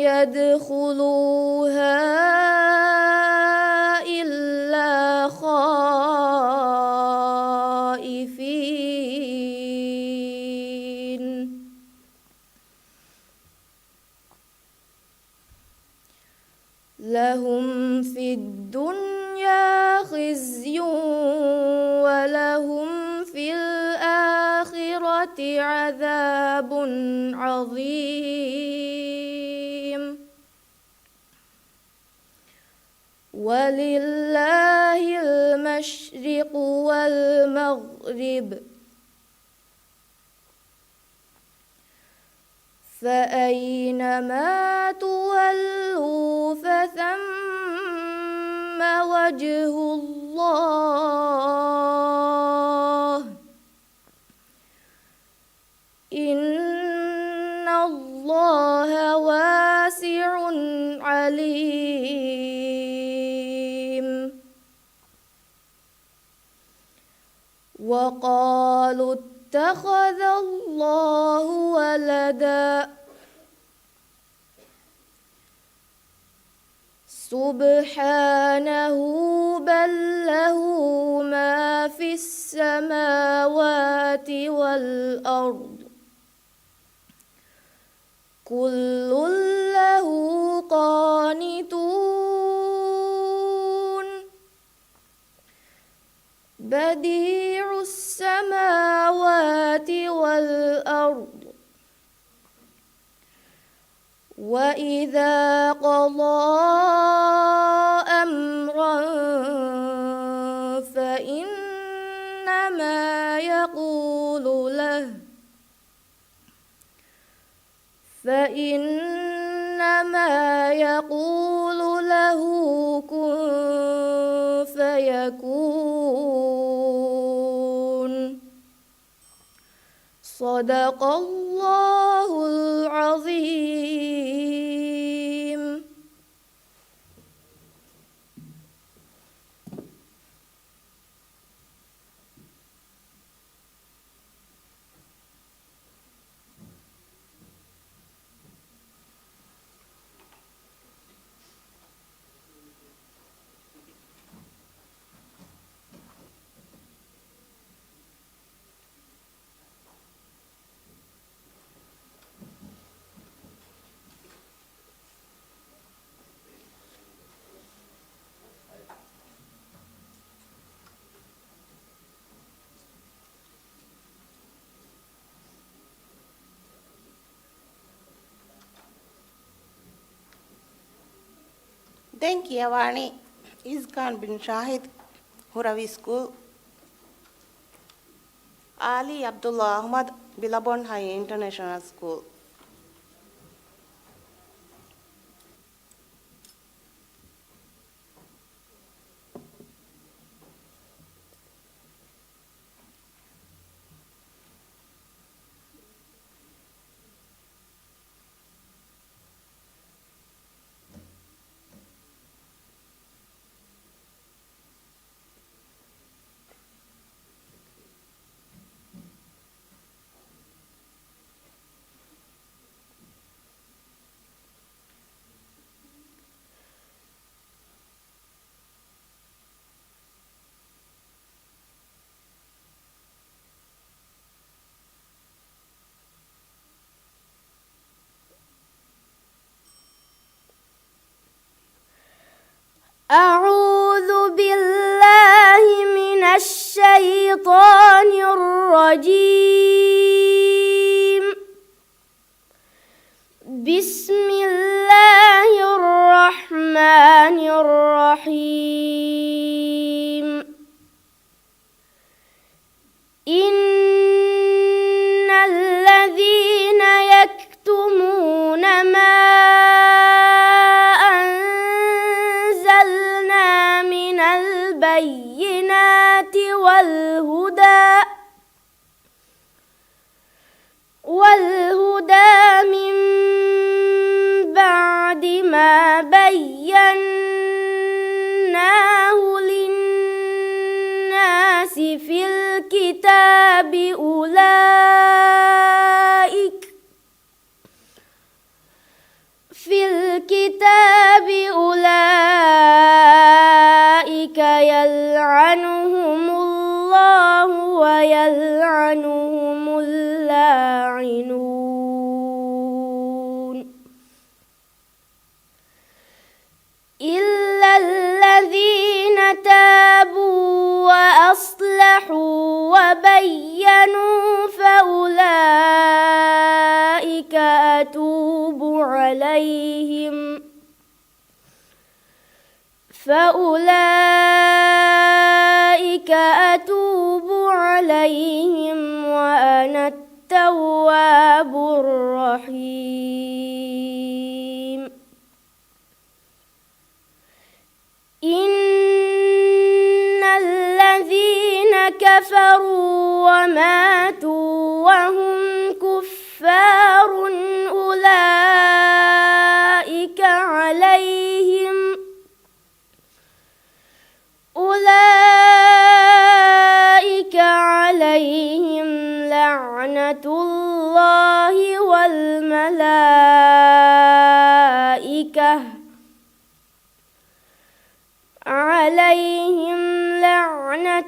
يدخلوها إلا خائفين. لهم في الدنيا خزي ولهم في الآخرة عذاب عظيم. ولله المشرق والمغرب فأينما تولوا فثم وجه الله إن الله واسع عليم. وقالوا اتخذ الله ولدا سبحانه بل له ما في السماوات والأرض كل له قانتون. بديع السماوات والأرض وإذا قضى أمرا فإنما يقول له كن فيكون. صدق الله العظيم. දැන් කියවන්නේ ඉස්කාන් බින් ෂාහිද් හුරවි school Ali Abdullah Ahmad Billabong High International School. أعوذ بالله من الشيطان الرجيم. بسم الله الرحمن الرحيم. إن الذين يكتمون ما البينات والهدى من بعد ما بيناه للناس في الكتاب أولئك يلعنهم الله ويلعنهم اللاعنون إلا الذين تابوا وأصلحوا وبينوا فأولئك أتوب عليهم وأنا التواب الرحيم إن الذين كفروا وماتوا وهم كفار أولئك عليهم لعنة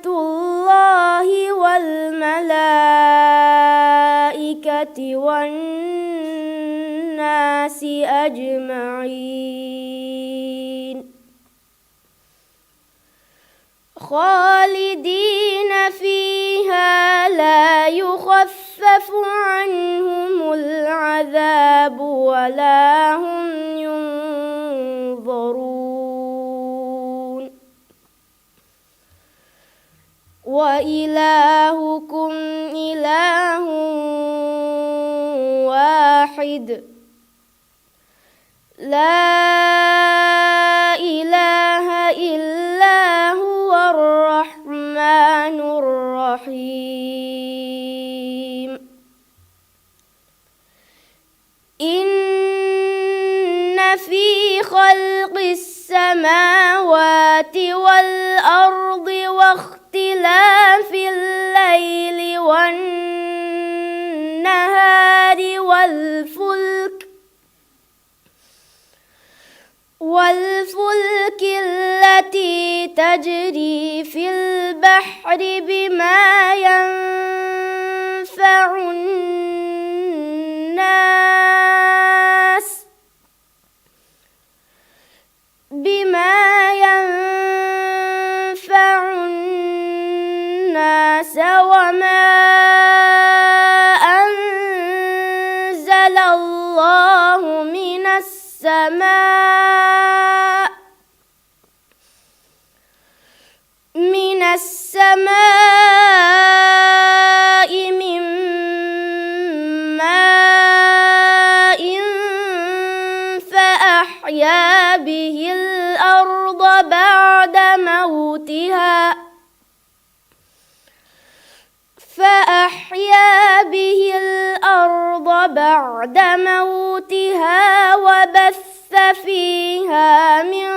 الله والملائكة والناس أجمعين خالدين فيها لا يخفف عنهم العذاب ولا هم ينظرون وإلهكم إله واحد لا إله إلا هو الرحمن الرحيم إن في خلق السماوات والأرض واختلاف الليل والنهار والفلك التي تجري في البحر بما ينفع الناس وما أنزل الله من السماء من ماء فأحيا به الأرض بعد موتها وبث فيها من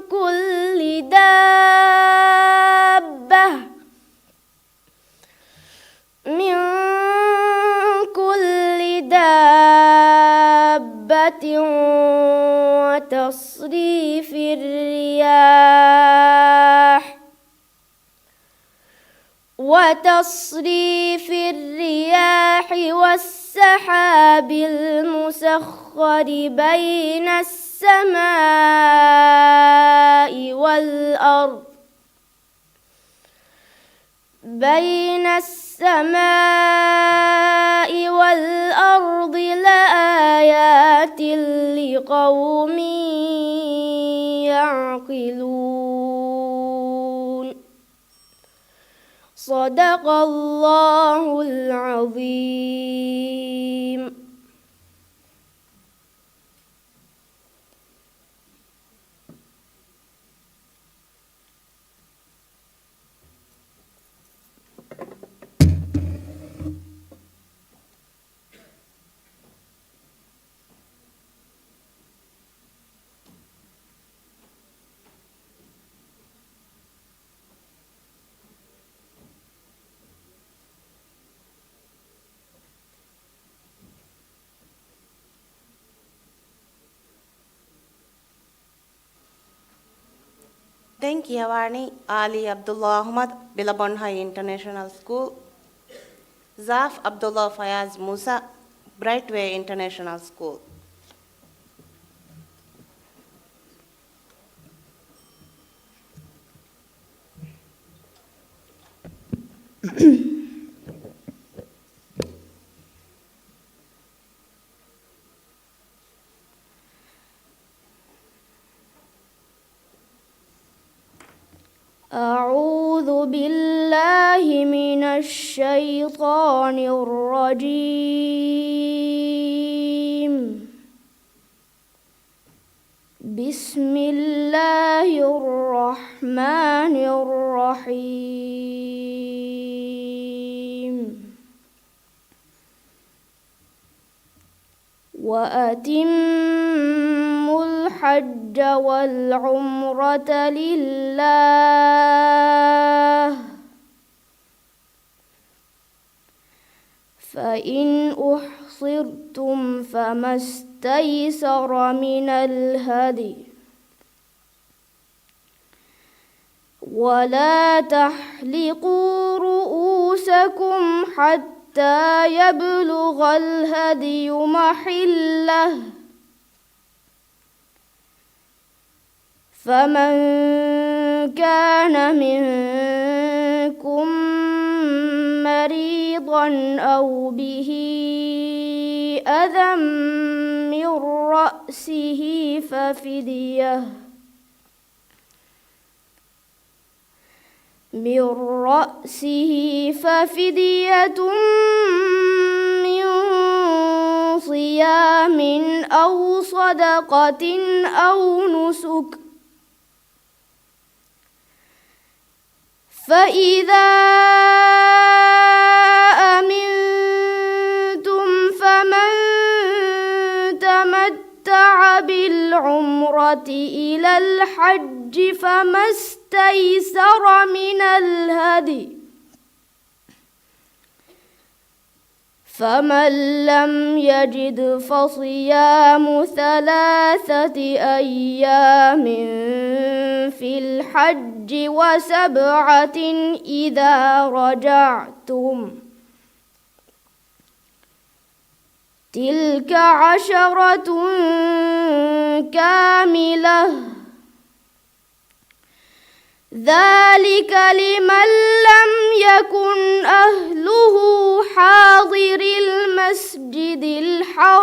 كل دابة وتصريف الرياح والسحاب المسخر بين السماء والأرض لآيات لقوم يعقلون صدق الله العظيم. Then Kiyawani Ali Abdullah Ahmad Billabong High International School, Zaf Abdullah Fayaz Musa Brightway International School. أعوذ بالله من الشيطان الرجيم. بسم الله الرحمن الرحيم. وأتموا الحج والعمرة لله، فإن أحصرتم فما استيسر من الهدي، ولا تحلقوا رؤوسكم حتى يبلغ الهدي محله، فمن كان منكم مريضا أو به أذى من رأسه ففدية من صيام أو صدقة أو نسك، فإذا أمنتم فمن تمتع بالعمرة إلى الحج فما استيسر من الهدي، فمن لم يجد فصيام 3 أيام في الحج و7 إذا رجعتم، تلك 10 كاملة، ذلك لمن لم يكن أهله حاضر المسجد الحرام،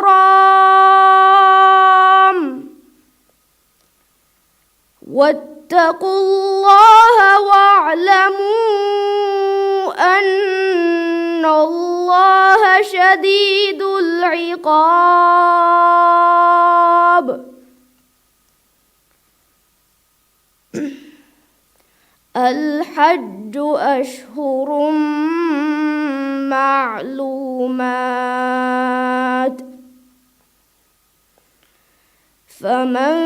واتقوا الله واعلموا أن الله شديد العقاب. الحج أشهر معلومات، فمن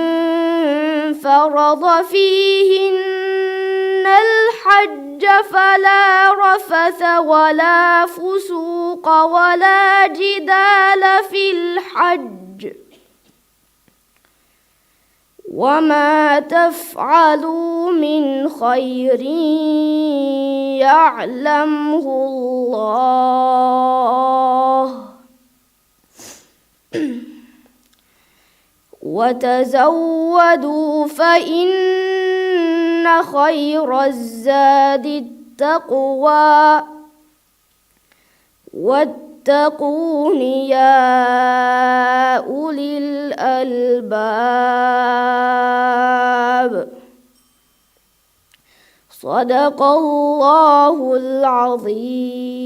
فرض فيهن الحج فلا رفث ولا فسوق ولا جدال في الحج، وما تفعلوا من خير يعلمه الله، وتزودوا فإن خير الزاد التقوى، واتقون يا أولي الألباب. صدق الله العظيم.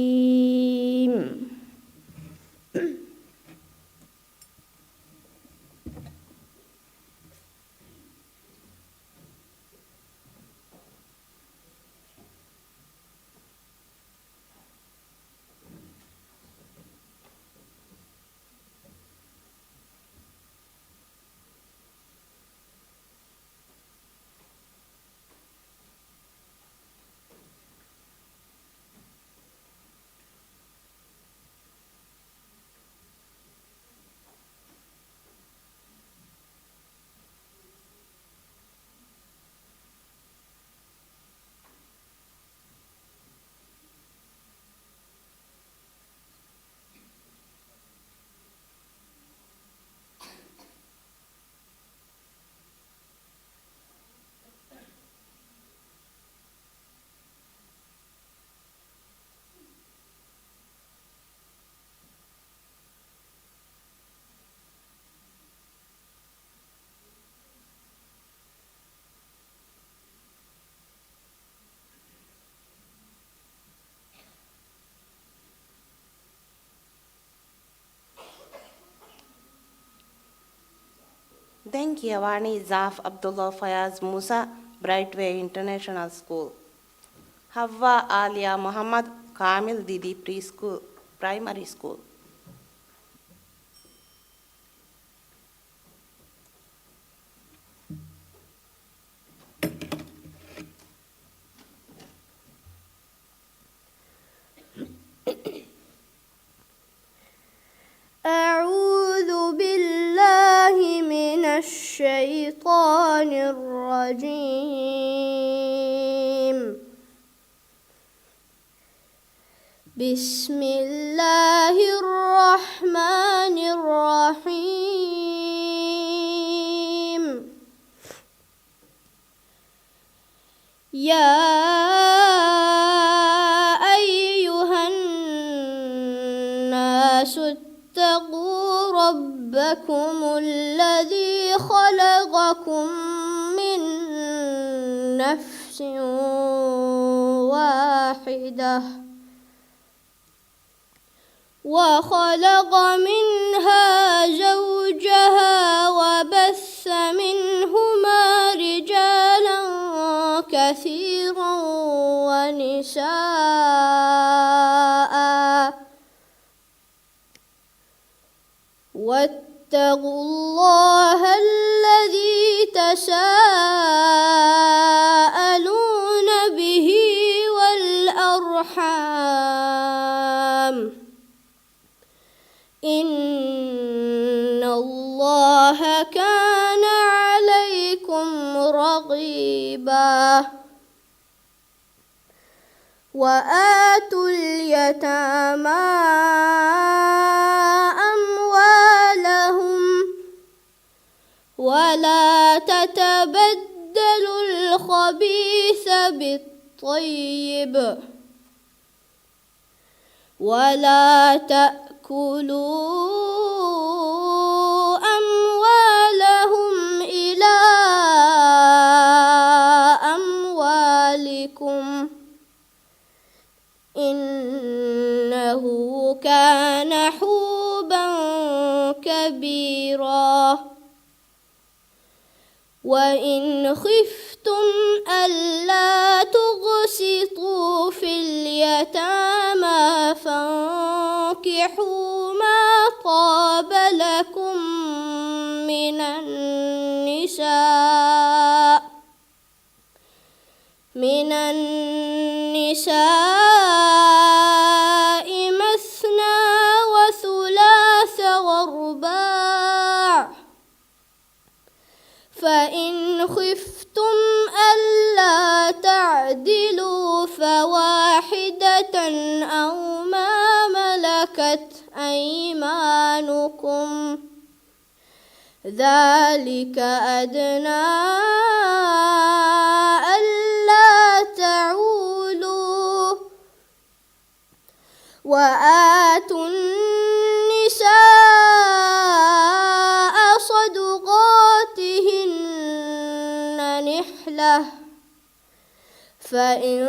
Denkiyawani Zaf Abdullah Fayaz Musa, Brightway International School. Havwa Alia Muhammad, Kamil Didi Preschool, Primary School. أعوذ بالله من الشيطان الرجيم. بسم الله الرحمن الرحيم. يا أيها الناس اتقوا ربكم الذي خلقكم من نفس واحدة وخلق منها زوجها وبث منهما رجالا كثيرا ونساء واتقوا الله الذي تساءلون به والأرحام إن الله كان عليكم رقيبا. وآتوا اليتامى أموالهم ولا تتبدلوا الخبيث بالطيب ولا تأكلوا أموالهم إلى أموالكم إنه كان حوبا كبيرا. وإن خفتم ألا تقسطوا في اليتامى فانكحوا ما طاب لكم من النساء مثنى وثلاث ورباع فإن خفتم ألا تعدلوا فواحدة أو ما ملكت أيمانكم ذلك أدنى ألا تعولوا. وآتوا النساء صدقاتهن نحلة فإن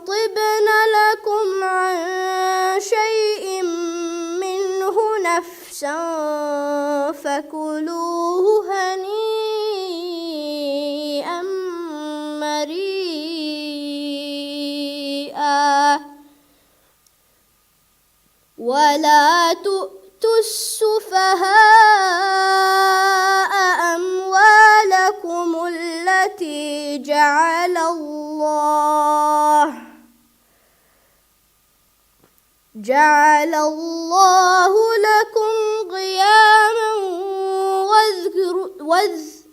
طبن لكم عن شيء منه نفسا فكلوه هنيئا مريئا. ولا تؤتوا السفهاء أموالكم التي جعل الله لكم قياما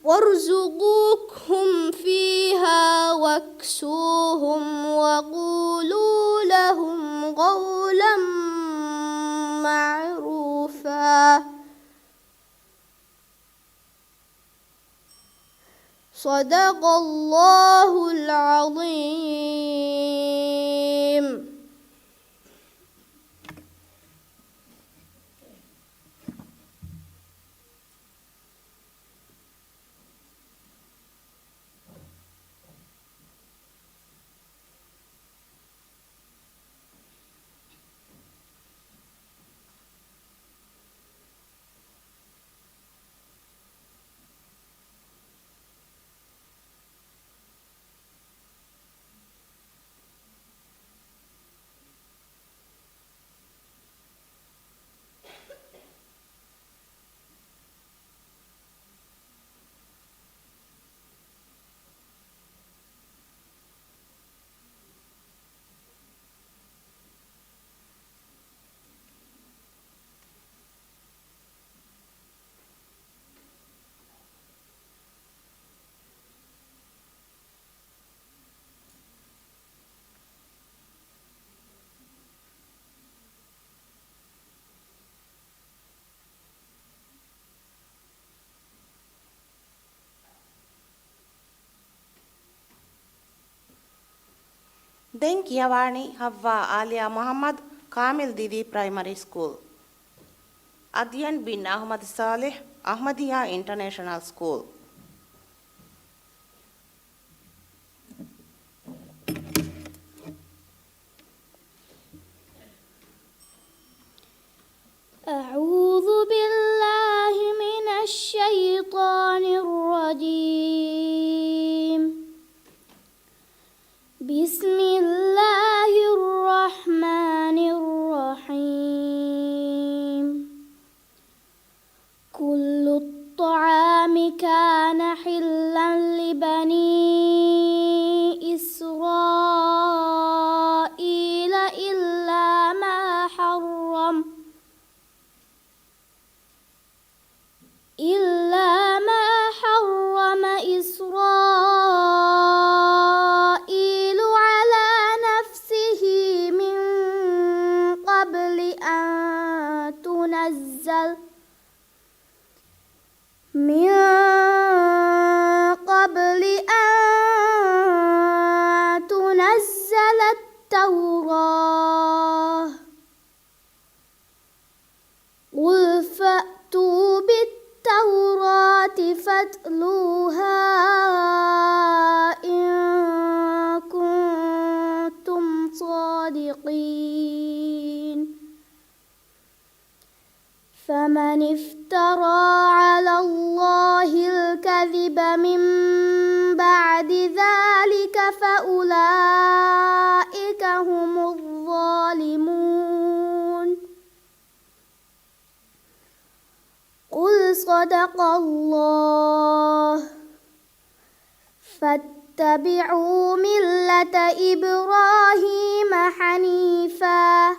وارزقوهم فيها واكسوهم وقولوا لهم قولا معروفا. صدق الله العظيم. Denkiyawani Havva Alia Muhammad Kamil Didi Primary School. Adyan bin Ahmad Saleh Ahmadiyya International School. أعوذ بالله من الشيطان الرجيم. بسم الله الرحمن الرحيم. كل الطعام كان حلا لبني إسرائيل إلا ما حرم إسرائيل على نفسه من قبل أن تنزل التوراة. قل فأتوا بالتوراة فاتلوها إن كنتم صادقين. فمن افترى على الله الكذب من بعد ذلك فأولئك هم الظالمون. قل صدق الله. فاتبعوا ملة إبراهيم حنيفا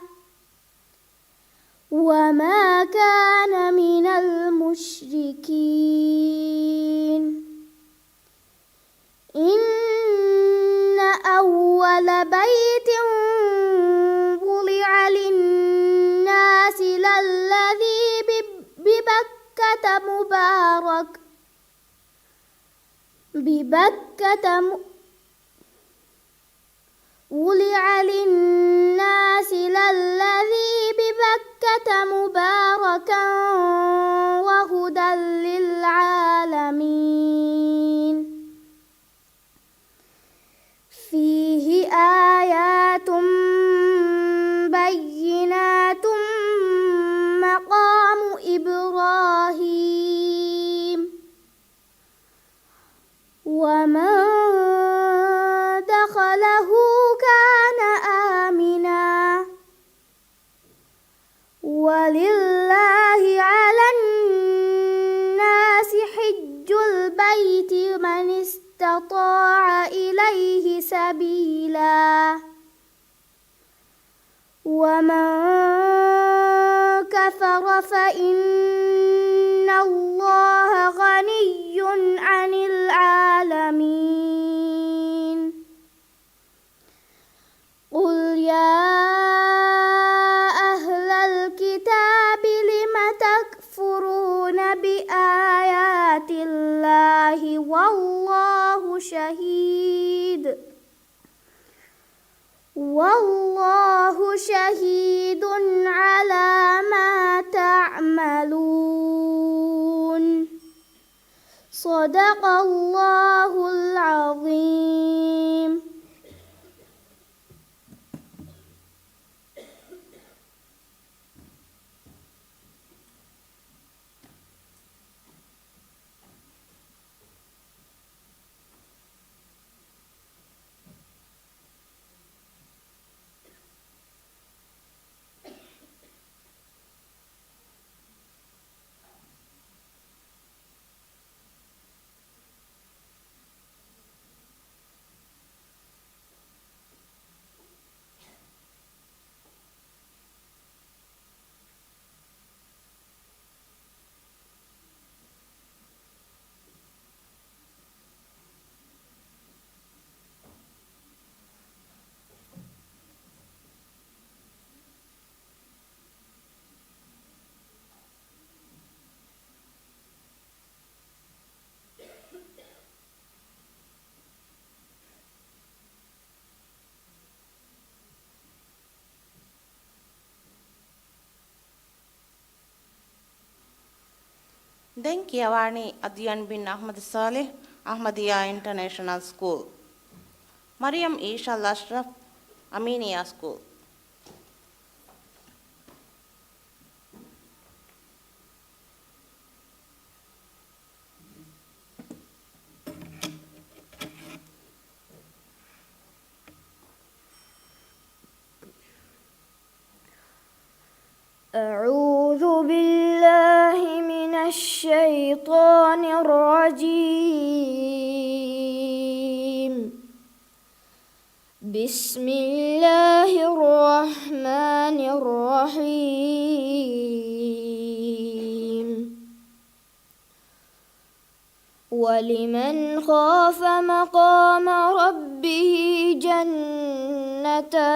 وما كان من المشركين. إن أول بيت وضع للناس للذي ببكة مباركا وهدى للعالمين. فيه آيات بينات مقام إبراهيم. ومن دخله كان آمنا. ولله على الناس حج البيت من استطاع إليه سبيلا. ومن كفر فإن الله غني عن العالمين. قل يا أهل الكتاب لم تكفرون بآيات الله والله شهيد على ما تعملون. صدق الله العظيم. Then Kiyawani Adyan bin Ahmad Saleh, Ahmadiyya International School. Mariam Isha Lashraf, Aminiya School. أعوذ بالله من الشيطان الرجيم. بسم الله الرحمن الرحيم. ولمن خاف مقام ربه جنتان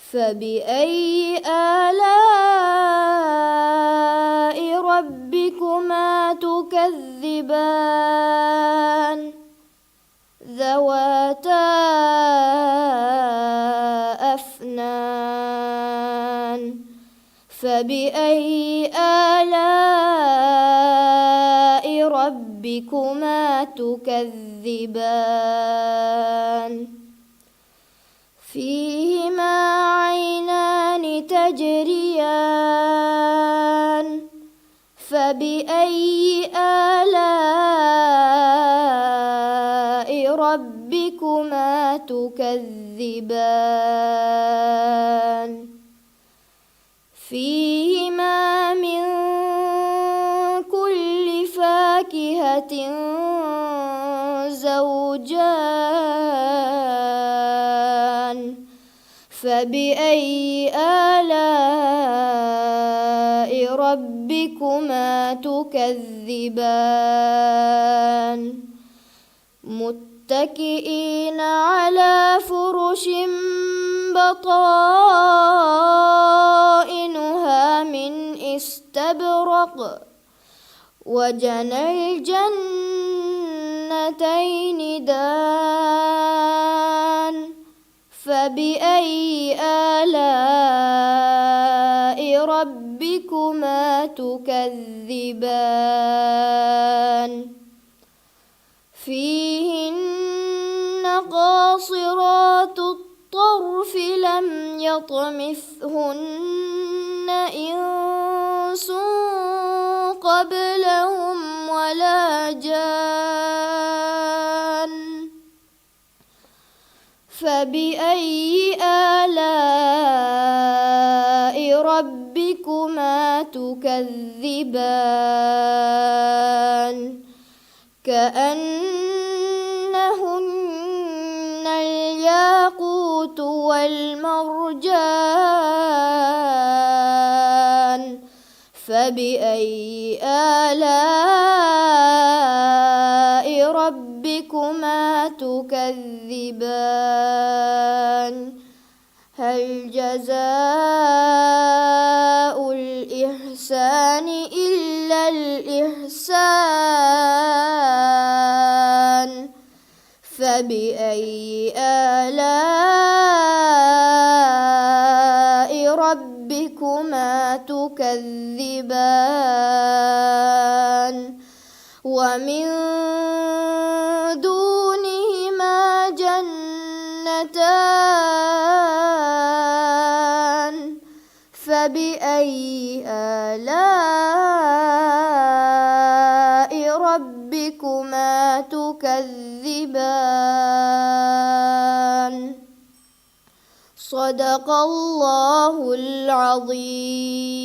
فبأي آلاء ربكما تكذبان ذواتا أفنان فبأي آلاء ربكما تكذبان فيهما عينان تجريان فبأي آلاء ربكما تكذبان فيهما من كل فاكهة زوجان فبأي آلاء ربكما تكذبان متكئين على فرش بطائنها من استبرق وجنى الجنتين دان فبأي آلاء ربكما تكذبان فيهن قاصرات الطرف لم يطمثهن إنس قبلهم ولا جان فبأي آلاء ربكما تكذبان كأنهن الياقوت والمرجان فبأي آلاء ربكما تكذبان هل جزاء الإحسان إلا الإحسان فبأي آلاء ربكما تكذبان ومن دونهما جنتان فبأي آلاء ربكما تكذبان صدق الله العظيم.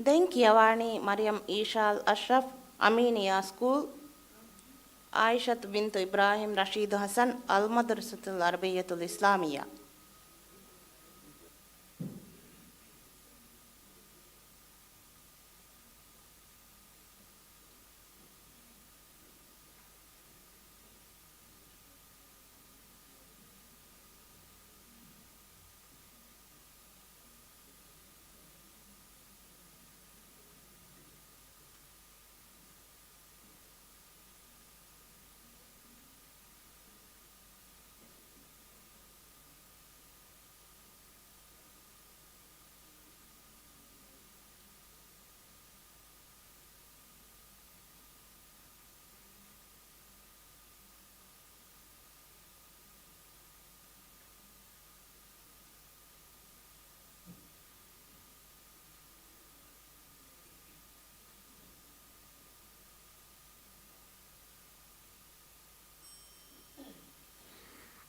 Denkiyawani Mariam Ishal Ashraf Aminiya School Aishat bint Ibrahim Rashid Hassan Al Madrasatul Arabiyatul Islamiyya.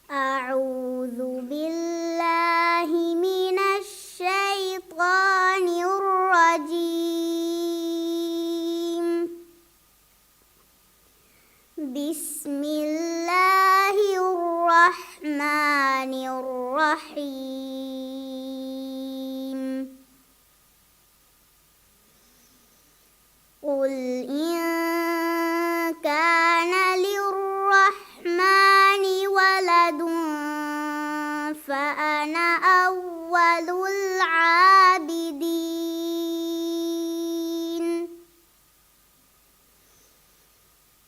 أعوذ بالله من الشيطان الرجيم. بسم الله الرحمن الرحيم. قل إن كان للرحمن ولد فأنا أول العابدين.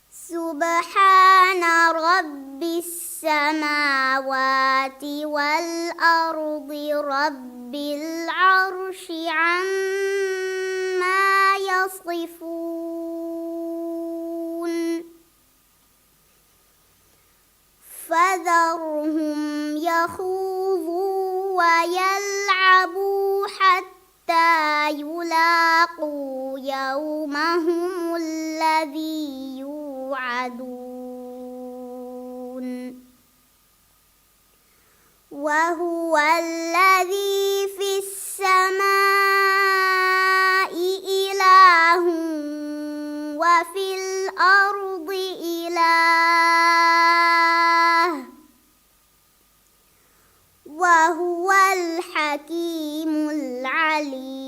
سبحان رب السماوات والأرض رب العرش عما يصفون. فذرهم يخوضوا ويلعبوا حتى يلاقوا يومهم الذي يوعدون. وهو الذي في السماء إله وفي الأرض إله وهو الحكيم العليم.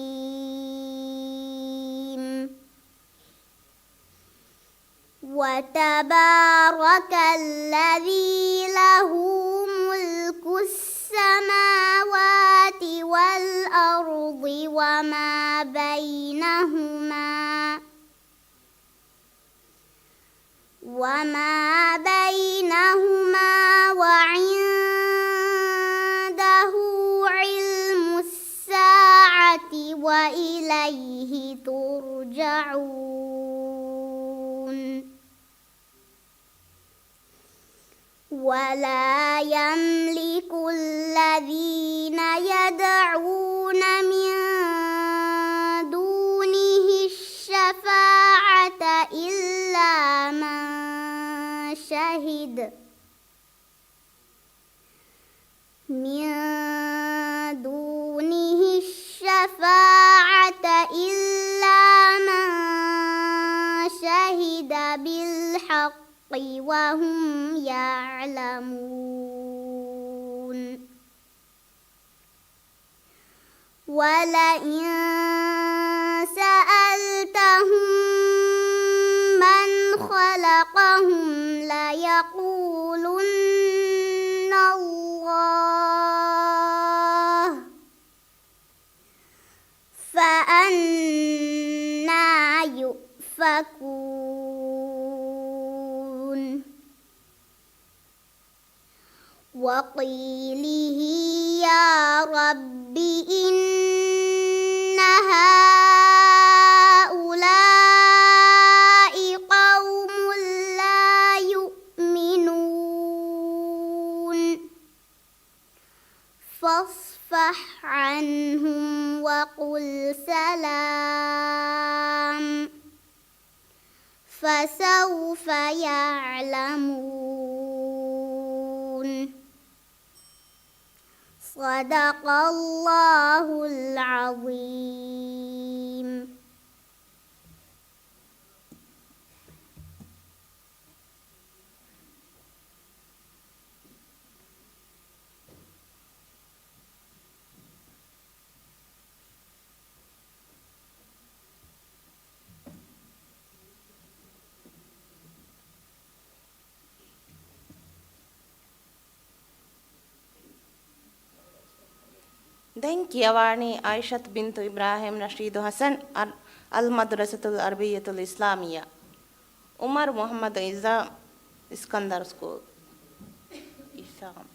وتبارك الذي له ملك السماوات والأرض وما بينهما وعنده علم الساعة وإليه ترجعون. ولا يملك الذين يدعون من دونه الشفاعة إلا من شهد بالحق وهم يعلمون. ولئن سألتهم من خلقهم ليقولن الله فأنى يؤفكون. وقيله يا رب إن هؤلاء قوم لا يؤمنون فاصفح عنهم وقل سلام فسوف يعلمون. صدق الله العظيم. දැන් කියවානේ ආයිෂත් බින්තු ඉබ්‍රාහිම් රෂීද් හසන් අල් මද්රසතුල් අරබියතුල් ඉස්ලාමියා උමර් මොහම්මද් ඉසා ඉස්කන්දර් ස්කූල් ඉසාම්.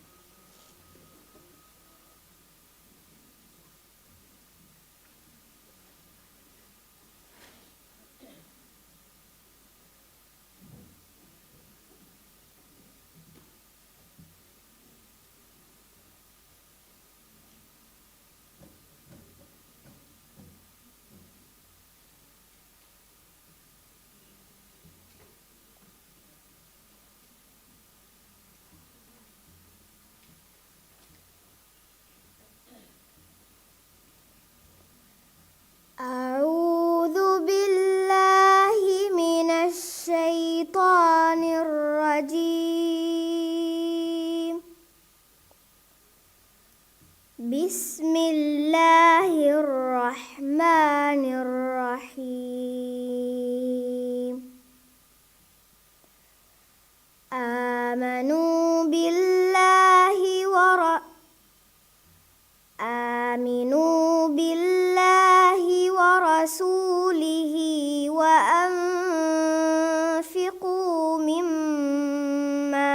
أعوذ بالله من الشيطان الرجيم. بسم الله الرحمن الرحيم. آمنوا بالله ورسوله وأنفقوا مما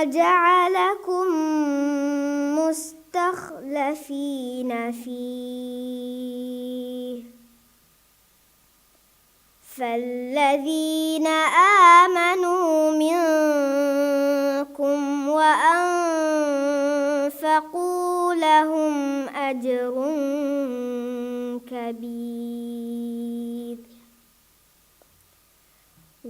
جعلكم مستخلفين فيه، فالذين آمنوا منكم وأنفقوا لهم أجر كبير.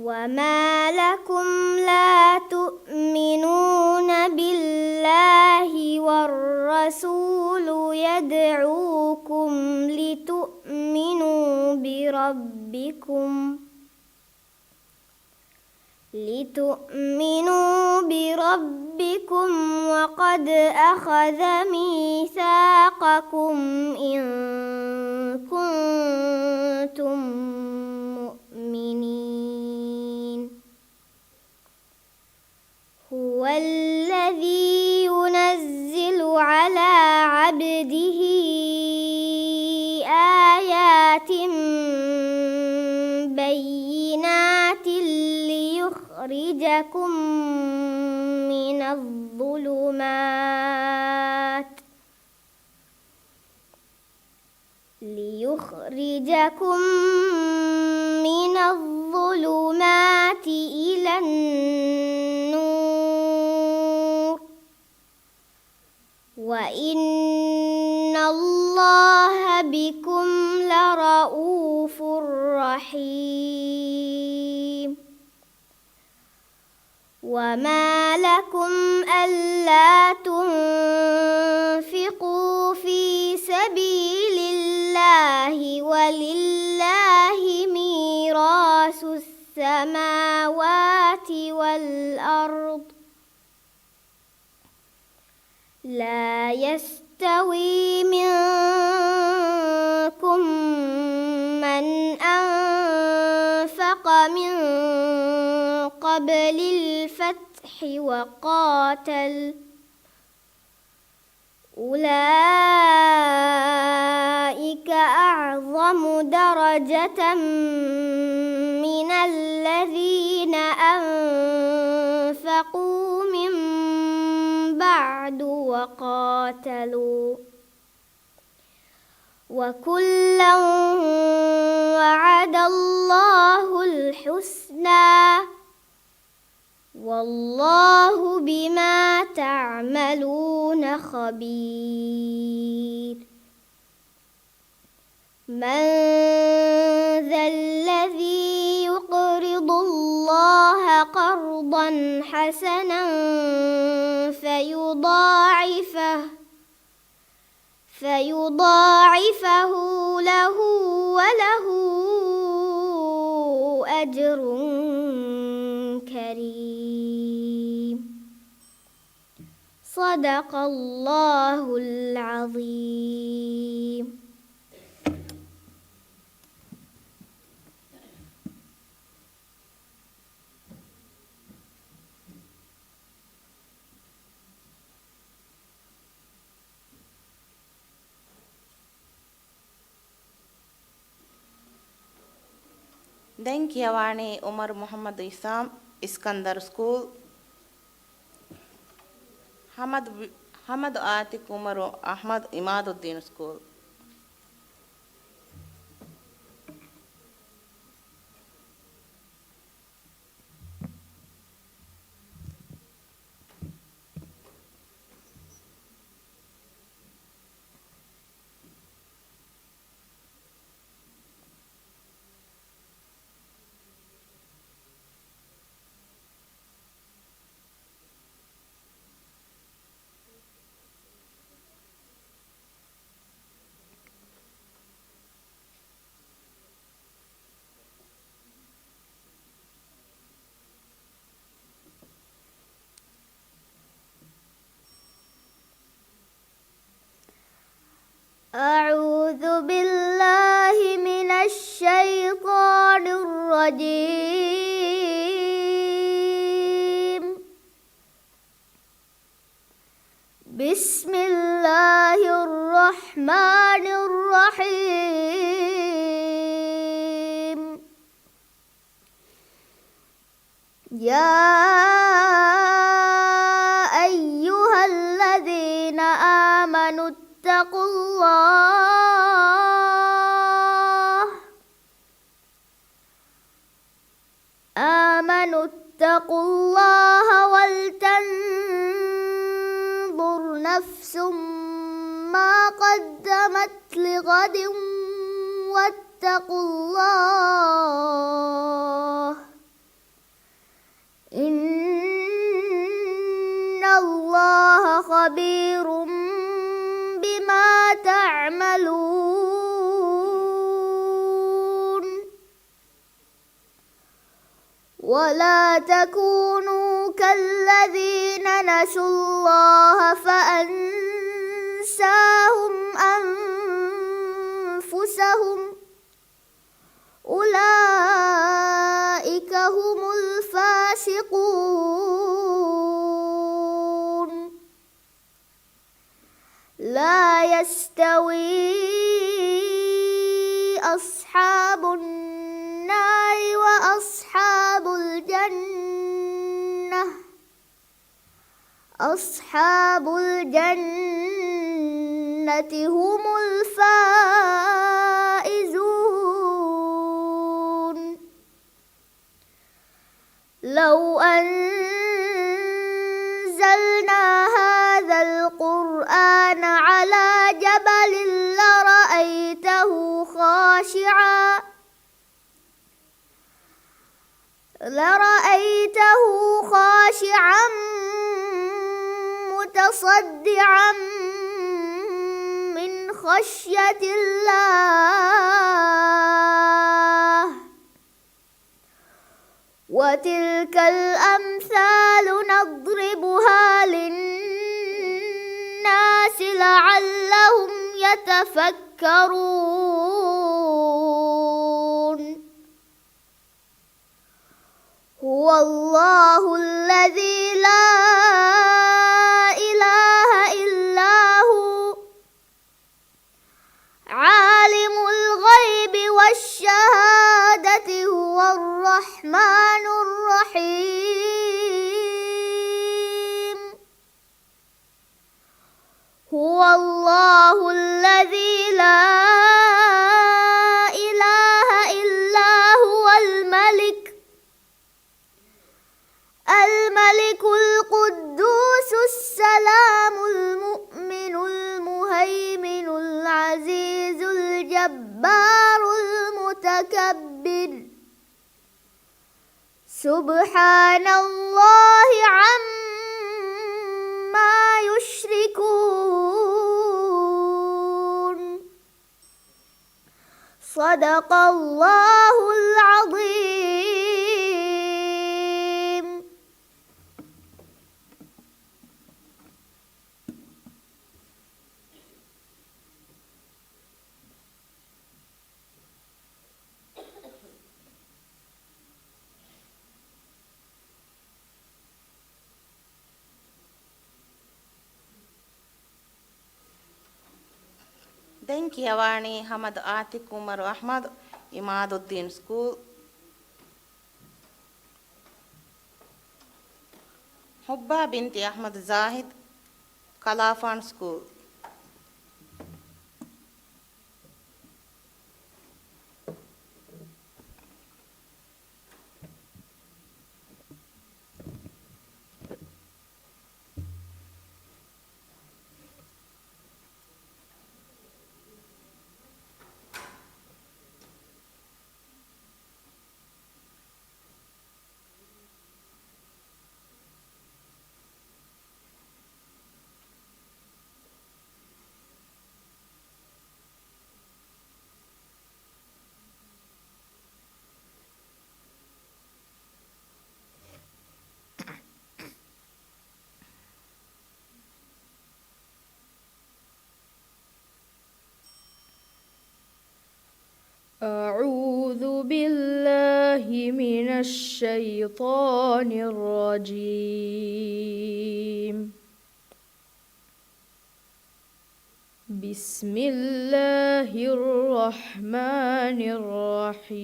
وما لكم لا تؤمنون بالله والرسول يدعوكم لتؤمنوا بربكم وقد أخذ ميثاقكم إن كنتم مؤمنين. هو الذي ينزل على عبده آيات بينات ليخرجكم من الظلمات إلى النور، وإن الله بكم لرؤوف رحيم. وما لكم ألا تنفقوا في سبيل الله ولله ميراث السماوات والأرض، لا يستوي منكم من أنفق من قبل الفتح وقاتل، أولئك أعظم درجة من الذين أنفقوا من بعد وقاتلوا، وكلا وعد الله الحسنى، والله بما تعملون خبير. من ذا الذي يقرض الله قرضا قرضا حسنا فيضاعفه له وله أجر كريم. صدق الله العظيم. Then Kiyawani Umar Muhammad Isam Iskandar School, Hamad Atik Umar Ahmad Imaduddin School. أعوذ بالله من الشيطان الرجيم. بسم الله الرحمن الرحيم. يا أيها الذين آمنوا اتقوا الله ولتنظر نفس ما قدمت لغد واتقوا الله إن الله خبير بما تعملون. ولا تكونوا كالذين نسوا الله فأنساهم أنفسهم أولئك هم الفاسقون. لا يستوي أصحاب النار وأصحاب الجنة. أصحاب الجنة هم الفائزون. لو أنزلنا هذا القرآن على جبل لرأيته خاشعا متصدعا من خشية الله. وتلك الأمثال نضربها للناس لعلهم يتفكرون. هو الله الذي لا إله إلا هو عالم الغيب والشهادة هو الرحمن الرحيم. هو الله الذي لا إله إلا هو الملك القدوس السلام المؤمن المهيمن العزيز الجبار المتكبر. سبحان الله عما يشركون صدق الله العظيم. Denkiawani Hamad Atik Umar Ahmad Imaduddin School. Hubba binti Ahmad Zahid Kalafan School. أعوذ بالله من الشيطان الرجيم. بسم الله الرحمن الرحيم.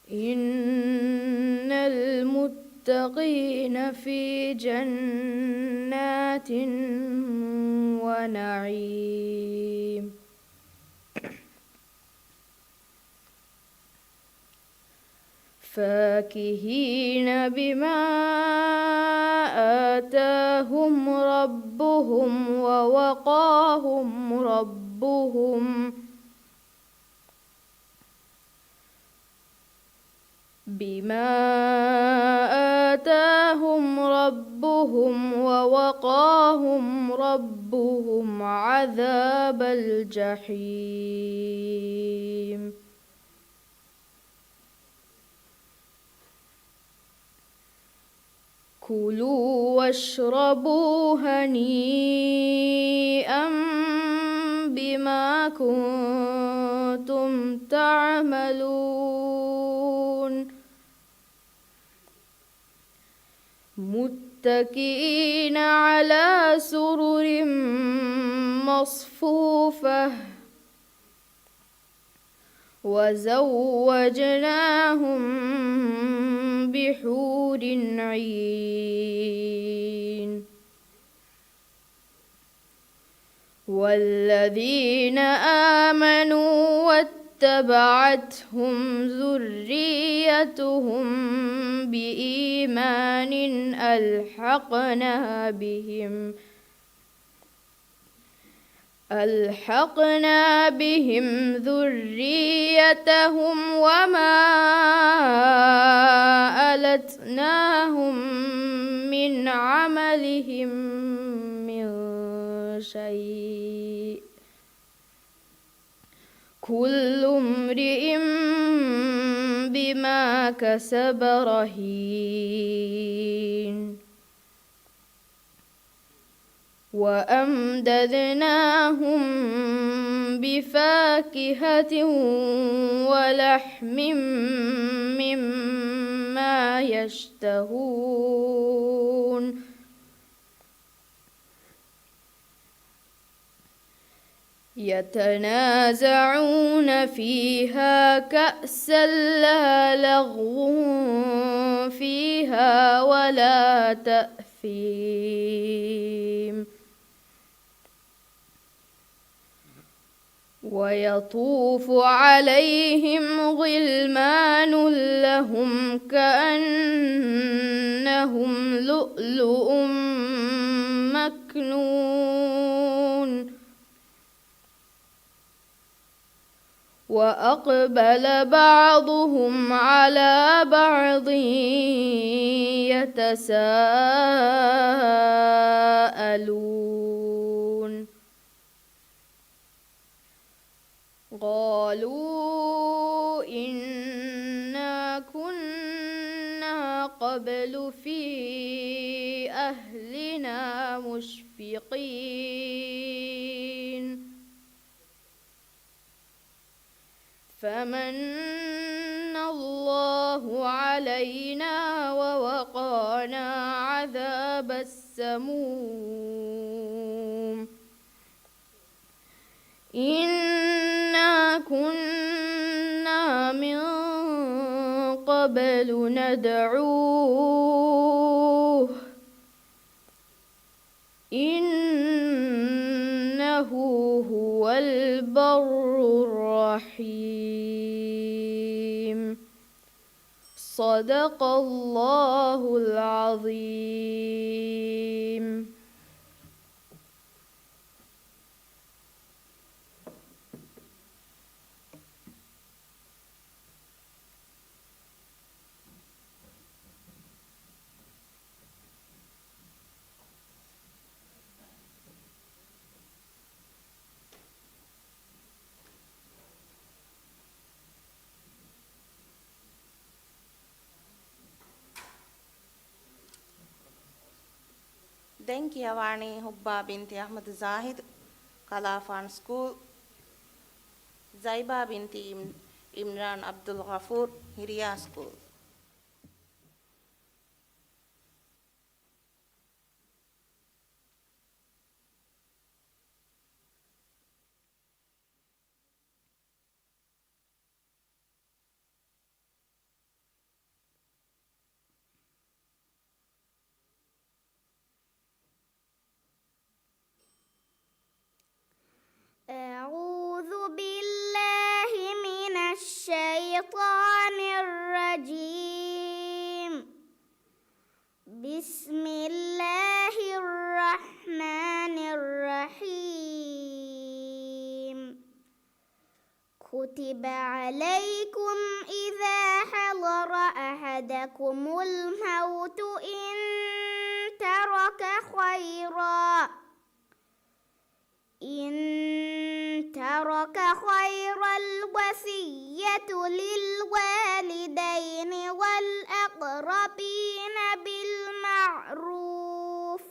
إن المتقين في جنات ونعيم. فاكهين بما آتاهم ربهم ووقاهم ربهم عذاب الجحيم. كلوا واشربوا هنيئا بما كنتم تعملون. متكئين على سرر مصفوفة وزوجناهم بحور عين. والذين آمنوا واتبعتهم ذريتهم بإيمان ألحقنا بهم ذريتهم وما ألتناهم من عملهم من شيء. كل امرئ بما كسب رهين. وأمددناهم بفاكهة ولحم مما يشتهون. يتنازعون فيها كأسا لا لغو فيها ولا تأثيم. ويطوف عليهم غلمان لهم كأنهم لؤلؤ مكنون. وأقبل بعضهم على بعض يتساءلون قالوا إنا كنا قبل في أهلنا مشفقين فمن الله علينا ووقانا عذاب السموم إنا كنا من قبل ندعوه إنه هو البر الرحيم صدق الله العظيم. දැන් කියවන්නේ හුබ්බා බින්ති අහමද් සාහිද් කලාෆාන් school Zaiba binti Imran Abdul Ghafoor Hiriya School. أعوذ بالله من الشيطان الرجيم. بسم الله الرحمن الرحيم. كتب عليكم إذا حضر أحدكم الموت إن ترك خيرا الوصية للوالدين والأقربين بالمعروف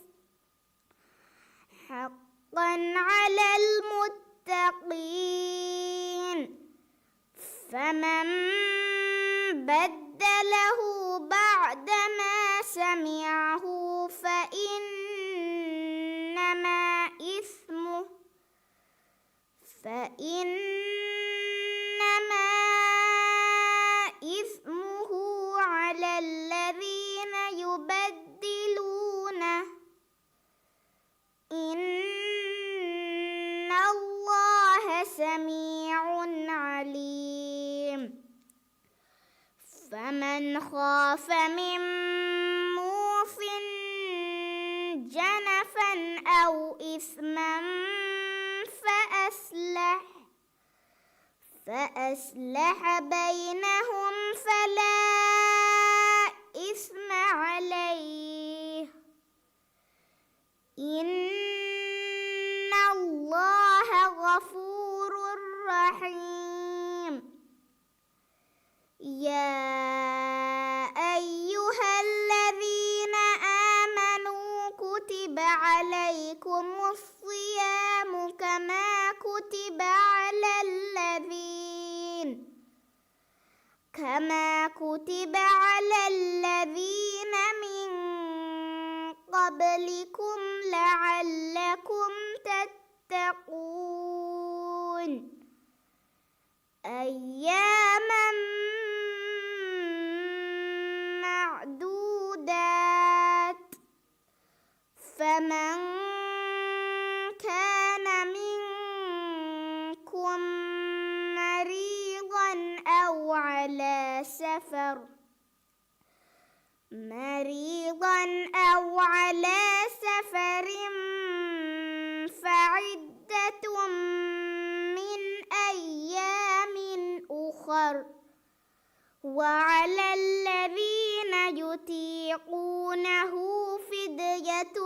حقا على المتقين. فمن بدله بعدما سمعه فإنما إثمه على الذين يبدلونه إن الله سميع عليم. فمن خاف من موص جنفا أو إثما فأصلح بينهم فلا إثم عليه إن الله غفور رحيم. يا أيها الذين آمنوا كتب عليكم الصيام كما كتب على الذين من قبلكم لعلكم تتقون. أياما معدودات. فمن كان منكم مريضا أو على سفر فعدة من أيام آخر وعلى الذين يطيقونه فدية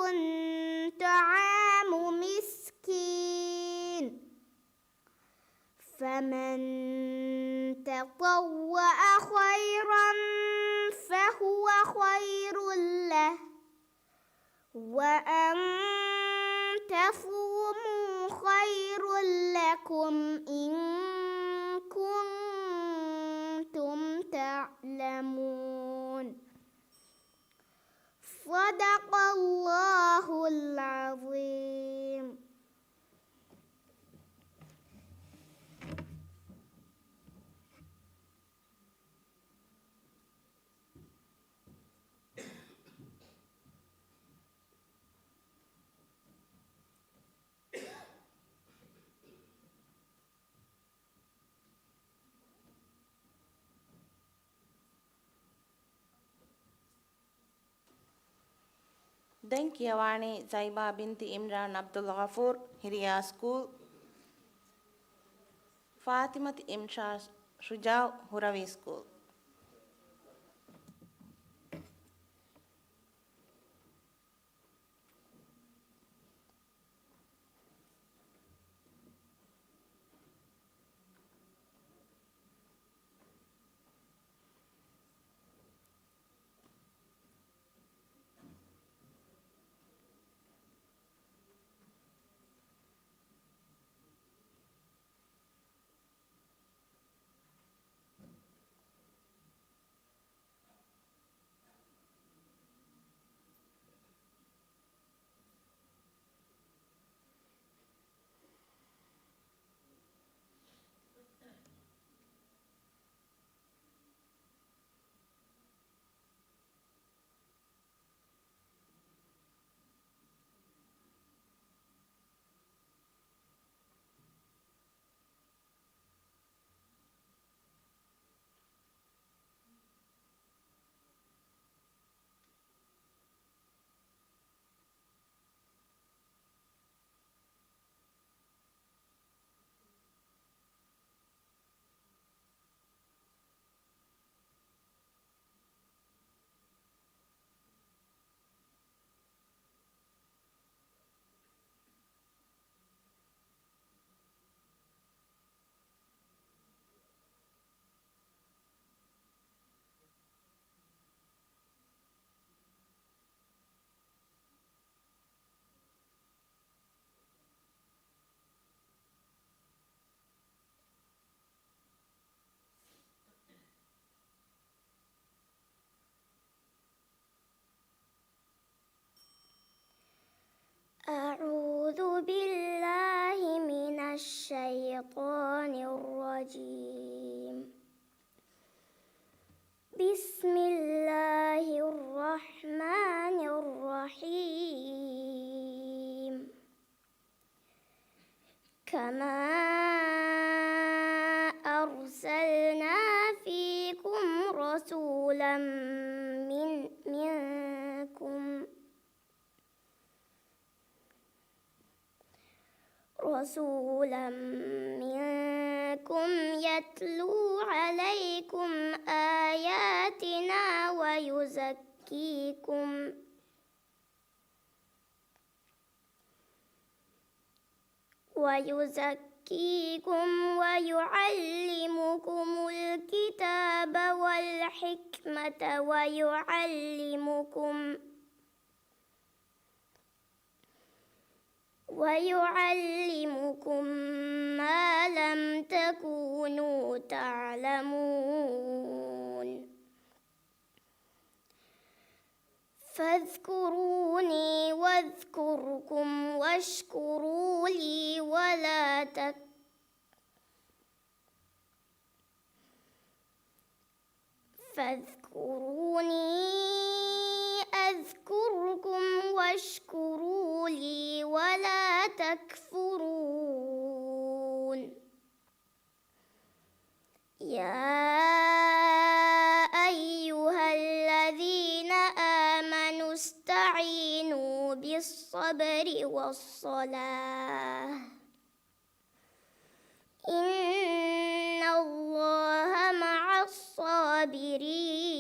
طعام مسكين فمن تطوع خيرا فهو خير له وأن تصوموا خير لكم إن كنتم تعلمون صدق الله العظيم. දැන් කියවානේ සයිබා බින්ති ඉම්රාන් අබ්දුල් ගෆූර් හිරියා ස්කූල් ෆාතිමත් ඉම්ෂා ශුජා හුරවි ස්කූල්. أعوذ بالله من الشيطان الرجيم. بسم الله الرحمن الرحيم. كما أرسلنا فيكم رسولا منكم يتلو عليكم آياتنا ويزكيكم ويعلمكم الكتاب والحكمة ويعلمكم ما لم تكونوا تعلمون. فاذكروني واذكركم واشكروا لي ولا فاذكروني أذكركم واشكروا لي ولا تكفرون. يا أيها الذين آمنوا استعينوا بالصبر والصلاة إن الله الصابرين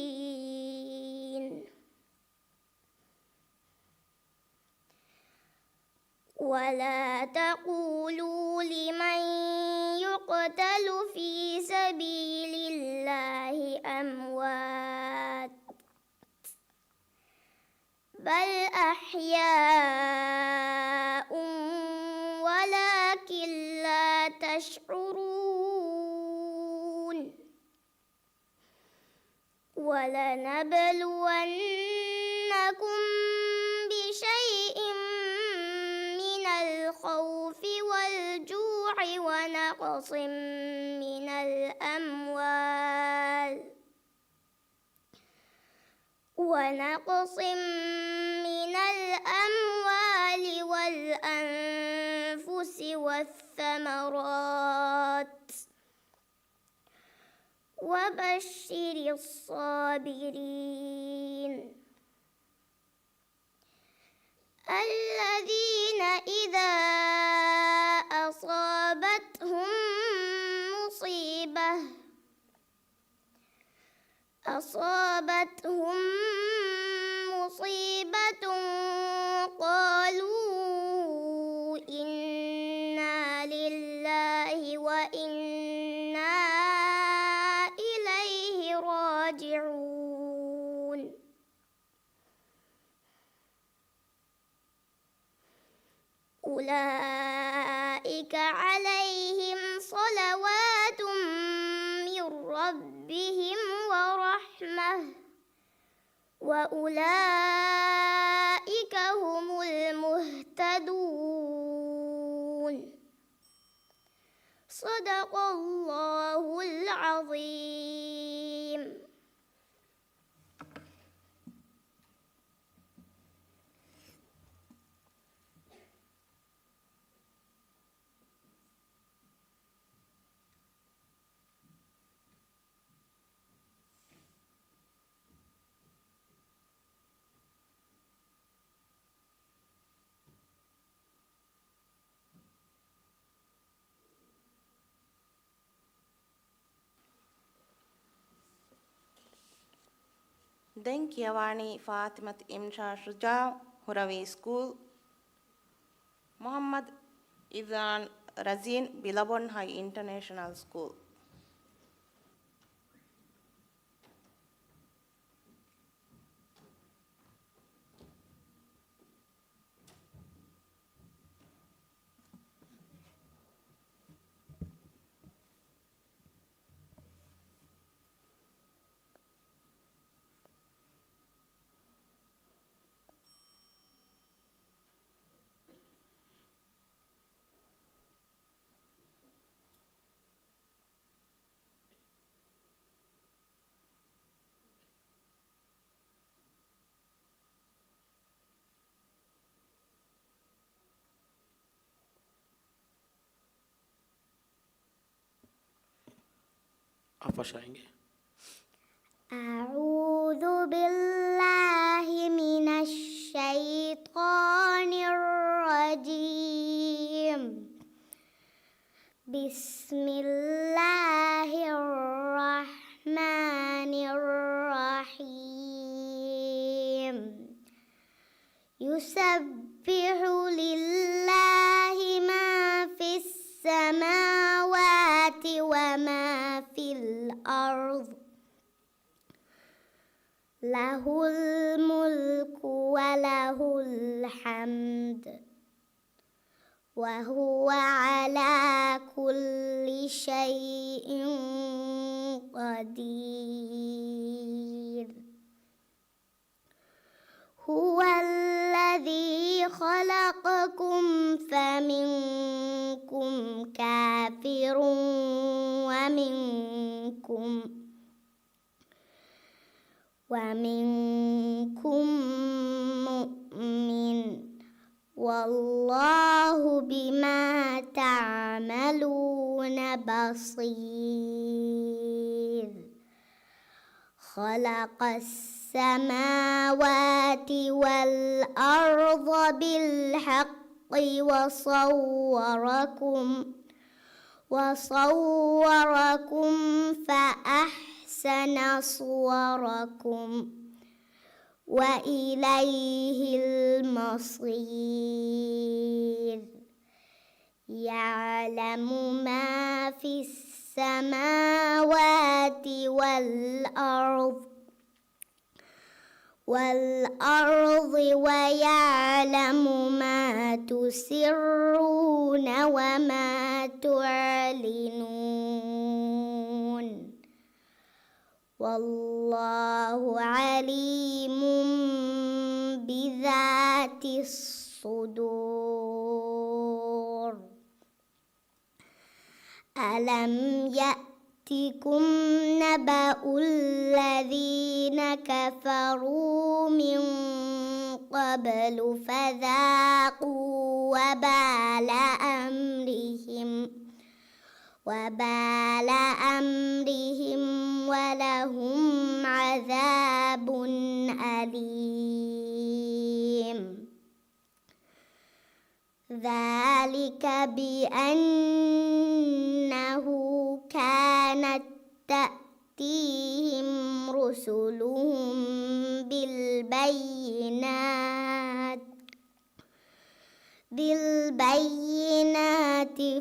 ولا تقولوا لمن يقتل في سبيل الله أموات بل أحياء ولكن لا تشعرون ولنبلونكم بشيء من الخوف والجوع ونقص من الأموال والأنفس والثمرات وبشر الصابرين الذين إذا أصابتهم مصيبة قالوا إنا لله وإنا إليه راجعون أولئك عليهم صلوات من ربهم ورحمة وأولئك هم المهتدون صدق الله العظيم. දැන් කියවානි ෆාතිමත් ඉම්ෂා ෂුජා හුරවි ස්කූල් මොහම්මද් ඉදාන් රසීන් බිලබොන් හයි ඉන්ටර්නේෂනල් ස්කූල් आप पढ़ाएंगे। أعوذ بالله من الشيطان الرجيم بسم الله الرحمن الرحيم يسبح لله ما في السماوات وما في الأرض له الملك وله الحمد وهو على كل شيء قدير هو الذي خلقكم فمنكم كافر ومنكم مؤمن والله بما تعملون بصير خلق السماوات والأرض بالحق وصوركم فأحسن أحسن صوركم وإليه المصير يعلم ما في السماوات والأرض ويعلم ما تسرون وما تعلنون والله عليم بذات الصدور ألم يأتكم نبأ الذين كفروا من قبل فذاقوا وبال أمرهم ولهم عذاب أليم ذلك بأنه كانت تأتيهم رسلهم بالبينات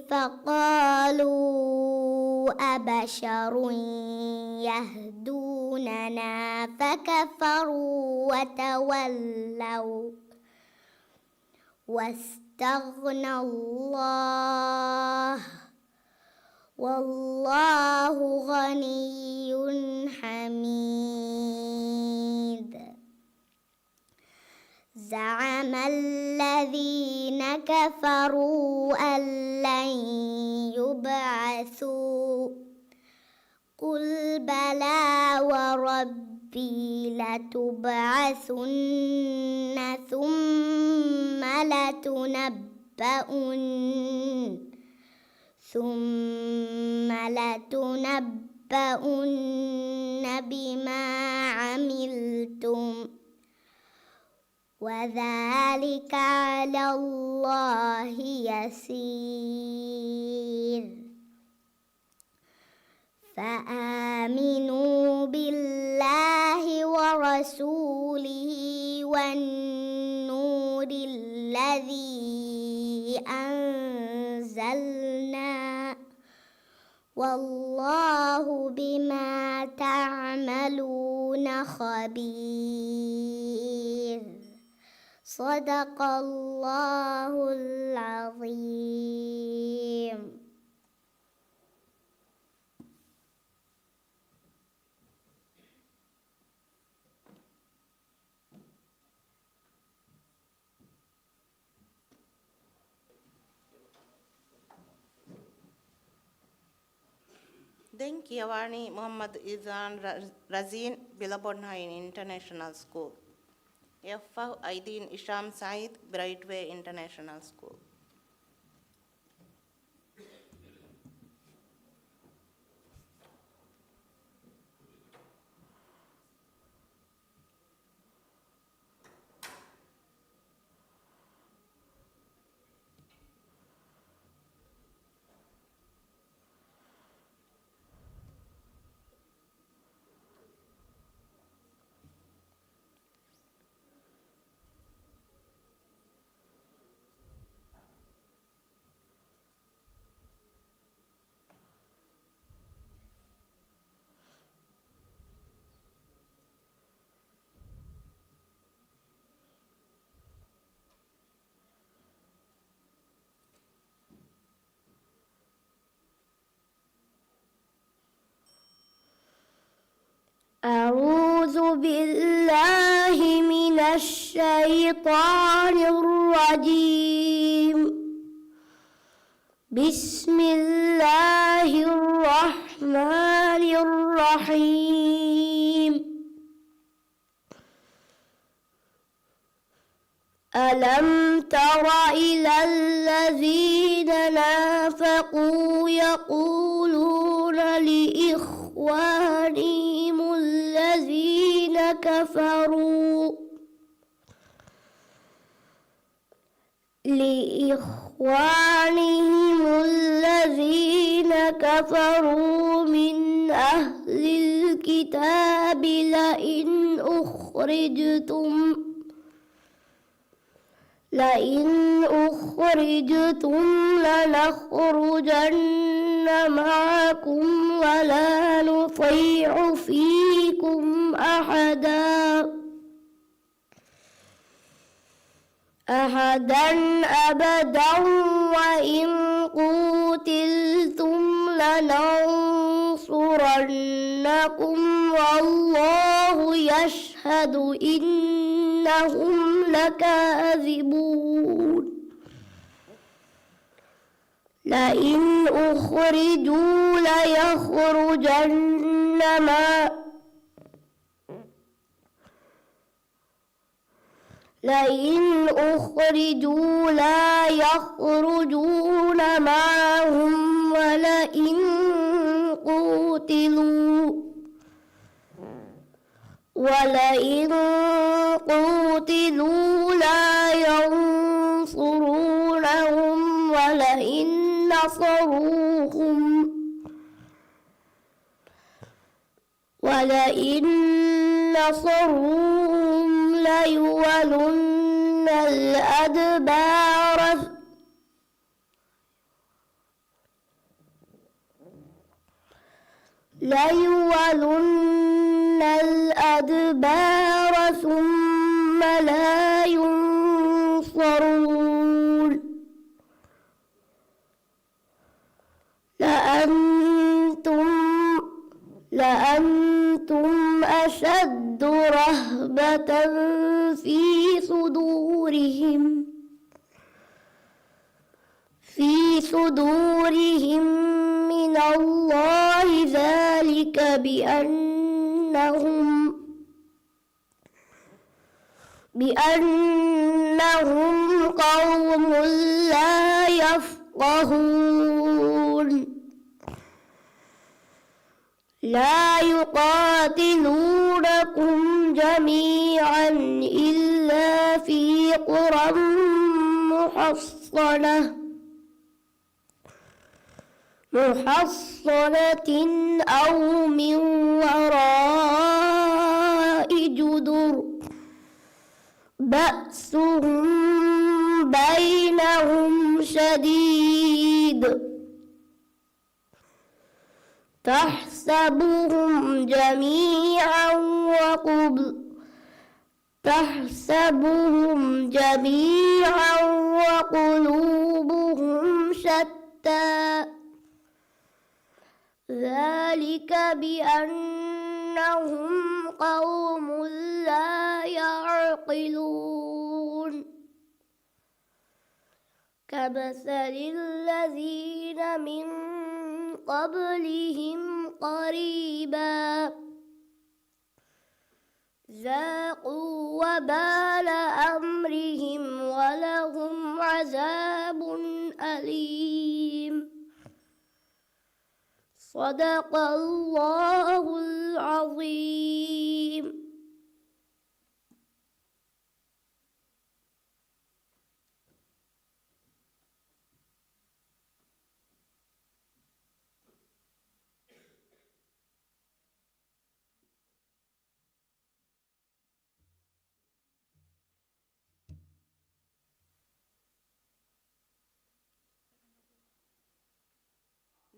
فقالوا أبشر يهدوننا فكفروا وتولوا واستغنى الله والله غني حميد زعم الذين كفروا أن لن يبعثوا قل بلى وربي لتبعثن ثم لتنبؤن بما عملتم وذلك على الله يسير فآمنوا بالله ورسوله والنور الذي أنزلنا والله بما تعملون خبير صدق الله العظيم. Then Kiyawani Muhammad Izan Razin Billabong International School. Yaffa Aidin Isham Said Brightway International School. أعوذ بالله من الشيطان الرجيم. بسم الله الرحمن الرحيم. ألم تر إلى الذين نافقوا يقولون لإخوانهم الذين كفروا من أهل الكتاب لئن أخرجتم لنخرجن معكم ولا نطيع فيكم أحدا أبدا وإن قوتلتم لننصرنكم والله يشهد إنهم لكاذبون لئن أخرجوا لا يخرجون معهم ولئن قوتلوا لا ينصرونهم ولئن نصروهم ليولن الأدبار ثم لا ينصرون لأنتم أشد رهبة في صدورهم من الله ذلك بأنهم قوم لا يفقهون لا يقاتلونكم جميعا إلا في قرى محصنة أو من وراء جدر بأسهم بينهم شديد تحسبهم جميعا وقلوبهم شتى ذلك بأنهم قوم لا يعقلون كمثل الذين من قبلهم قريبا ذاقوا وبال أمرهم ولهم عذاب أليم صدق الله العظيم.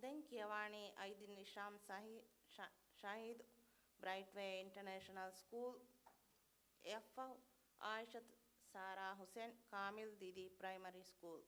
Denkiyawani Aidin Nisham Shahid Brightway International School F. Aishat Sarah Hussain Kamil Didi Primary School.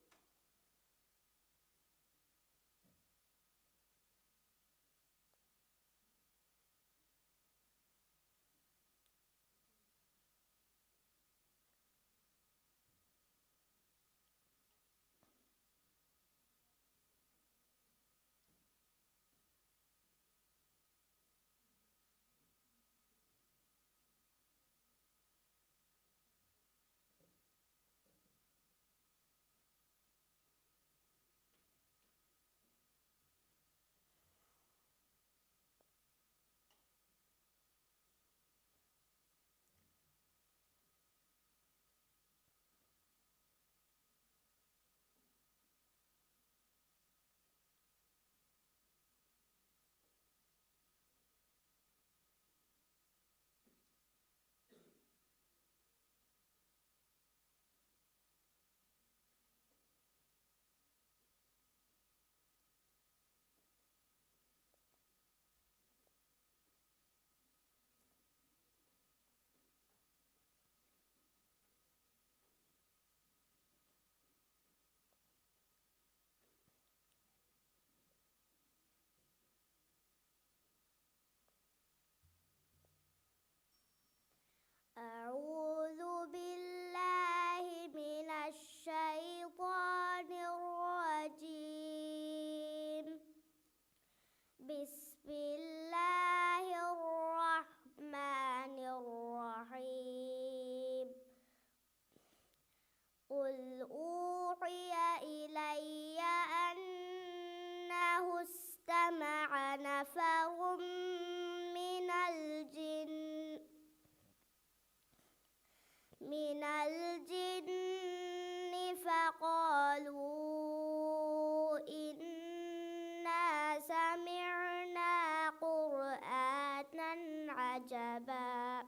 عجبا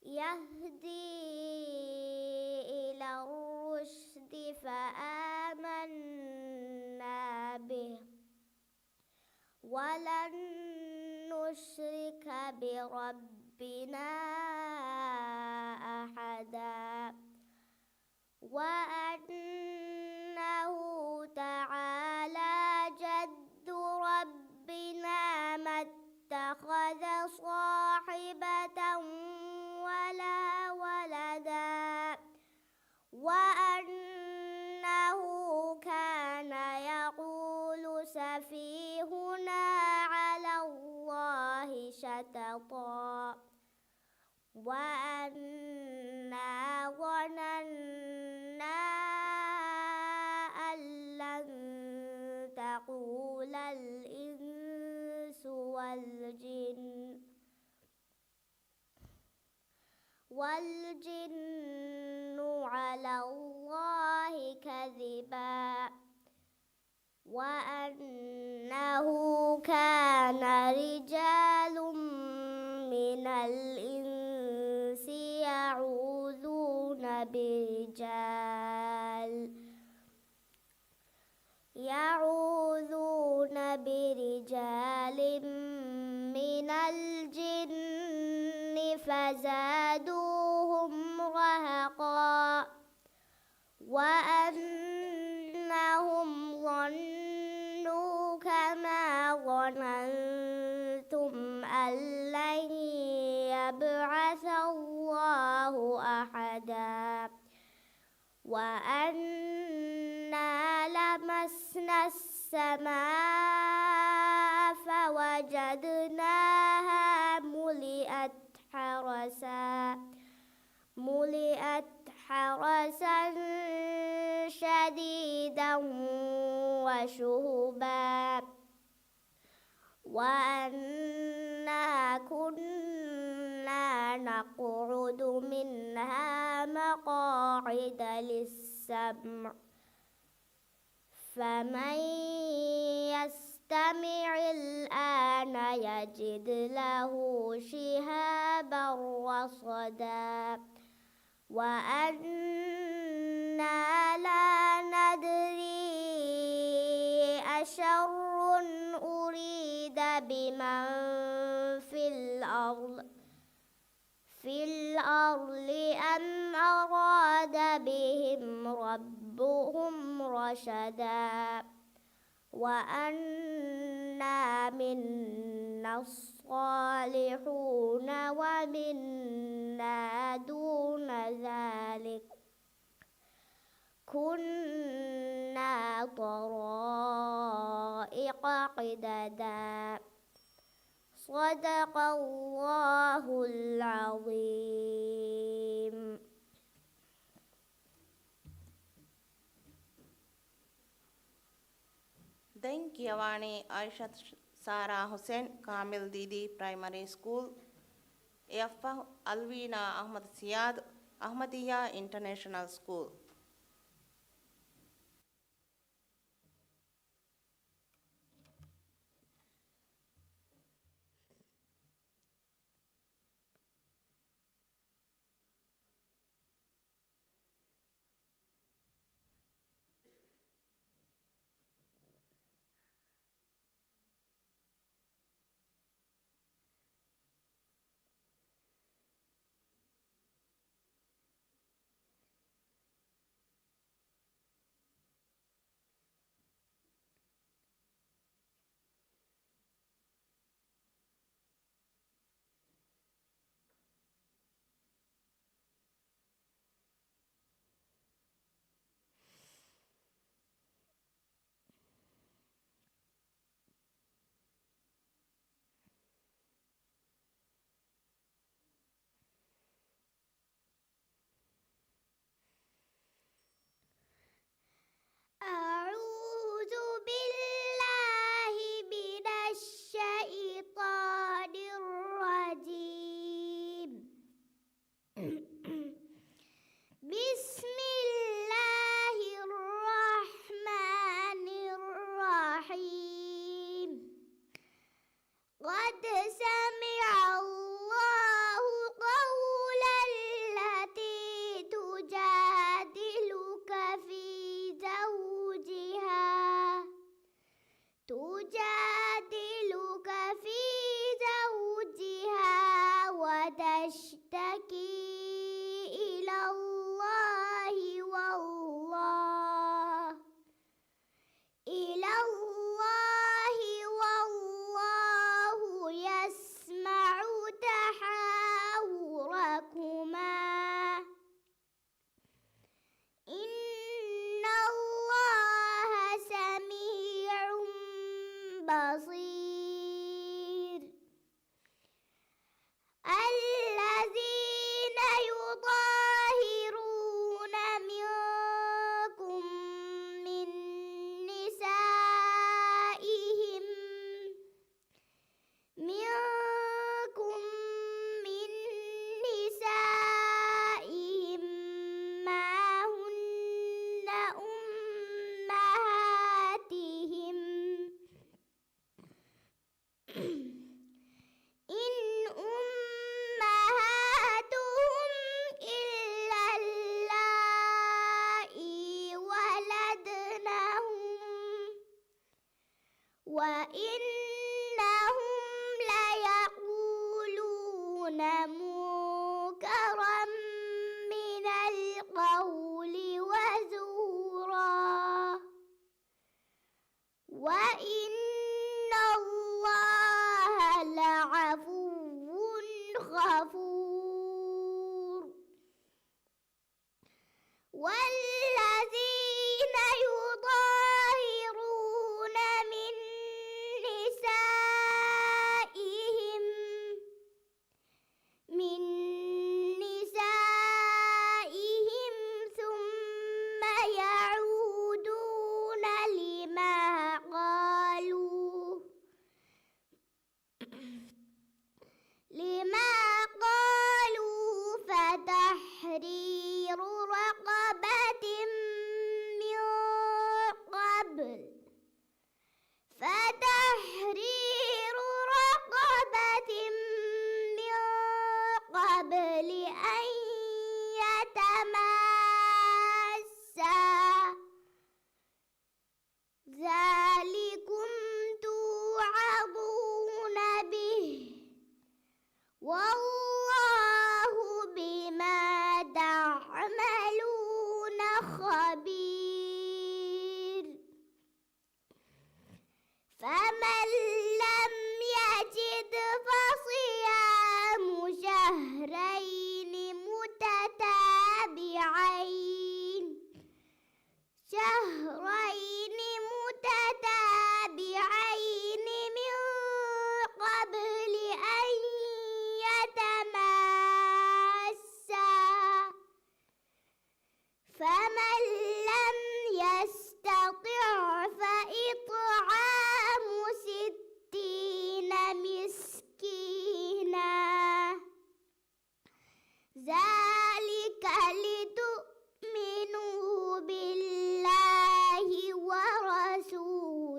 يهدي إلى الرشد فآمنا به ولن نشرك بربنا أحدا وأنه تعالى جد ربنا ما اتخذ صاحبة ولا ولدا وأنه كان يقول سفيهنا على الله شططا وأنا ظننا أن لن تقول الإنس والجن على الله كذبا وأنه كان رجال من الإنس يعوذون برجال من الجن فزادوهم رهقا وأنهم ظنوا كما ظننتم أن لن يبعث الله أحدا وأنا لمسنا السماء فوجدناها ملئت حرسا شديدا وشهبا وأنا كنا نقعد منها مقاعد للسمع فمن يستمع الآن يجد له شهابا رصدا وأنا لا ندري أشر أريد بمن في الأرض أم أراد بهم ربهم رشدا وأنا منا الصالحون ومنا دون ذلك كنا طرائق قددا صدق الله العظيم. Then Kiavani Aishat Sara Hussein Kamil Didi Primary School, Yafa Alvina Ahmad Siad Ahmadiyya International School. وإنهم ليقولون منكرا من القول وزورا وإن الله لعفو غفور والذين يظاهرون من نسائهم ثم يعودون لما قالوا فتحرير رقبة من قبل أن يتماسا ذلكم توعظون به والله بما تعملون خبير فمن لم يجد فصيام شهرين متتابعين من قبل أن يتماسا فمن لم يستطع فإطعام 60 مسكينا ذلك لتؤمنوا بالله ورسوله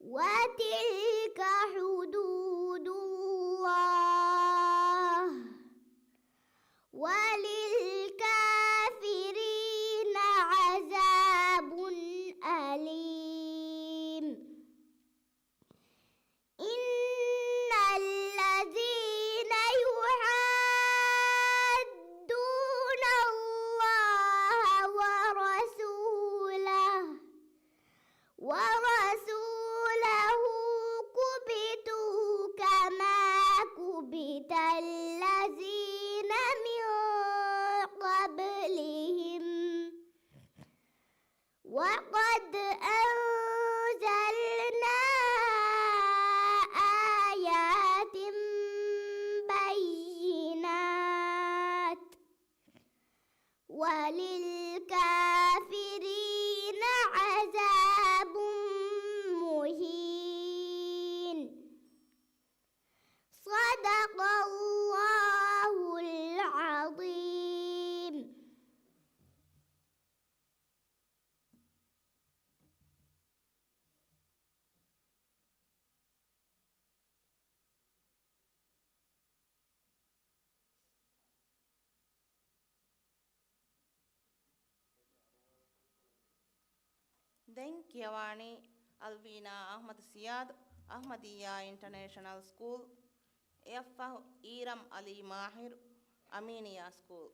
وتلك حدود الله وللكافرين عذاب أليم إن الذين يحادون الله ورسوله كبتوا كما كبت الذين من قبلهم وقد أنزلنا آيات بينات وللكافرين عذاب مهين صدق الله العظيم. Then Kiawani Alvina Ahmad Siad Ahmadiyya International School Yafah Iram Ali Mahir Aminiya School.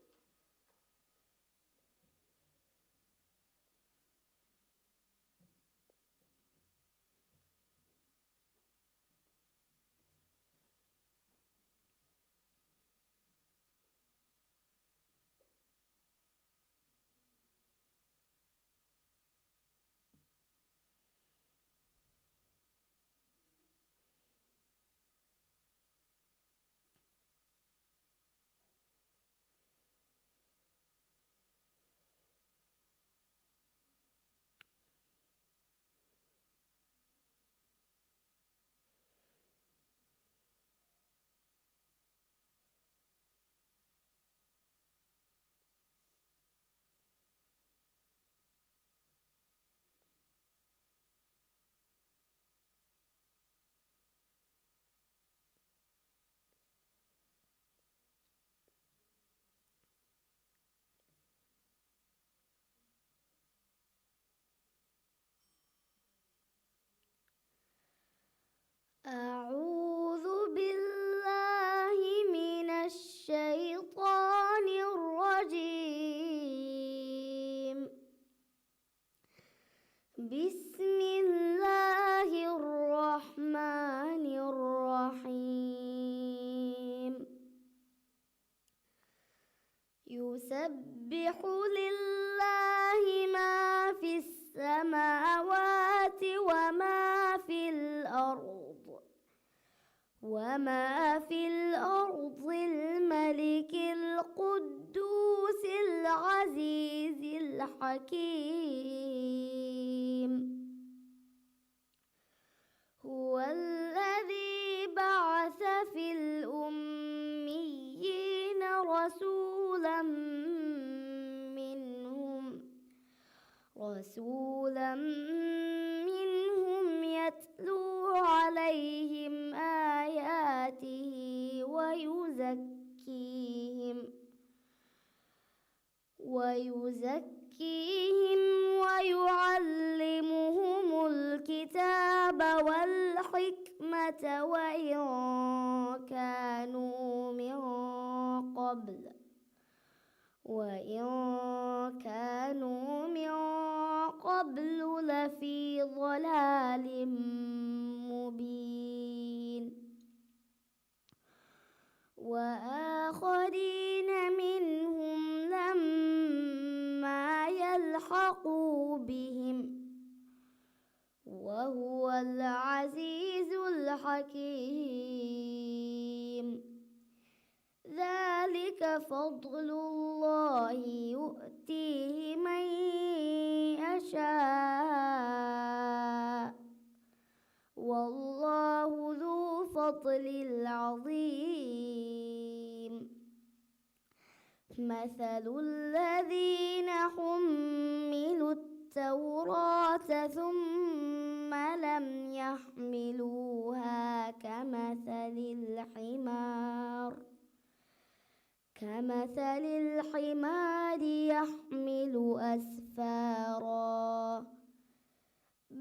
أعوذ بالله من الشيطان الرجيم. بسم الله الرحمن الرحيم. يسبح لله ما في السماوات وما في الأرض الملك القدوس العزيز الحكيم. هو الذي بعث في الأميين رسولا منهم يتلو عليهم آياته ويزكيهم ويعلمهم الكتاب والحكمة وإن كانوا من قبل لفي ضلال مبين. وآخرين منهم لما يلحقوا بهم وهو العزيز الحكيم. ذلك فضل الله يؤتيه من يشاء والله ذو فضل العظيم. مثل الذين حملوا التوراة ثم لم يحملوها كمثل الحمار يحمل أسفارا.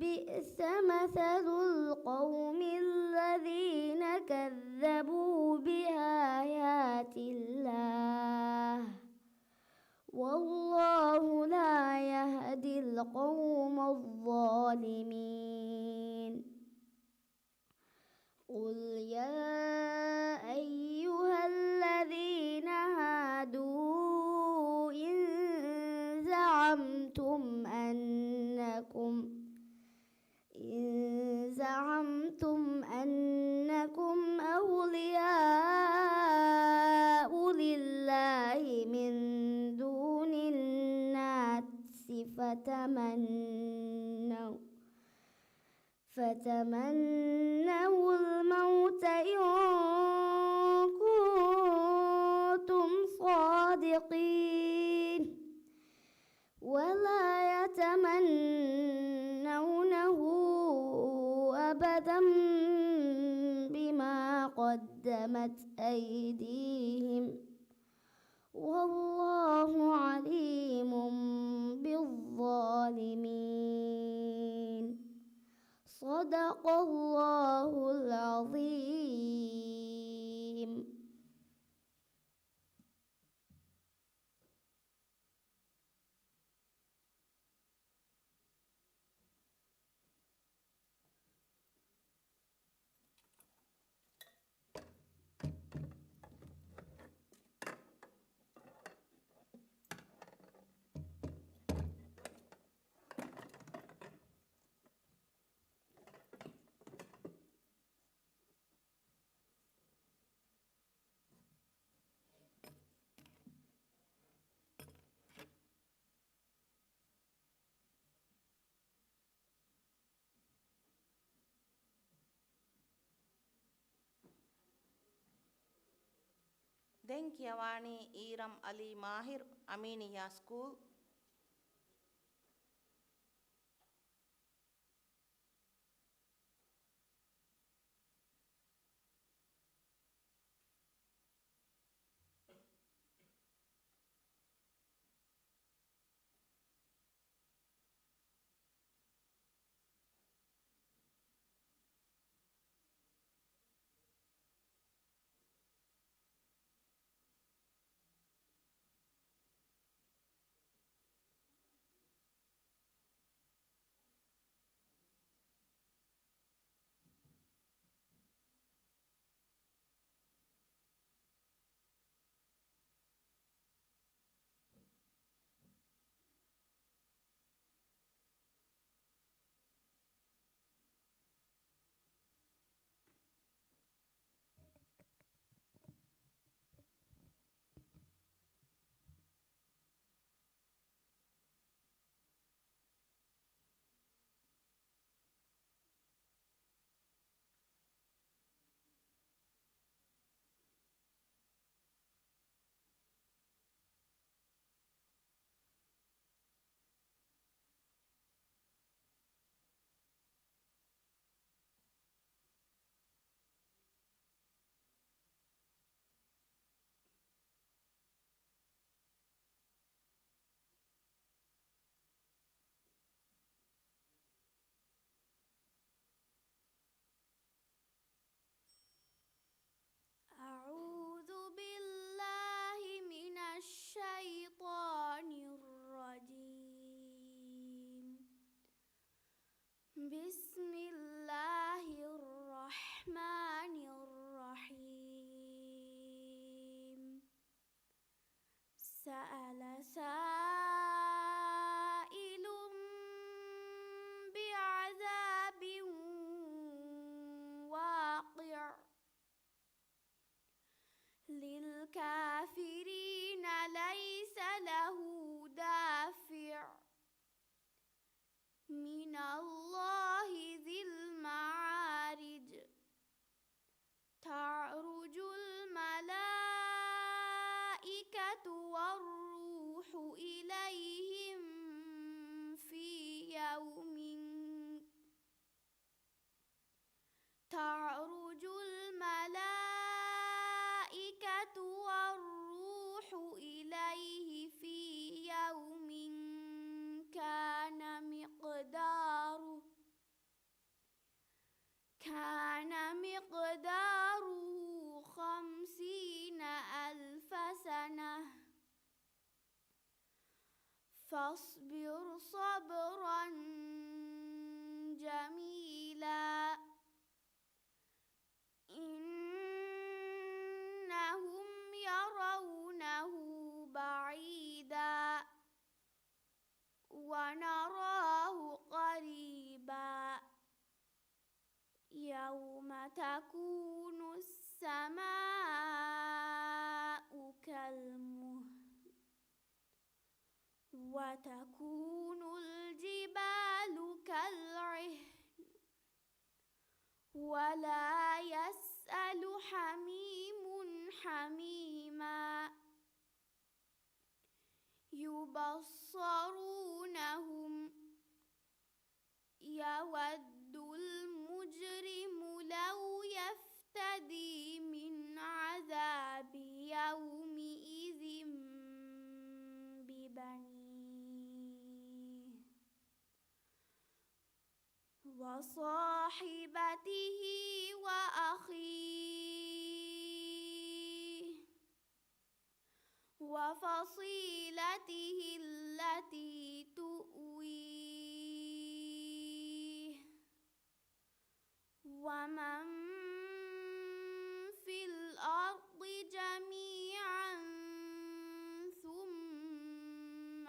بئس مثل القوم الذين كذبوا بآيات الله والله لا يهدي القوم الظالمين. قل يا أيها الذين هادوا إن زعمتم أنكم أولياء لله من دون الناس فتمنوا الموت إن كنتم صادقين ولا يتمنونه أبدا بما قدمت أيديهم والله عليم بالظالمين. صدق الله العظيم. ದೆಂಕಿಯವಾಣಿ ಈರಂ ಅಲಿ ಮಾಹಿರ್ ಅಮೀನಿಯಾ ಸ್ಕೂಲ್. الله ذي المعارج تعرج الملائكة والروح إليهم في يوم تعرج الملائكة والروح إليه في يوم كان مقداره 50,000 سنة فاصبر صبرا جميلا إنهم يرونه بعيدا ونراه قريبا يوم تكون السماء كالمهل وتكون الجبال كالعهن ولا يسأل حميم حميما يبصرونهم يود المجرم لو يفتدي من عذاب يومئذ ببنيه وصاحبته وأخيه وفصيلته التي تؤويه ومن في الأرض جميعا ثم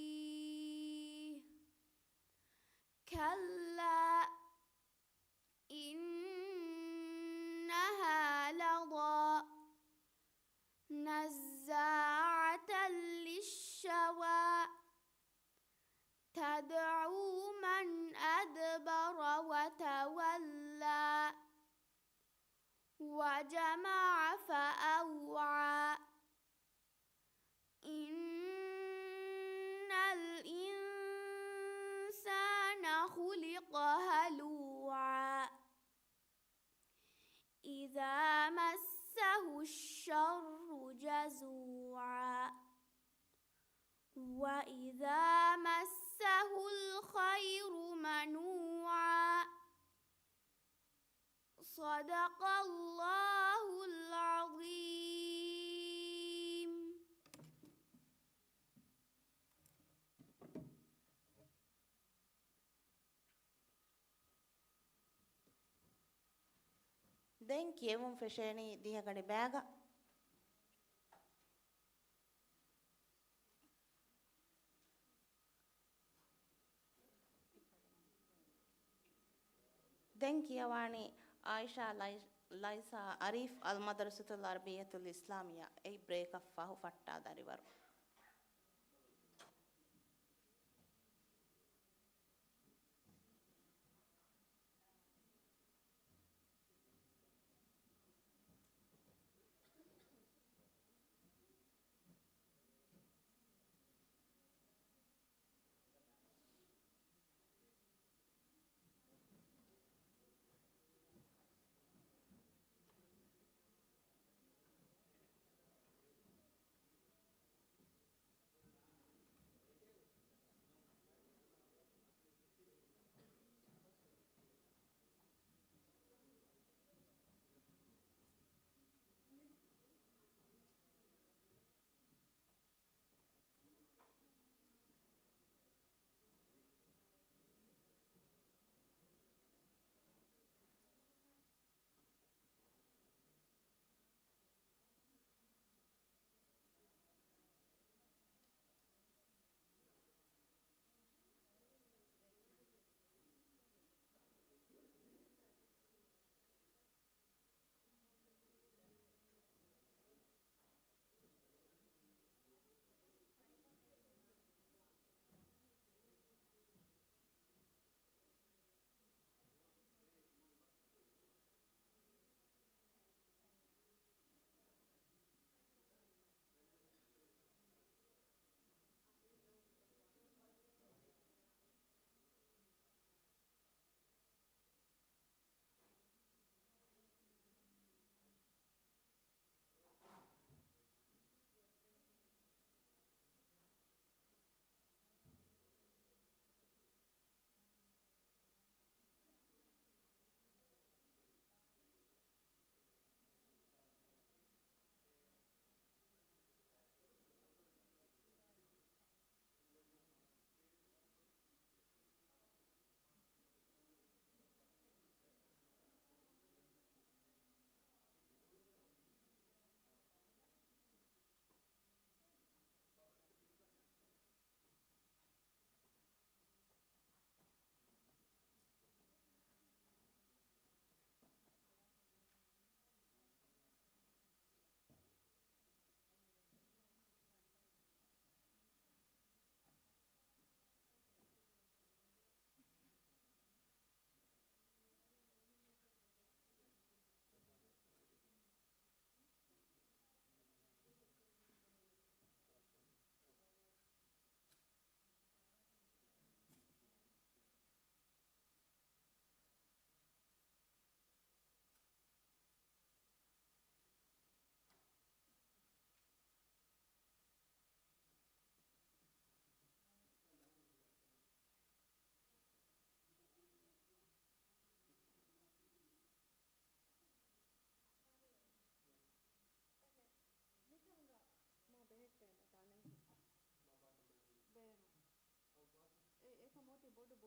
ينجيه كلا إنها لظى نزاعة للشوى تدعو من أدبر وتولى وجمع فأوعى إن الإنسان خلق هلوعا إذا مسه الشر جزوعا وإذا مسه الخير منوعا صدق الله العظيم. දැන් කියවුම් ෆෙෂේනි දිහගනි බෑග දැන් කියවානි ආයිෂා ලයිසා අරීෆ් අල් මදරසතුල් අරබියතුල් ඉස්ලාමියා ඒ බ්‍රේක් අෆ් ෆහු ෆට්ටා දරිවරු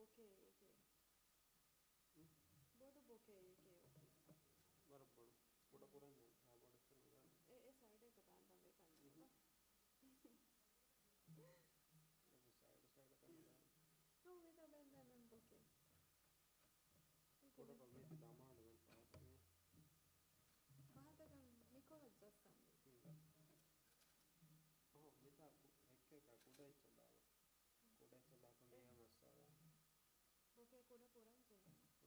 bouquet yake. Bodu bouquet yake okay. बरोबर पुढं पुरण नाही हा बडचं नका ए साइड आहे का बॅन बंद करना साइड साइड करना तो with a band and bouquet. पुढं कमी दामा आलं पण Bahata kan Nicola just हो मी तर एक का कुडायचं आपण या मसाला bouquet कोणा पोरांचे पुढं कमी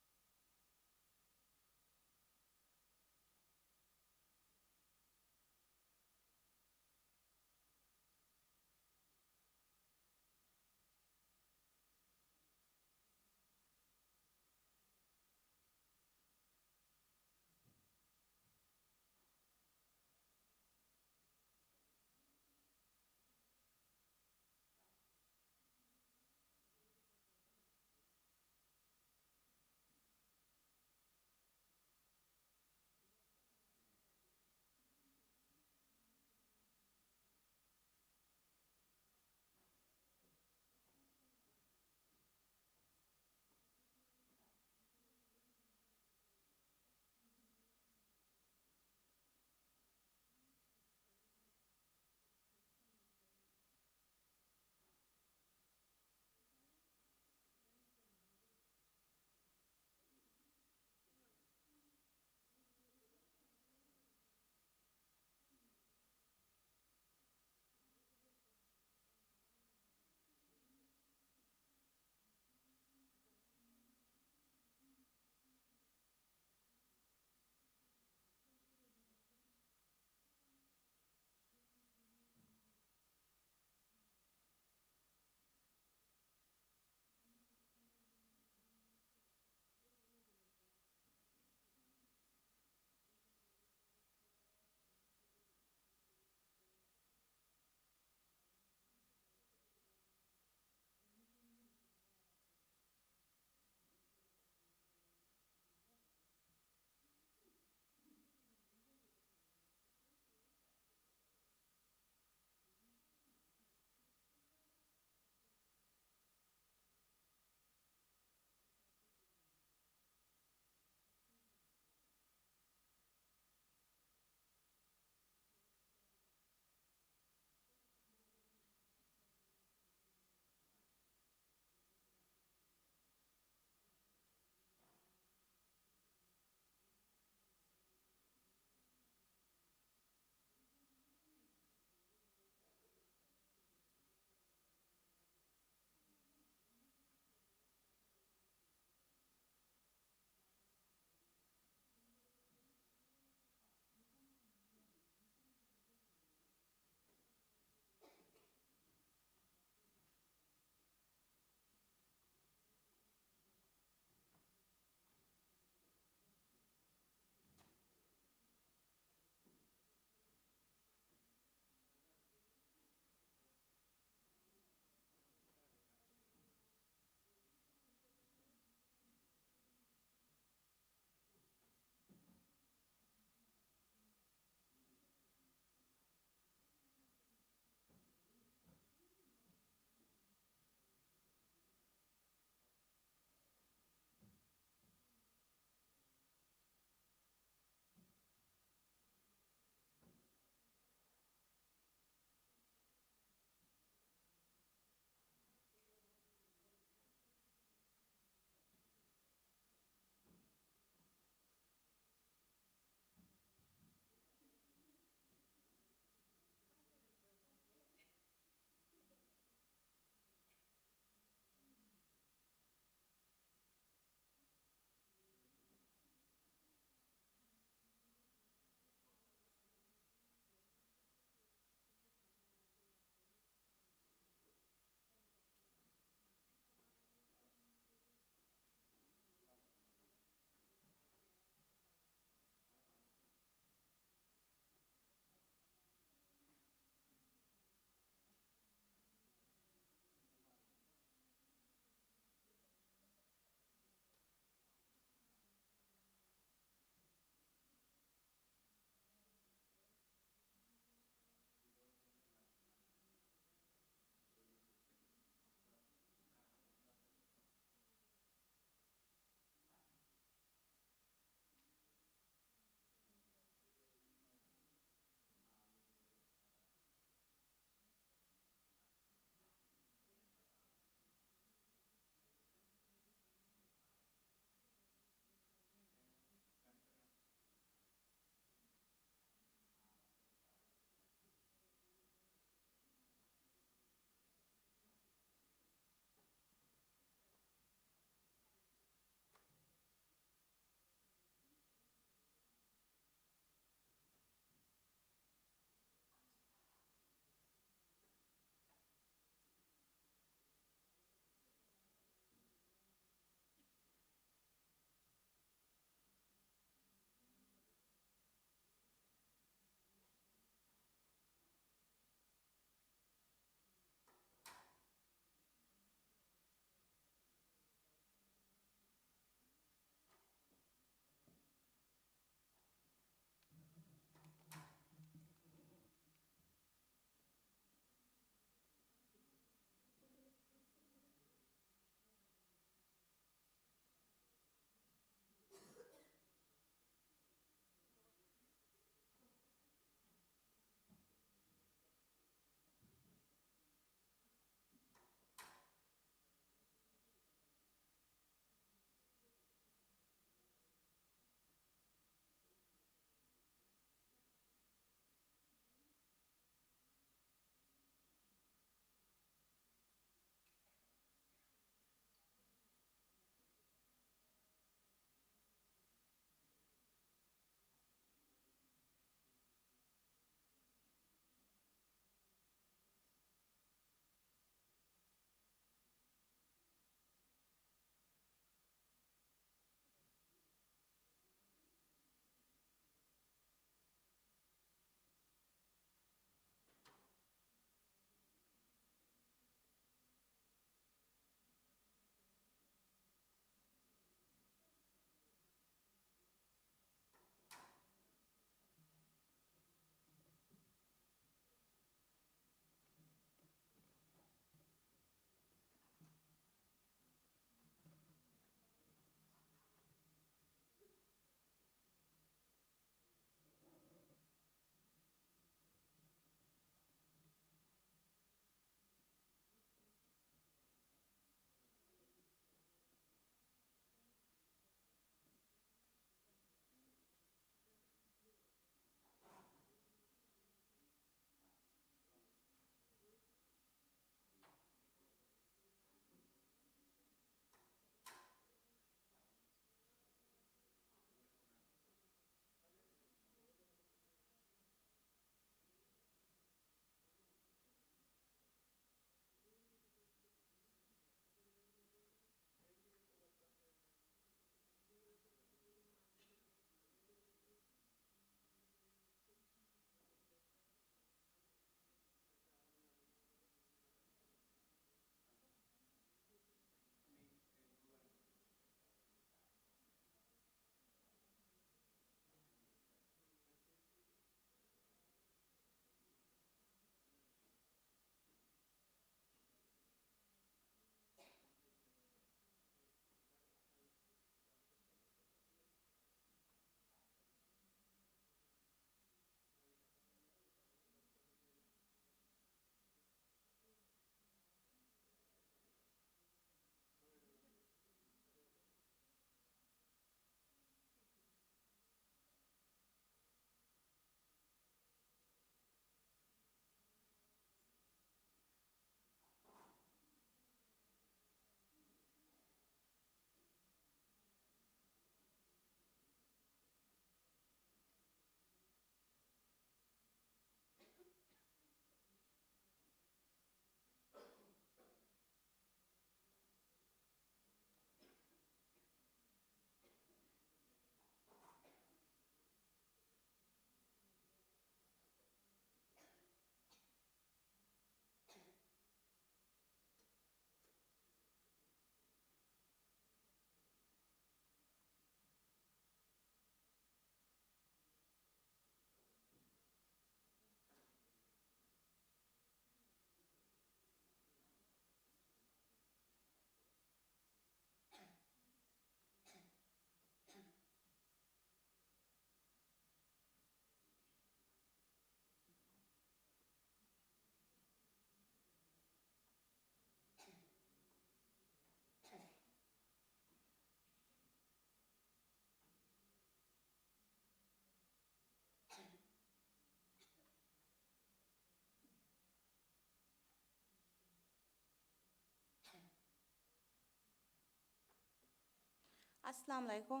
Assalamu alaikum.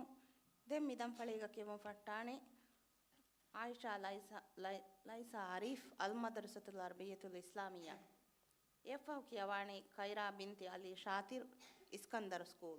Dem midam faliga kimu fattani. Aisha Laisa Arif Al-Madrasatul Arabiyatul Islamiyya. Efa Kiawani Kaira binti Ali Shatir Iskandar School.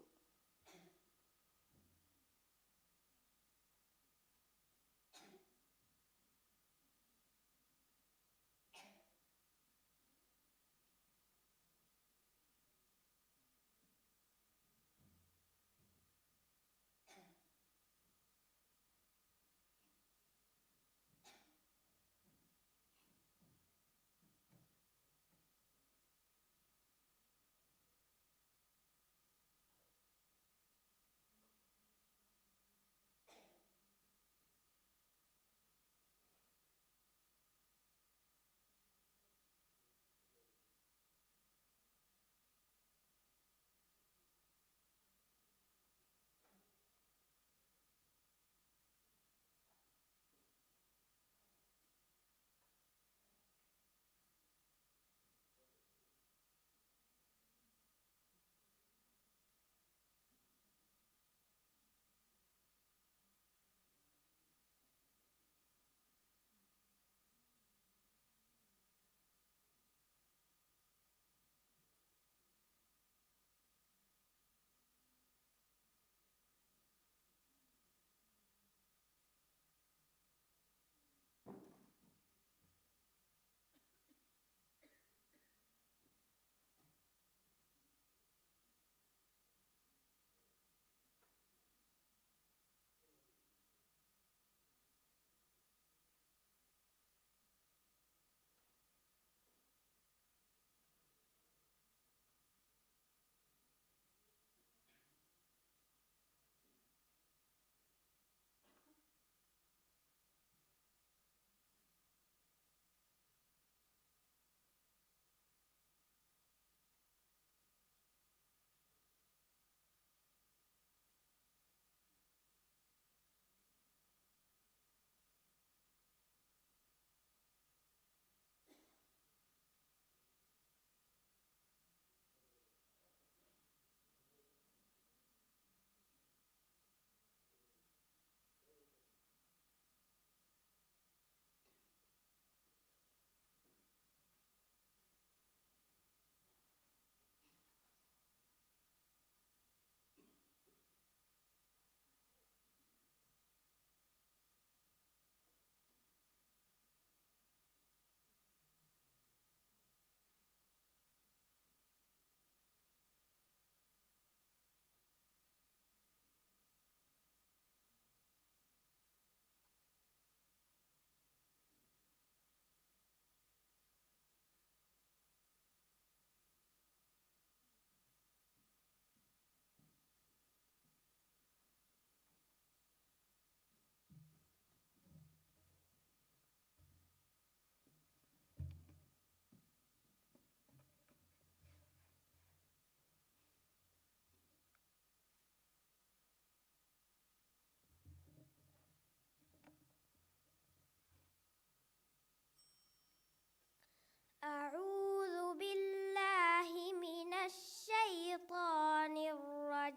أعوذ بالله من الشيطان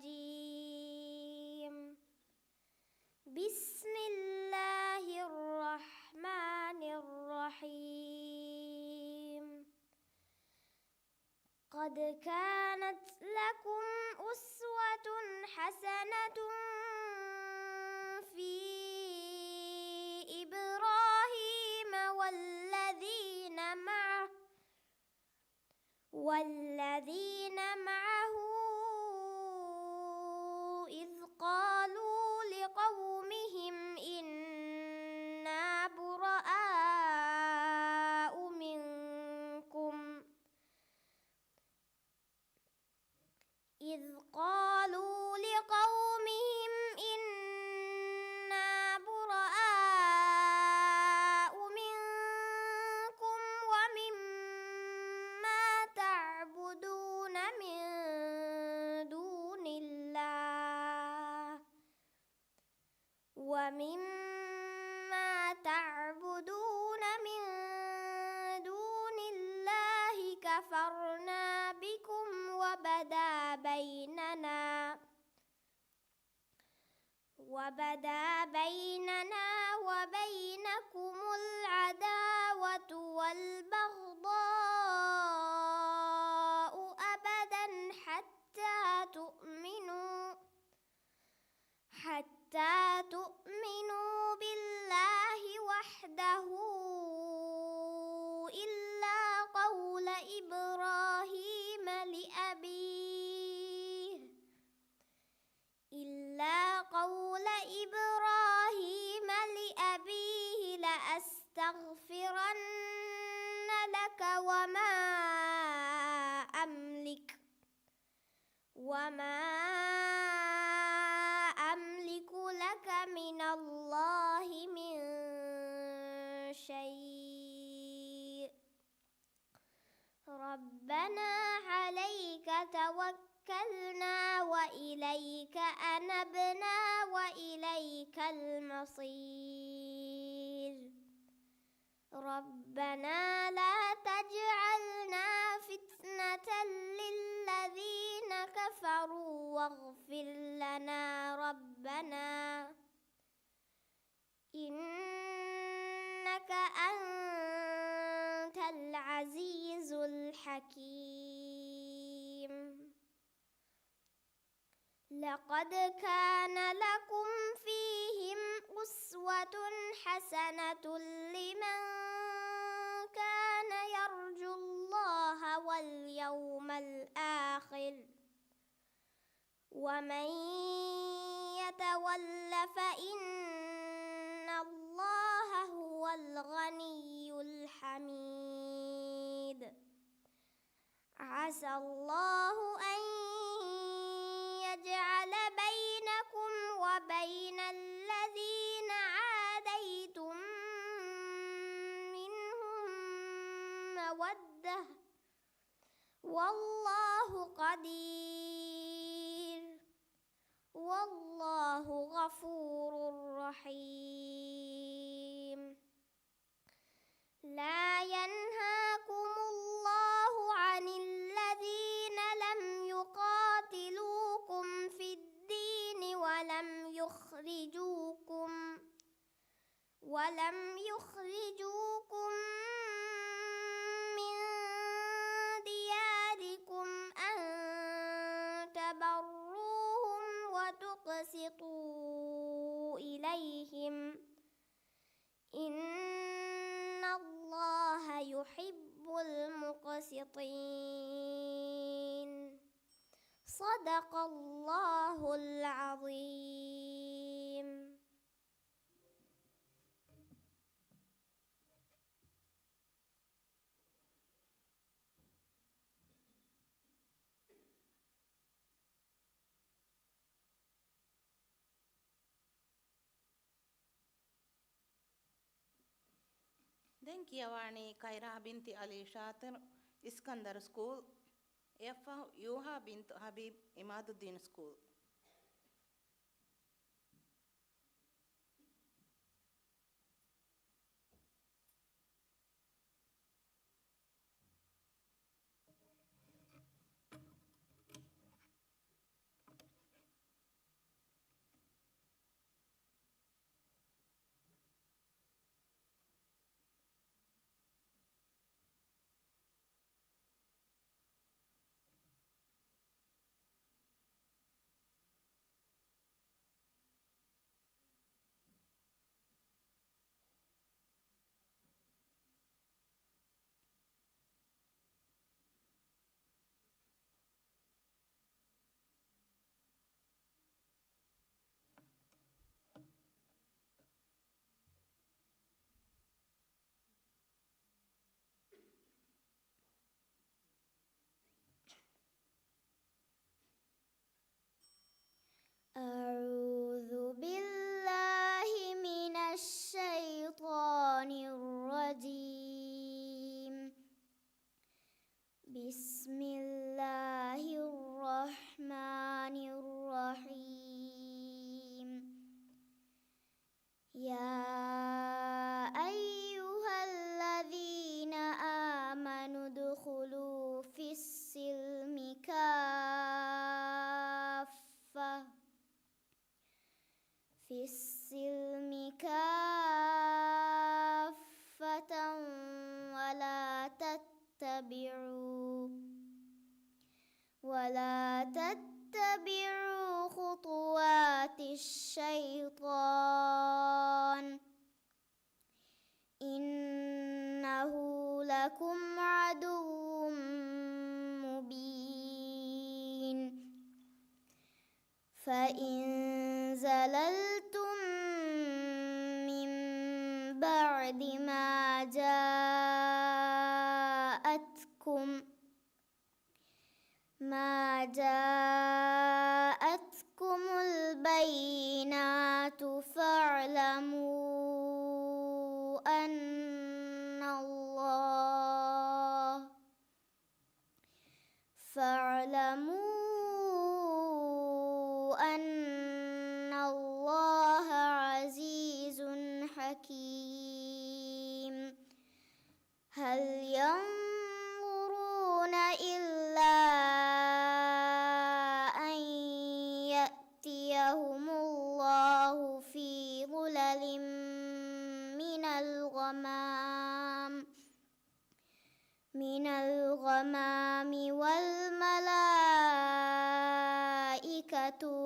الرجيم. بسم الله الرحمن الرحيم. قد كانت لكم أسوة حسنة في إبراهيم والذين معه إذ قالوا لقومهم إنا براء منكم ومما تعبدون من دون الله كفرنا بكم وبدا بيننا وبينكم العداوة والبغضاء أبدا حتى تؤمنوا بالله وحده إلا قول إبراهيم لأبيه لأستغفرن لك وما أملك لك من الله من شيء ربنا عليك توكلنا وإليك أنبنا وإليك المصير ربنا لا تجعلنا فتنة للذين كفروا واغفر لنا ربنا إنك أنت العزيز الحكيم لقد كان لكم فيهم أسوة حسنة لمن كان يرجو الله واليوم الآخر ومن يتول فإن الله هو الغني الحميد عسى الله أن يجعل بينكم وبين الذين عاديتم منهم مودة والله قدير والله غفور رحيم لا ينهاكم الله عن الذين لم يقاتلوكم في الدين ولم يخرجوكم من دياركم أن تبروهم وتقسطوا إليهم إن الله يحب المقسطين صدق الله العظيم. ದೆಂಕಿಯವಾಣಿ ಖೈರಾ ಬಿಂತಿ ಅಲಿ ಶಾತಿರ್ ಇಸ್ಕಂದರ್ ಸ್ಕೂಲ್ ಎಫ್ ಯೂಹಾ ಬಿಂತ್ ಹಬೀಬ್ ಇಮಾದುದ್ದೀನ್ ಸ್ಕೂಲ್. ولا تتبعوا خطوات الشيطان إنه لكم عدو مبين فإن زللتم من بعد ما جاءتكم البينات فاعلموا أن الله عزيز حكيم هل ينظرون إلا أن يأتيهم الله في ظلل من الغمام والملائكة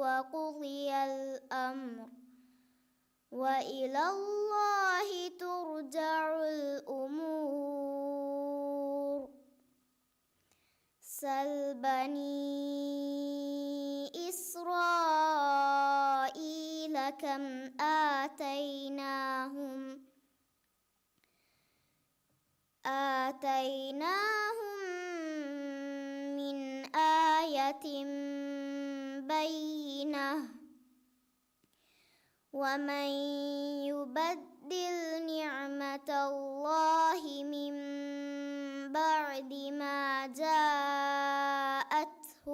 وقضي الأمر وإلى الله ترجع الأمور سل بني إسرائيل كم آتيناهم من آية بينة ومن يبدل نعمة الله من بعد ما جاءته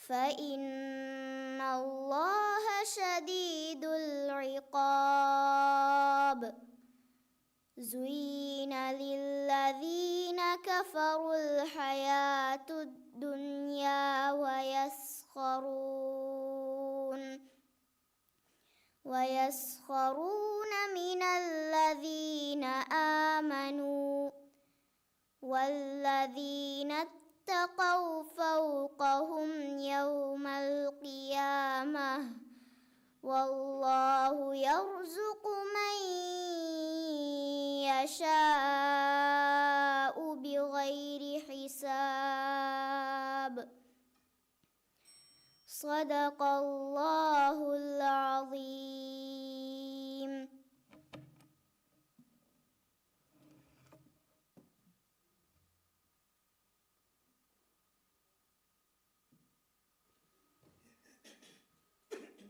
فإن الله شديد العقاب زين للذين كفروا الحياة الدنيا ويسخرون من الذين آمنوا والذين اتقوا فوقهم يوم القيامة والله يرزق من يشاء بغير حساب صدق الله العظيم.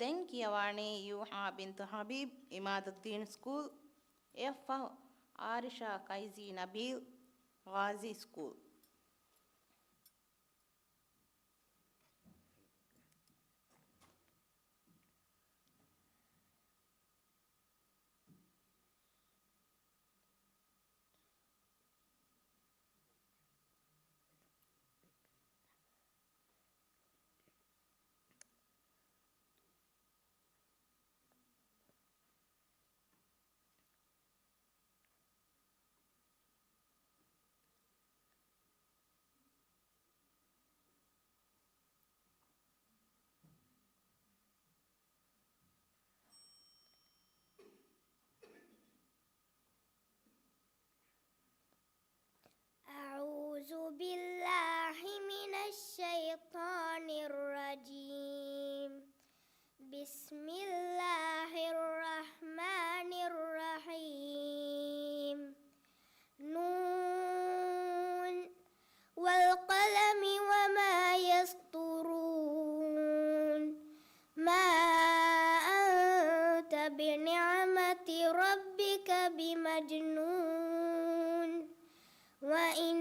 ದೆಂಕಿಯವಾಣಿ ಯೂಹಾ ಬಿಂತ್ ಹಬೀಬ್ ಇಮಾದುದ್ದೀನ್ ಸ್ಕೂಲ್ ಎಫ್ ಆರಿಷಾ ಕೈಜಿ ನಬೀಲ್ ಗಾಜಿ ಸ್ಕೂಲ್. أعوذ بالله من الشيطان الرجيم بسم الله الرحمن الرحيم نون والقلم وما يسطرون ما أنت بنعمة ربك بمجنون وإن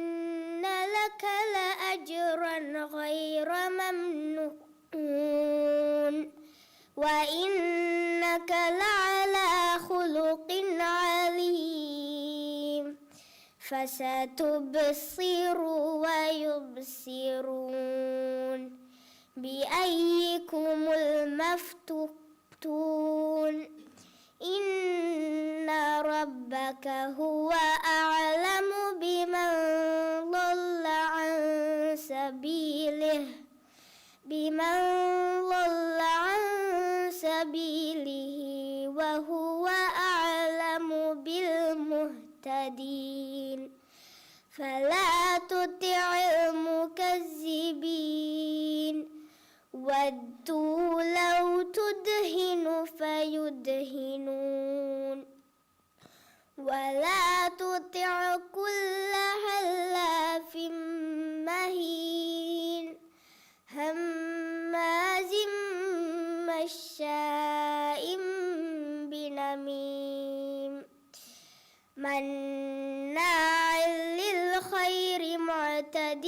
لك لأجرا غير ممنون وإنك لعلى خلق عظيم فستبصر ويبصرون بأيكم المفتون إن إن ربك هو أعلم بمن ضل عن سبيله وهو أعلم بالمهتدين فلا تطع المكذبين ودوا لو تدهن فيدهنون ولا تطع كل حلاف مهين هماز مشاء بنميم مناع للخير معتد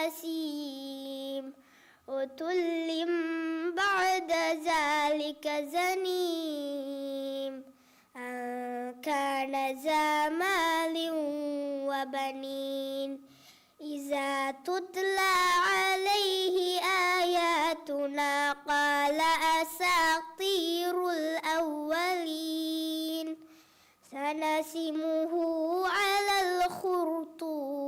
أثيم عتل بعد ذلك زنيم أن كان ذا مال وبنين إذا تتلى عليه آياتنا قال أساطير الأولين سنسمه على الخرطوم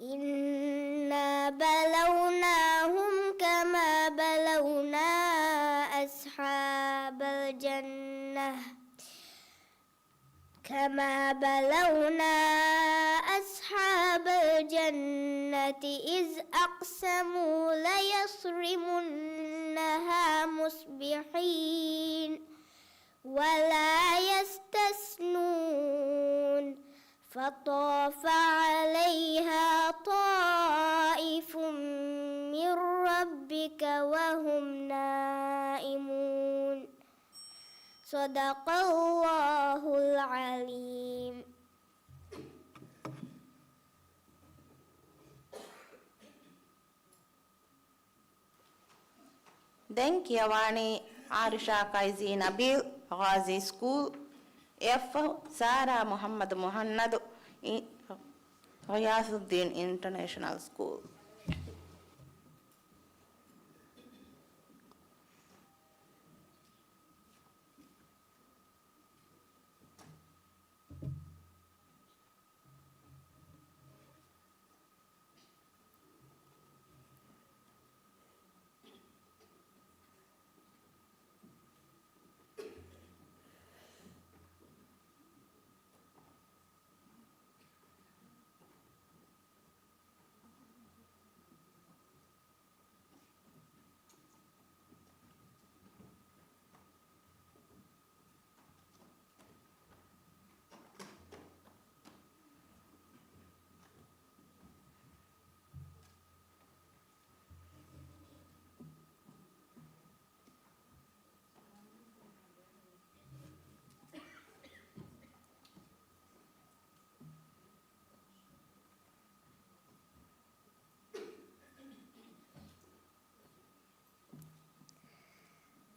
إنا بلوناهم كما بلونا أصحاب الجنة إذ أقسموا ليصرمنها مصبحين ولا يستثنون فطاف عليها طائف من ربك وهم نائمون صدق الله العليم. දැන් කියවන්නේ ආරිෂා කයිසී නබීල් ගාසි ස්කූල් එෆ් සාරා මොහම්මද් මොහන්නද් ගයාසුද්දීන් international school.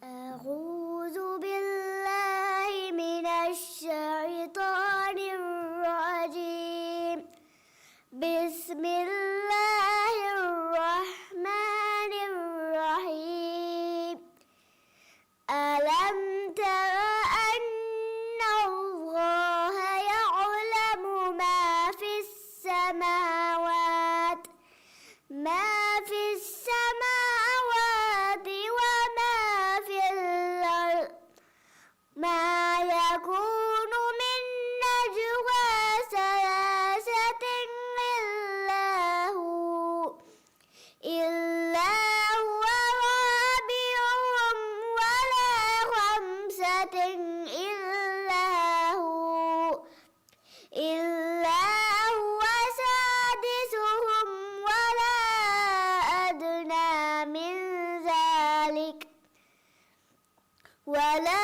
أعوذ بالله من الشيطان الرجيم بسم الله الرحمن الرحيم ألم تر أن الله يعلم ما في السماوات وما في الأرض ما يكون من نجوى ثلاثة إلا هو رابعهم ولا خمسة إلا هو سادسهم ولا أدنى من ذلك ولا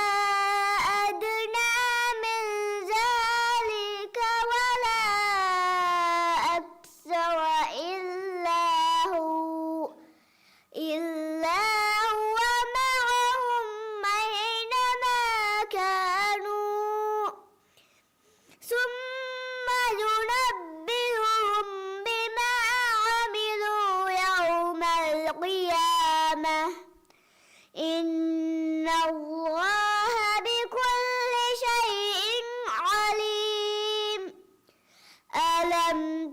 أكثر إلا هو معهم أينما كانوا ثم ينبئهم بما عملوا يوم القيامة إن الله بكل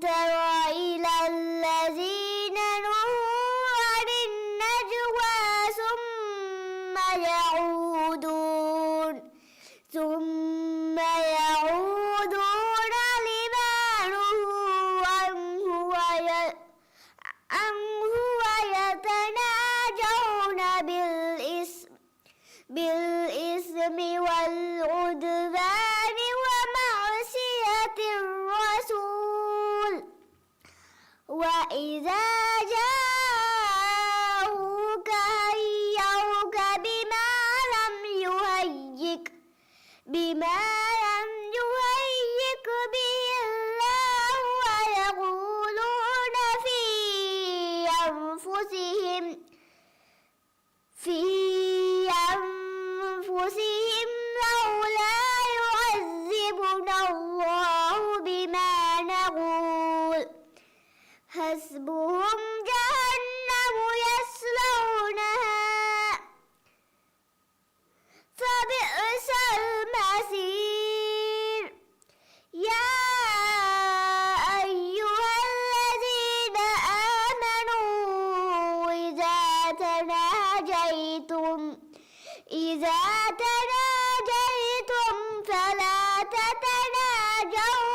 تر إلى الذين نهوا عن النجوى ثم يعودون لما نهوا عنه ويتناجون بالإثم والعدوان ومعصية الرسول وإذا جاءوك هيئوك بما لم يهيئك به الله ويقولون في أنفسهم لولا يعذبنا الله بما نقول حسبهم جهنم يصلونها فبئس المصير يا أيها الذين آمنوا إذا تناجيتم فلا تتناجوا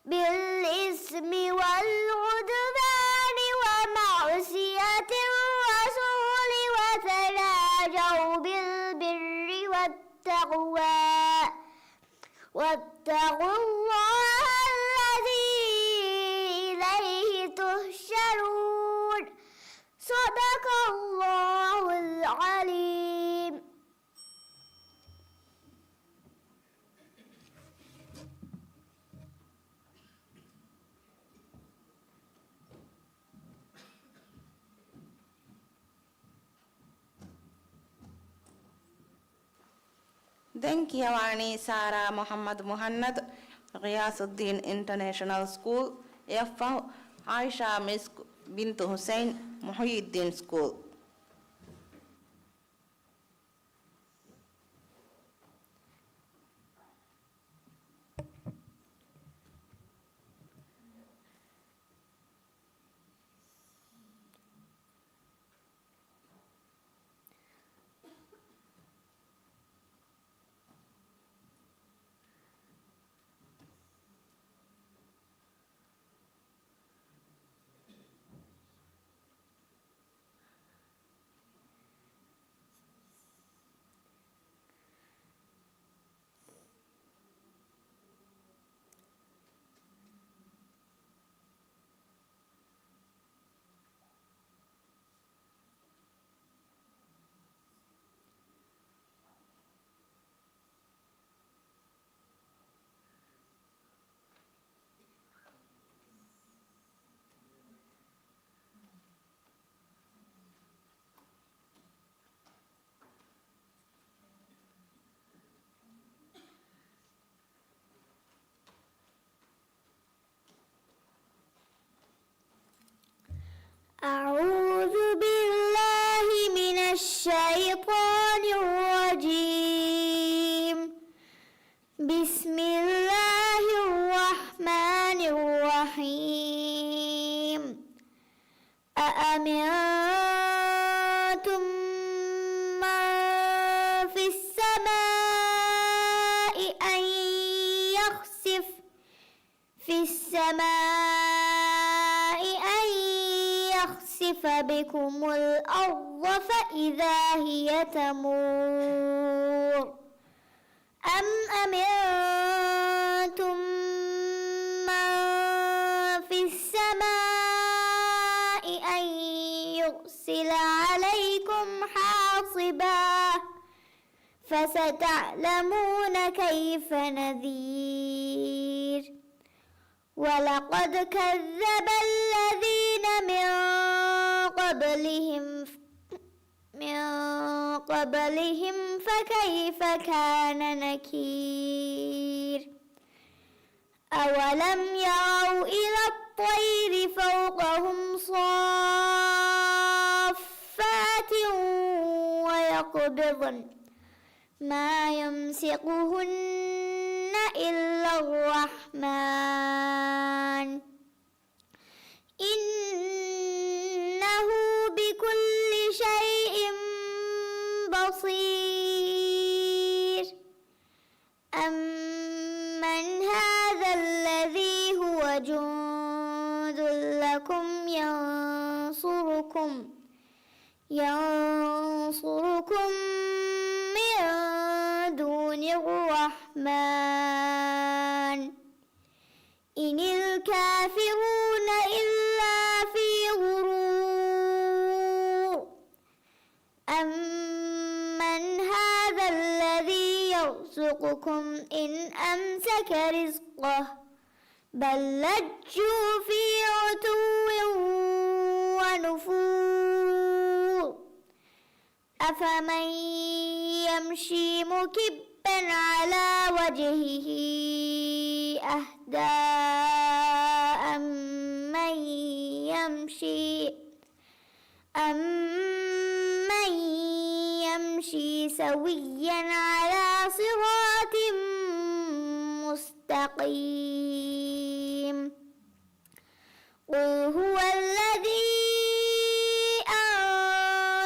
بالإثم والعدوان ومعصية الرسول وتناجوا بالبر والتقوى واتقوا الله الذي إليه تحشرون صدق الله العليم. Denkiyawani Sara Muhammad Muhannad Ghiyasuddin International School Yafa Aisha Misk Bint Hussein Muhyiddin School. أعوذ بالله من الشيطان الرجيم. بسم الله الرحمن الرحيم. أأمنتم من في السماء أن يخسف بكم الأرض فإذا هي تمور أم أمنتم من في السماء أن يرسل عليكم حاصبا فستعلمون كيف نذير. ولقد كذب الذين من قبلهم فكيف كان نكير. أولم يروا إلى الطير فوقهم صافات ويقبضن ما يمسكهن إلا الرحمن إنه بكل شيء بصير أمن هذا الذي هو جند لكم ينصركم من دون الرحمن إن الكافرون إلا في غرور أمن هذا الذي يرزقكم إن أمسك رزقه بل لجوا في عتو ونفور أفمن يمشي مكبا على وجهه أهدى أمن يمشي سويا على صراط مستقيم قل هو الذي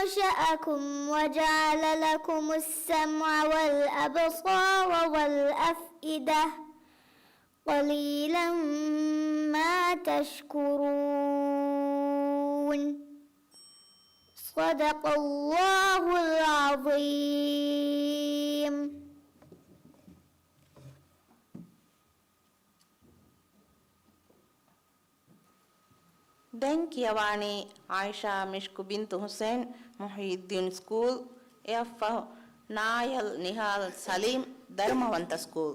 أنشأكم وجعل لكم السمع والأبصار والأفئدة قليلا ما تشكرون صدق الله العظيم. දැන් කියවානේ ආයිෂා මිෂ්කු බින්තු හුසේන් මුහිද්දීන් ස්කූල් එෆ් නායල් නිහාල් සලීම් ධර්මවන්ත ස්කූල්.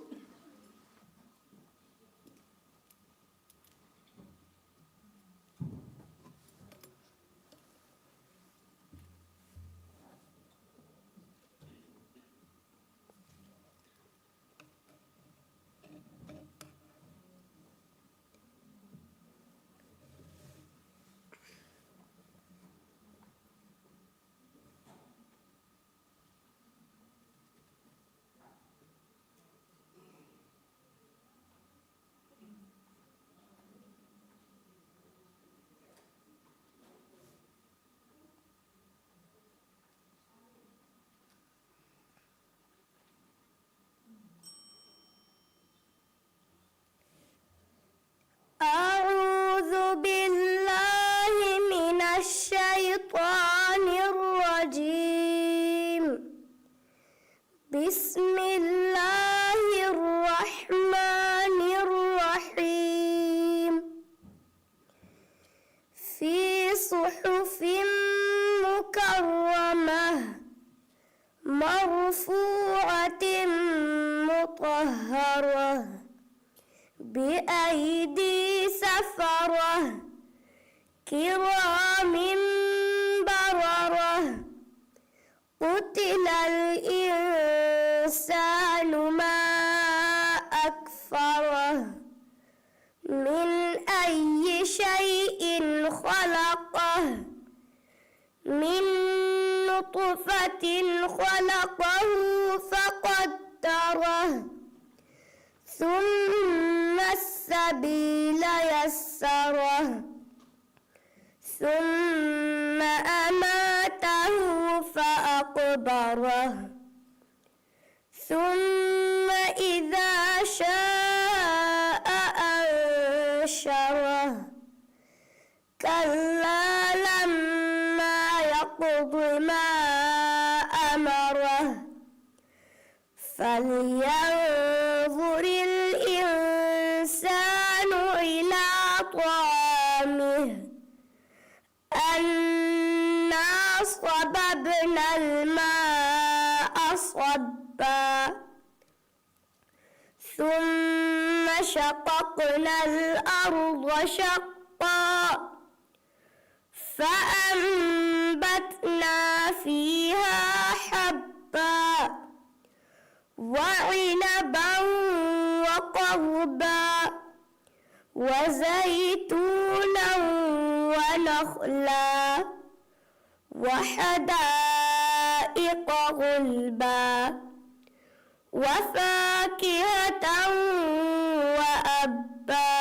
أعوذ بالله من الشيطان الرجيم بسم الله الرحمن الرحيم في صحف مكرمة مرفوعة مطهرة بأيدي سفرة كرام بررة قتل الإنسان ما أكفره من أي شيء خلقه من نطفة خلقه فقدره ثم السبيل يسره ثم أماته فأقبره ثم إذا شاء أنشره كلا لما يقض ما أمره فلينظر الإنسان إلى طعامه أنا صببنا الماء صبا ثم شققنا الأرض شقا فأنبتنا فيها حبا وعنبا وقضبا وزيتونا ونخلا وحدائق غلبا وفاكهة وأبا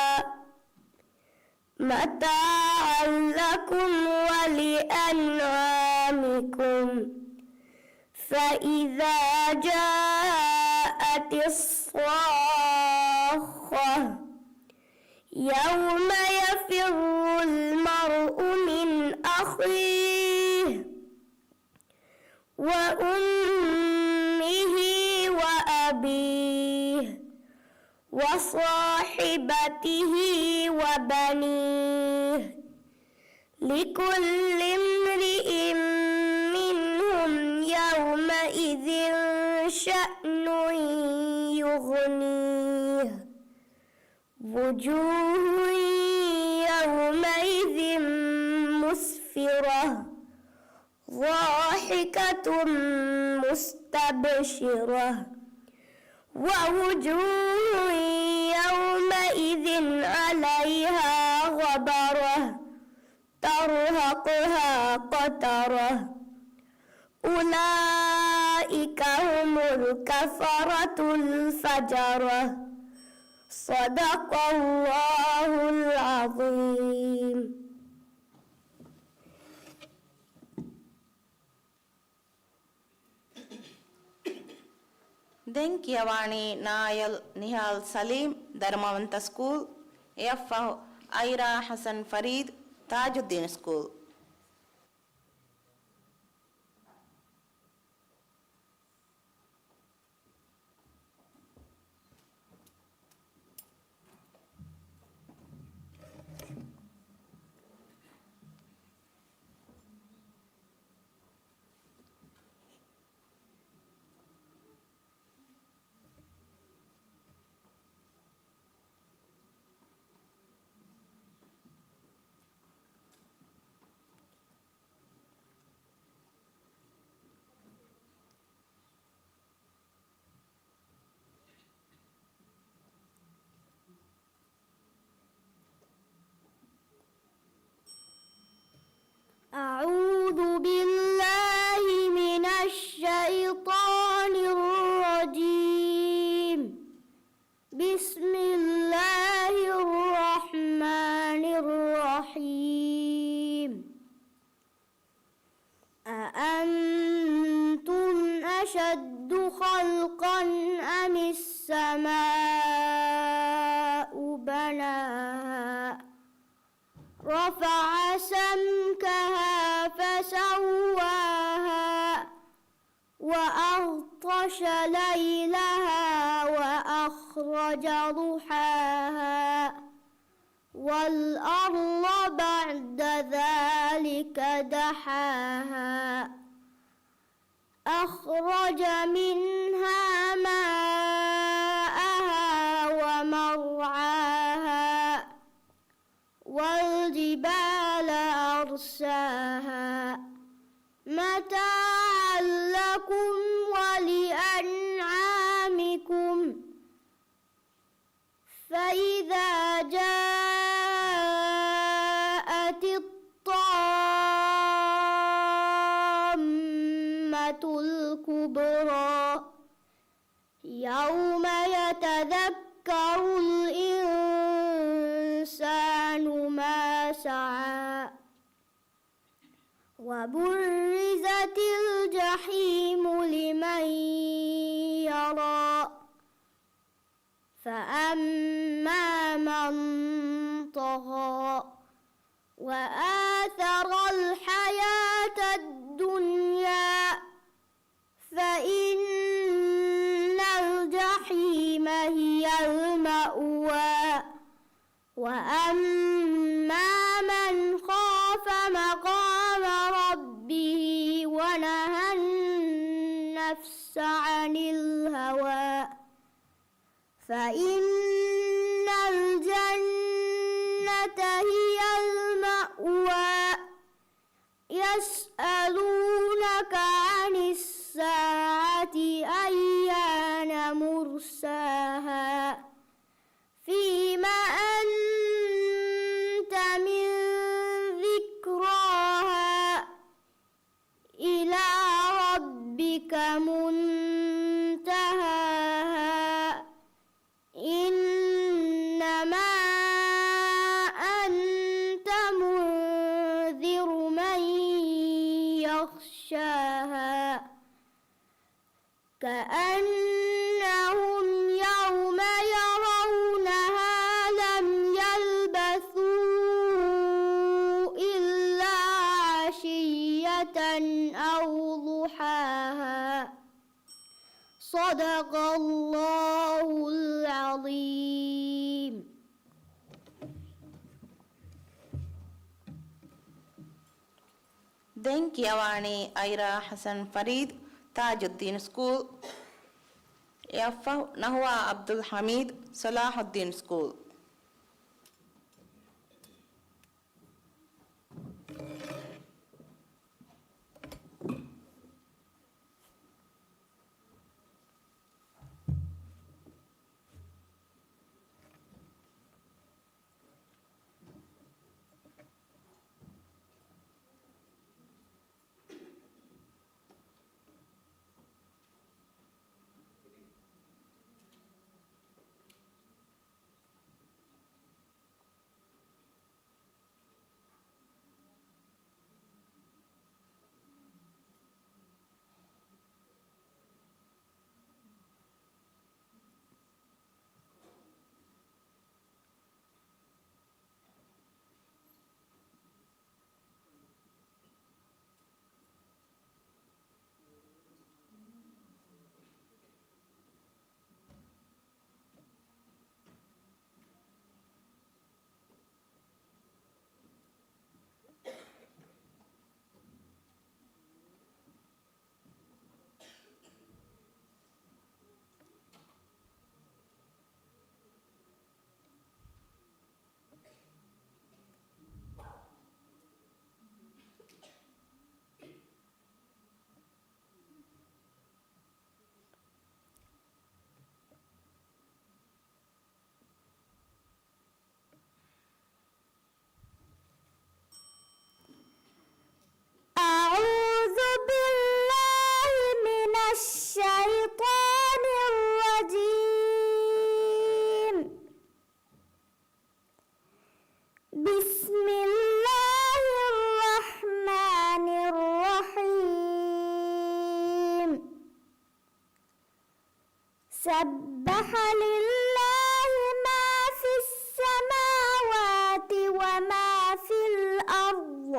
متاعا لكم ولأنعامكم فإذا جاءت الصاخة يوم يفر المرء من أخيه وأمه وأبيه وصاحبته وبنيه لكل امرئ منهم يومئذ شأن يغنيه وجوه يومئذ مسفرة ضاحكة مستبشرة ووجوه يومئذ عليها غبرة ترهقها قترة أولئك هم الكفرة الفجرة صدق الله العظيم. දැන් කියවානේ නායල් නිහාල් සලීම් ධර්මවන්ත ස්කූල් එෆ් අයිරා හසන් ෆරීද් තාජුද්දීන් ස්කූල්. أعوذ بالله من الشيطان الرجيم. بسم الله الرحمن الرحيم. أأنتم أشد خلقا أم السماء بناها رفع سمكها فسواها وأغطش ليلها وأخرج ضحاها والأرض بعد ذلك دحاها أخرج منها ماءها ومرعاها والجبال أرساها متاعا لكم ولأنعامكم فإذا جاءت الطامة الكبرى يوم يتذكر الإنسان ما سعى وبرزت الجحيم لمن يرى فأما من طغى وآثر الحياة الدنيا فإن الجحيم هي المأوى وأما من خاف مقام ربه ونهى النفس عن الهوى فإن الجنة هي المأوى يسألونك عن الساعة أيان مرساها فيما أنت من ذكراها إلى ربك منتهاها إنما أنت كأنهم يوم يرونها لم يلبثوا إلا عشية أو ضحاها. صدق الله العظيم. ದೆಂಕಿಯವಾಣಿ ಐರಾ ಹಸನ್ ಫರೀದ್ ತಾಜುದ್ದೀನ್ ಸ್ಕೂಲ್. ನಹ್ವಾ ಅಬ್ದುಲ್ ಹಮೀದ್ ಸಲಾಹುದ್ದೀನ್ ಸ್ಕೂಲ್. أعوذ بالله من الشيطان الرجيم. بسم الله الرحمن الرحيم. سبح لله ما في السماوات وما في الأرض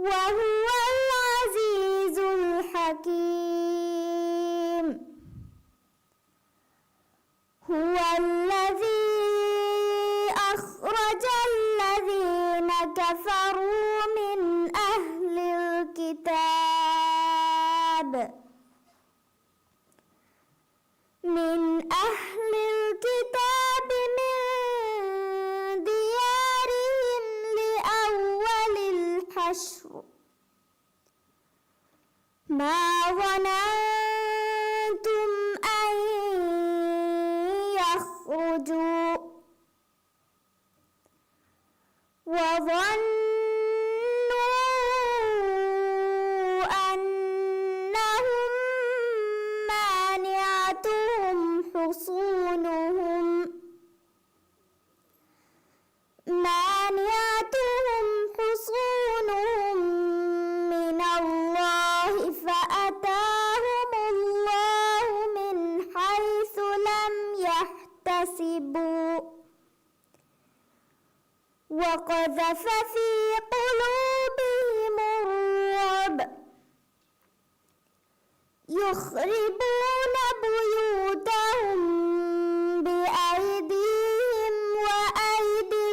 وهو العزيز الحكيم. هو الذي أخرج الذين كفروا من أهل الكتاب من ديارهم لأول الحشر. ما ظننتم أن يخرجوا وظنوا أنهم مانعتهم حصونهم من الله فأتاهم الله من حيث لم يحتسبوا وقذف في قلوبهم الرعب يخربون بيوتهم بأيديهم وأيدي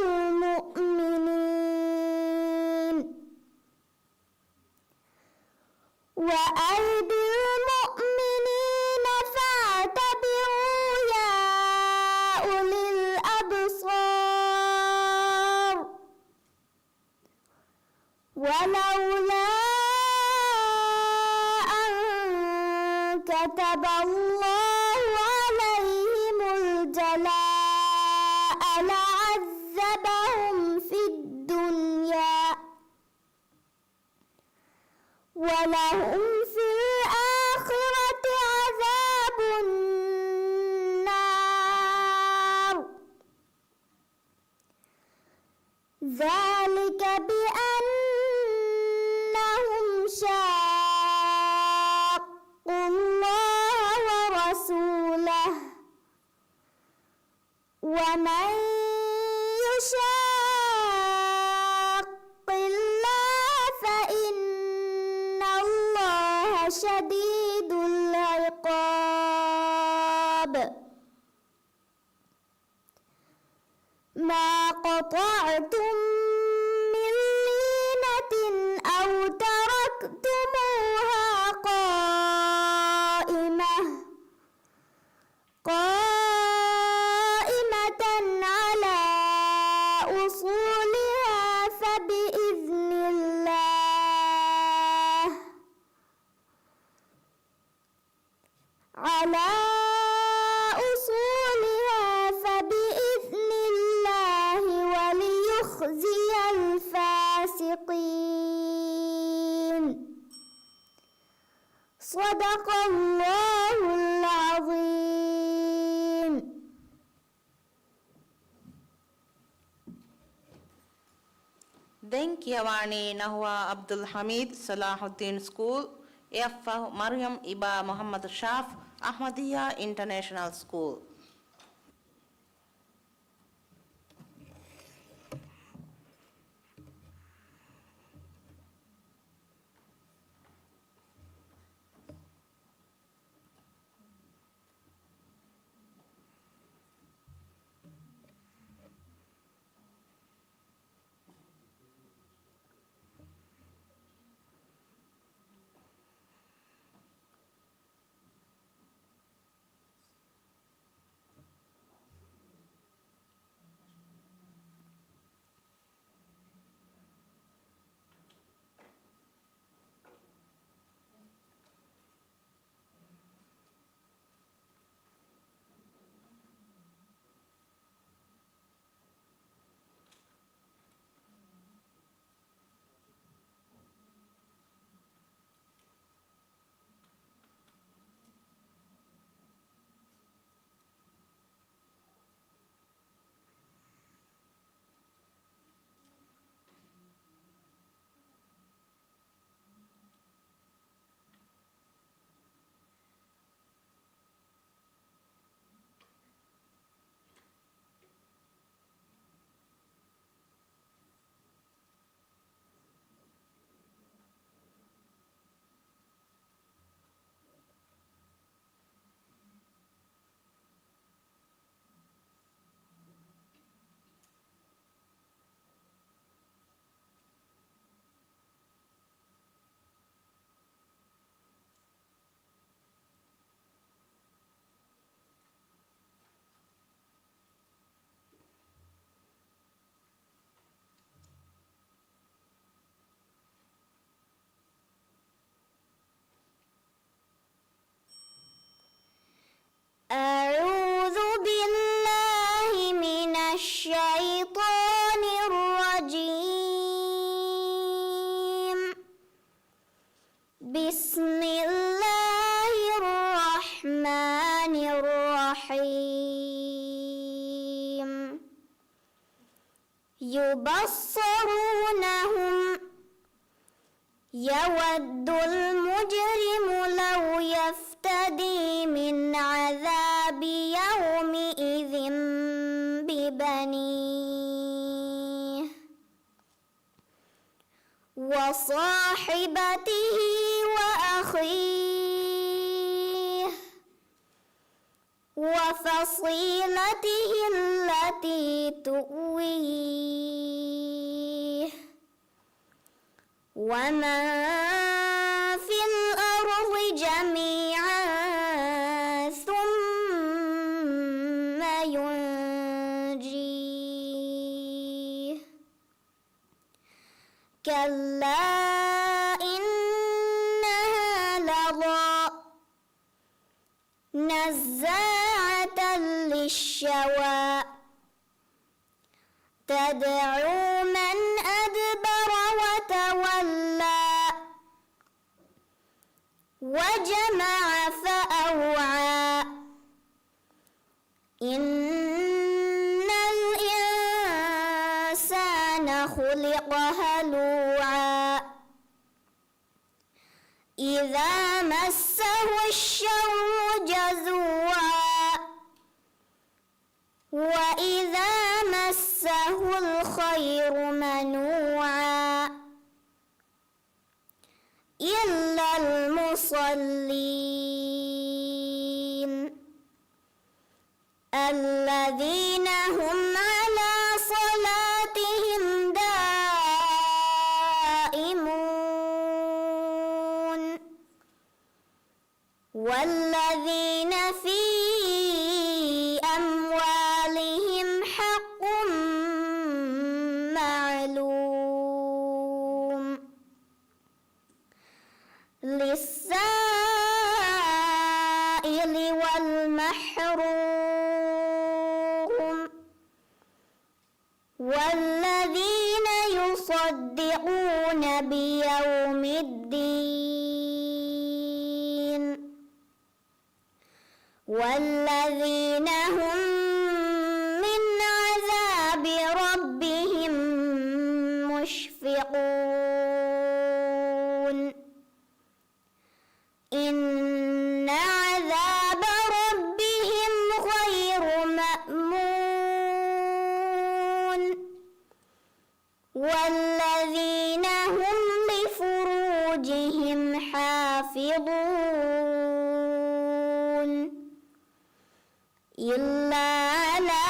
المؤمنين فاعتبروا يا أولي الأبصار. ولولا أن كتب الله عليهم الجلاء لعذبهم في الدنيا ولهم في الآخرة عذاب النار. ذلك بأنهم شاقوا ورسوله ومن يشاق الله فإن الله شديد العقاب ما قطعتم من لينة أو تركتموها قائمة على أصولها فبإذن الله وليخزي الفاسقين. صدق الله العظيم. ದೆಂಕಿಯವಾಣಿ ನಹುವಾ ಅಬ್ದುಲ್ ಹಮೀದ್ ಸಲಾಹುದ್ದೀನ್ ಸ್ಕೂಲ್ ಎಫ್ ಮರಿಯಂ ಇಬಾ ಮೊಹಮ್ಮದ್ ಶಾಫ್ Ahmadiyya international school. أعوذ بالله من الشيطان الرجيم. بسم الله الرحمن الرحيم. يبصرونهم يود المجرم لو يفتدي من عذاب يومئذ ببنيه وصاحبته وأخيه وفصيلته التي تؤويه ومن في الأرض جميعا ثم ينجيه كلا إنها لظى نزاعة للشوى تدعو من أدبر وتولى وجمع فأوعى إن الإنسان خلق هلوعا إذا مسه الشر جزوعا له الخير منوعا إلا المصلين الذين هم على صلاتهم دائمون والذين في أموالهم حق معلوم للسائل والمحروم والذين يصدقون بيوم الدين والذين هم من عذاب ربهم مشفقون إن عذاب ربهم غير مأمون والذين هم لفروجهم حافظون إلا على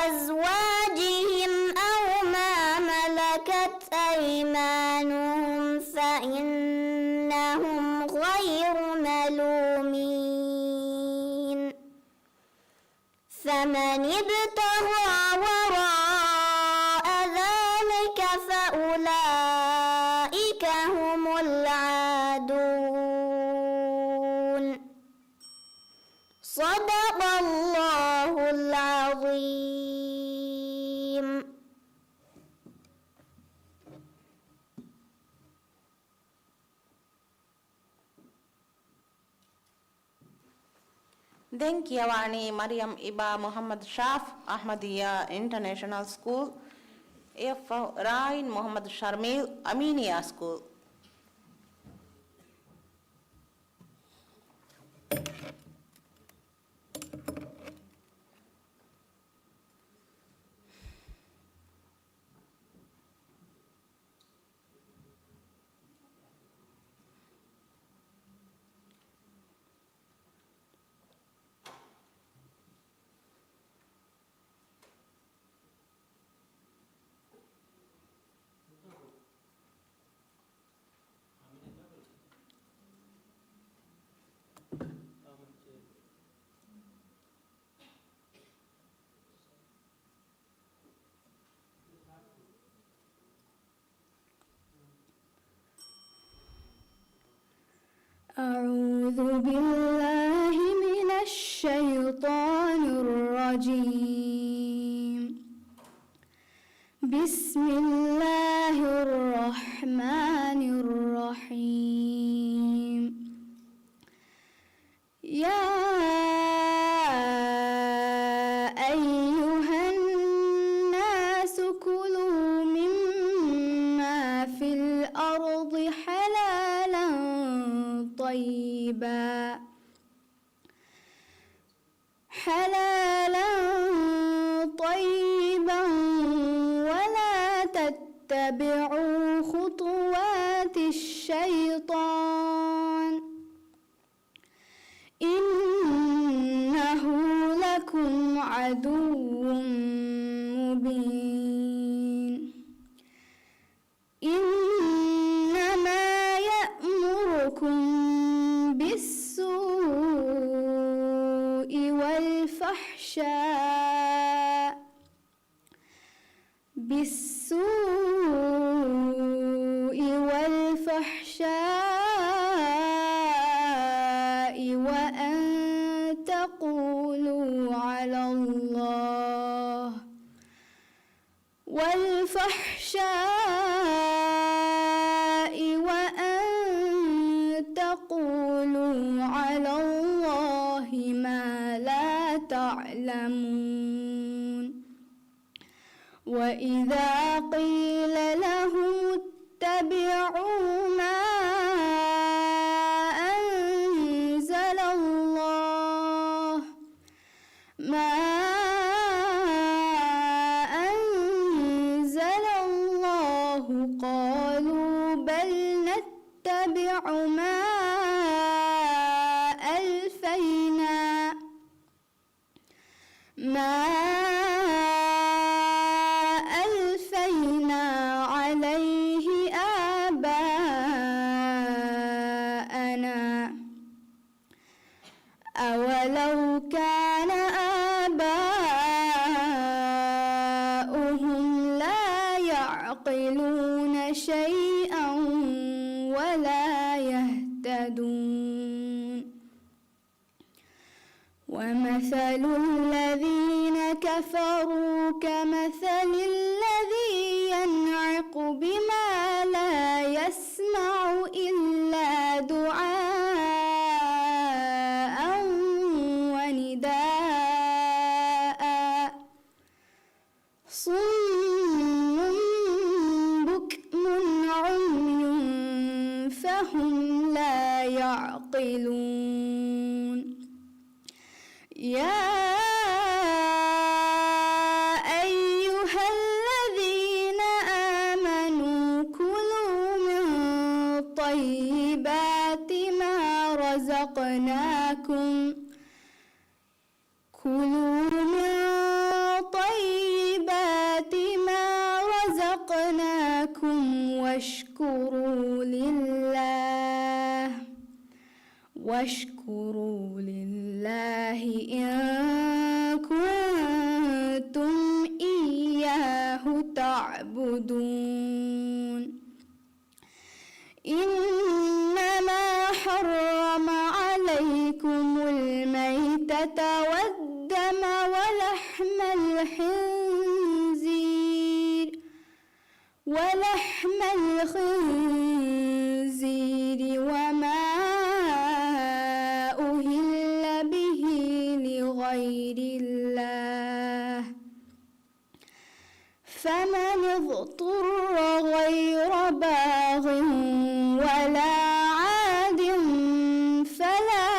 أزواجهم أو ما ملكت أيمانهم فإنهم غير ملومين فمن ابتغى وراء ذلك فأولئك هم العادون صدق الله العظيم. Denkiyawani Maryam Iba Muhammad Shaf Ahmadiyya International School, F. Rain Muhammad Sharmil Aminiya School. أعوذ بالله من الشيطان الرجيم. بسم الله الرحمن الرحيم. يا أيها الناس كلوا مما في الأرض حلالا طيبا ولا تتبعوا خطوات الشيطان إنه لكم عدو مبين. إنما يأمركم بالسوء والفحشاء وأن تقولوا على الله ما لا تعلمون. وإذا قيل لهم اتبعوا ما أنزل الله ما ألفينا عليه آباءنا أولو كان آباؤهم لا يعقلون شيئا ولا يهتدون ومثل الذين كفروا كمثل الذي ينعق بما لا يسمع إلا دعاء ونداء صم بكم عمي فهم لا يعقلون يا أيها الذين آمنوا كلوا من طيبات ما رزقناكم واشكروا لله إن كنتم إياه تعبدون إنما حرم عليكم الميتة والدم ولحم الخنزير وما أهل به لغير الله فمن اضطر غير باغ ولا عاد فلا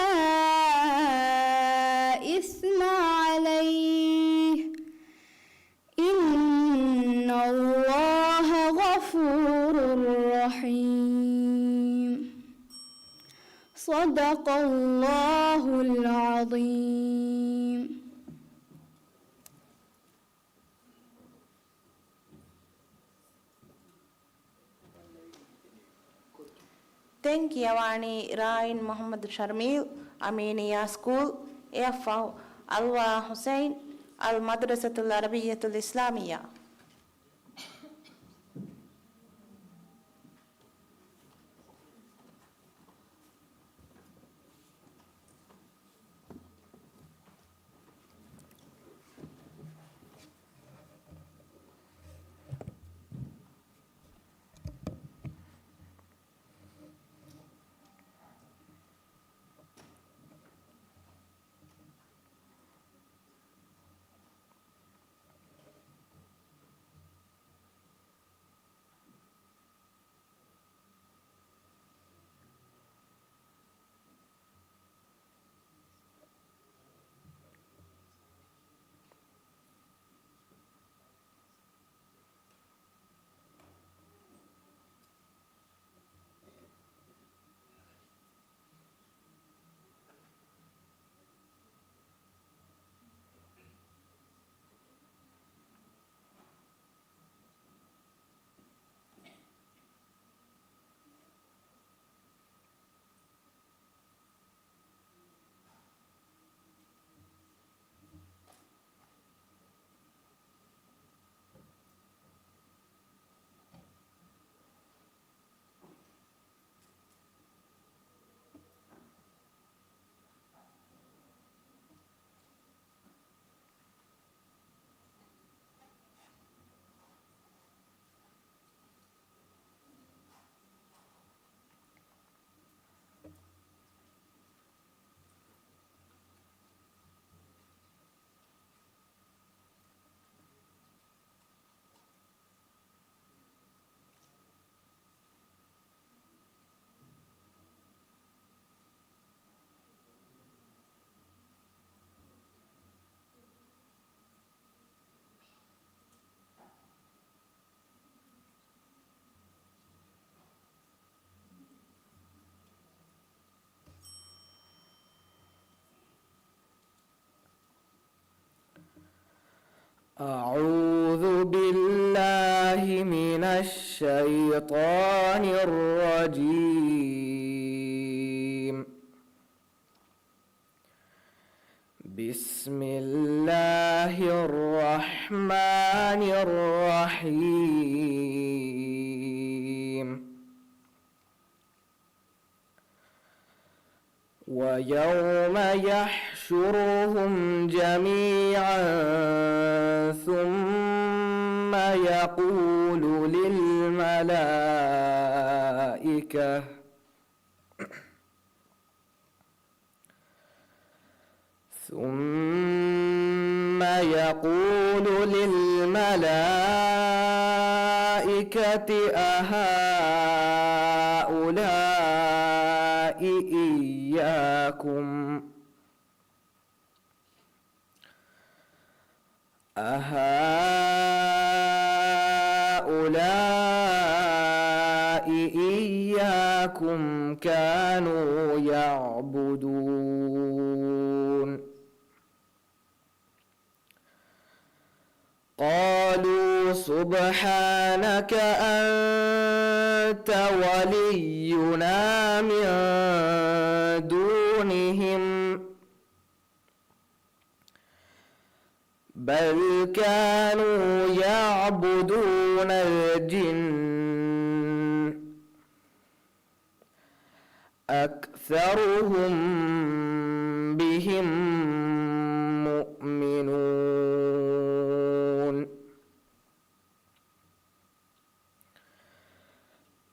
إثم عليه إن الله غفور رحيم صدق الله العظيم. ತೆಂಕಿಯವಾಣಿ ರಾಯಿನ್ ಮೊಹಮ್ಮದ್ ಶರ್ಮೀಲ್ ಅಮೀನಿಯಾ ಸ್ಕೂಲ್ ಎಫ್ಔ ಅಲ್ವಾ ಹುಸೈನ್ ಅಲ್ ಮದ್ರಸತುಲ್ ಅರಬಿಯತುಲ್ ಇಸ್ಲಾಮಿಯಾ. أعوذ بالله من الشيطان الرجيم. بسم الله الرحمن الرحيم. ويوم يحشرهم جميعا ثم يقول للملائكة أهؤلاء إياكم كانوا يعبدون. قالوا سبحانك أنت ولينا من دونهم بل كانوا يعبدون الجن أكثرهم بهم مؤمنون.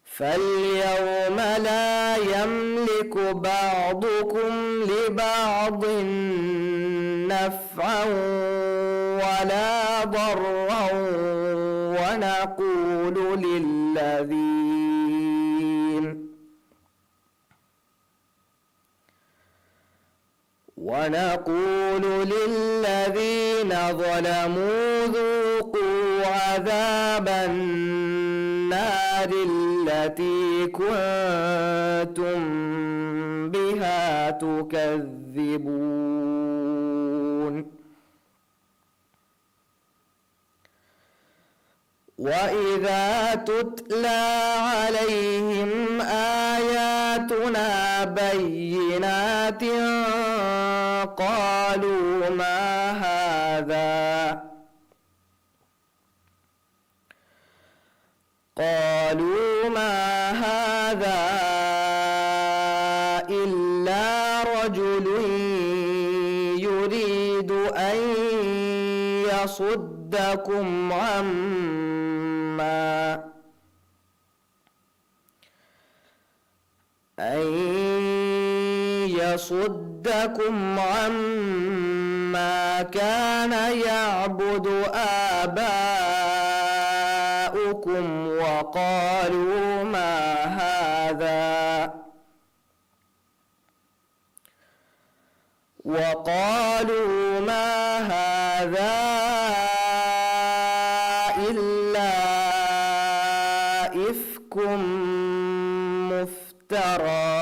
فاليوم لا يملك بعضكم لبعض نفعا ولا ضرا ونقول للذين ظلموا ذوقوا عذاب النار التي كنتم بها تكذبون. وإذا تتلى عليهم آياتنا بينات قالوا ما هذا إلا رجل يريد أن يصدكم عما كان يعبد آباؤكم وقالوا ما هذا إلا إفك مفترى.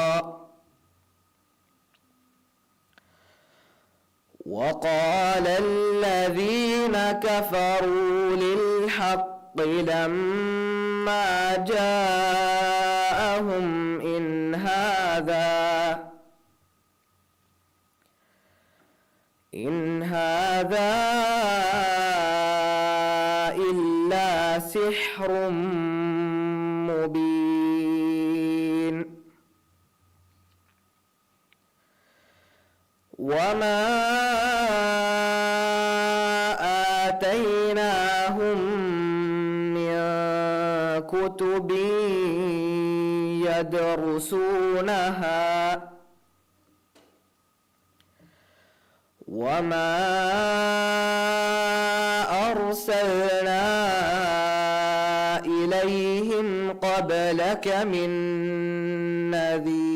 وقال الذين كفروا للحق لما جاءهم إن هذا إلا سحر مبين. وما آتيناهم من كتب يدرسونها وما أرسلنا إليهم قبلك من نذير.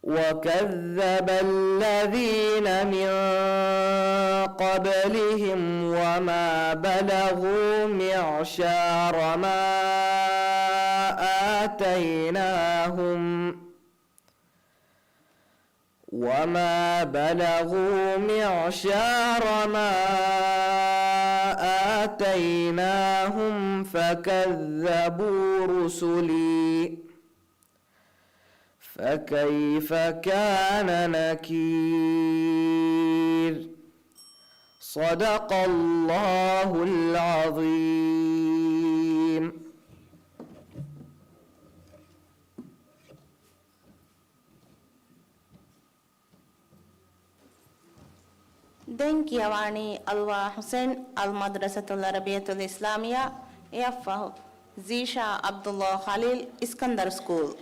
وكذب الذين من قبلهم وما بلغوا معشار ما وما بلغوا معشار ما آتيناهم فكذبوا رسلي فكيف كان نكير صدق الله العظيم. دنكيواني الوا حسين المدرسة العربية الإسلامية يفه زيشا عبد الله خليل اسكندر سكول.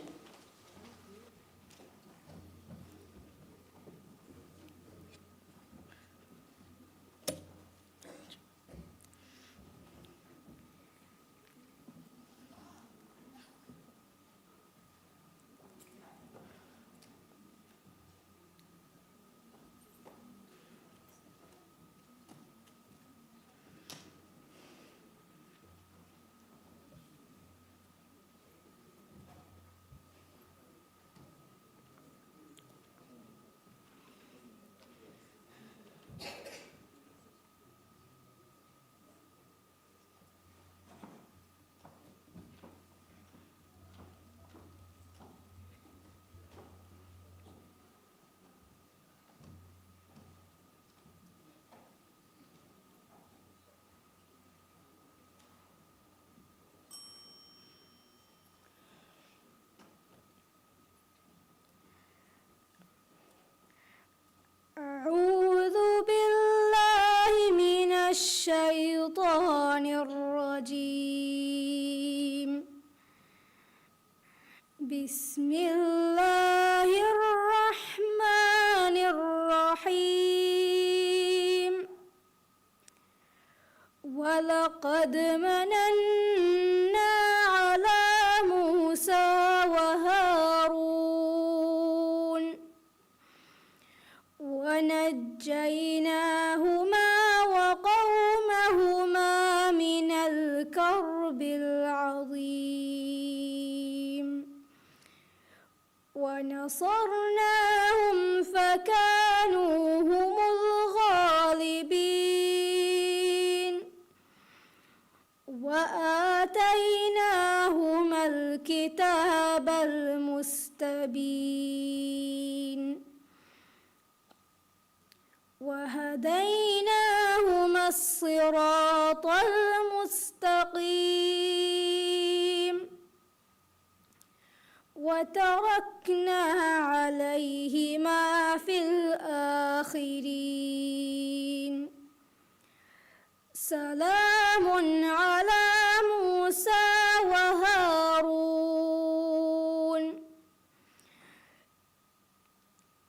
أعوذ بالله من الشيطان الرجيم. بسم الله الرحمن الرحيم. ولقد مننا على موسى وهارون ونجيناهما وقومهما من الكرب العظيم ونصرناهم فكانوا هم الغالبين وآتيناهما الكتاب المستبين وهديناهما الصراط المستقيم وتركنا عليهما في الآخرين. سلام على موسى وهارون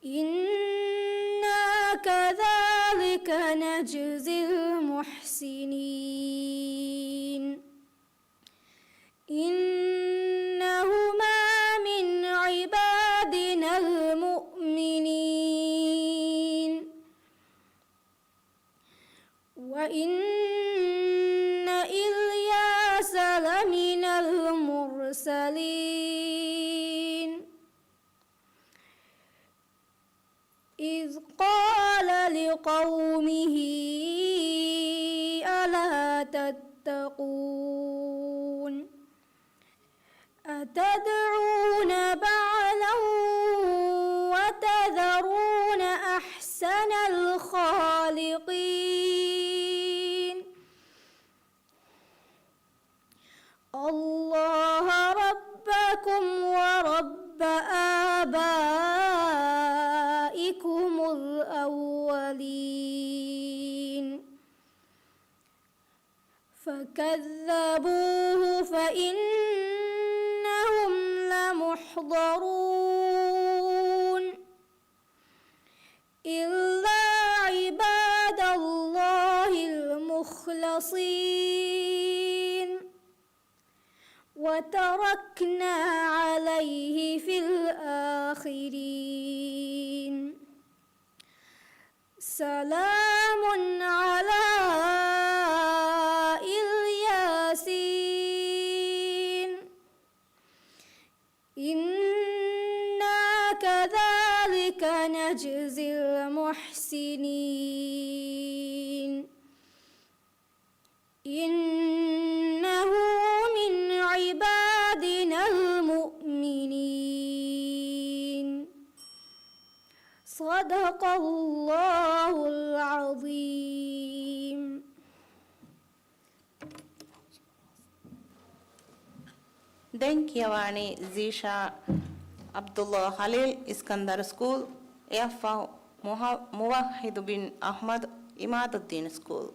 إنا كذلك نجزي المحسنين. إنهما من عبادنا المؤمنين وإن إلياس لمن المرسلين إذ قال لقومه ألا تتقون أتدعون بعلا وتذرون أحسن الخالقين الله ربكم ورب آبائكم الأولين فكذبوه فإنهم لمحضرون إلا عباد الله المخلصين وتركنا عليه في الآخرين. سلام على الياسين إنا كذلك نجزي نجزي المحسنين إنه من عبادنا المؤمنين صدق الله العظيم. Denkjavani Zisha Abdullah Khalil Iskandar School, AFA Muwahhid bin Ahmad Imaduddin School.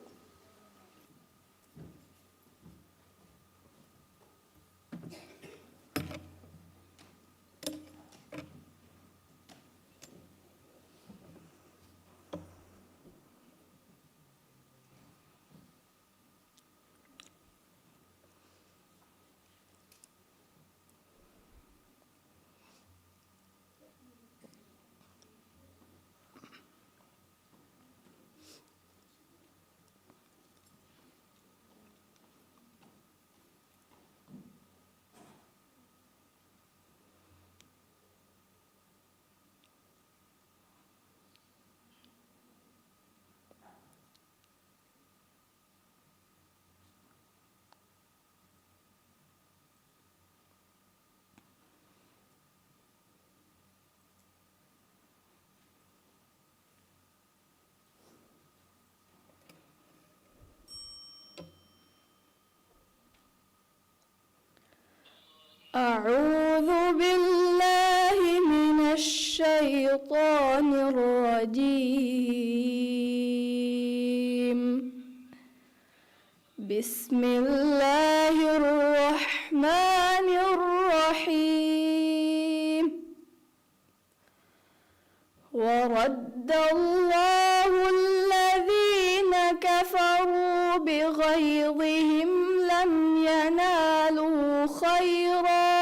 أعوذ بالله من الشيطان الرجيم. بسم الله الرحمن الرحيم. ورد الله الذين كفروا بغيظهم لم ينالوا خيرا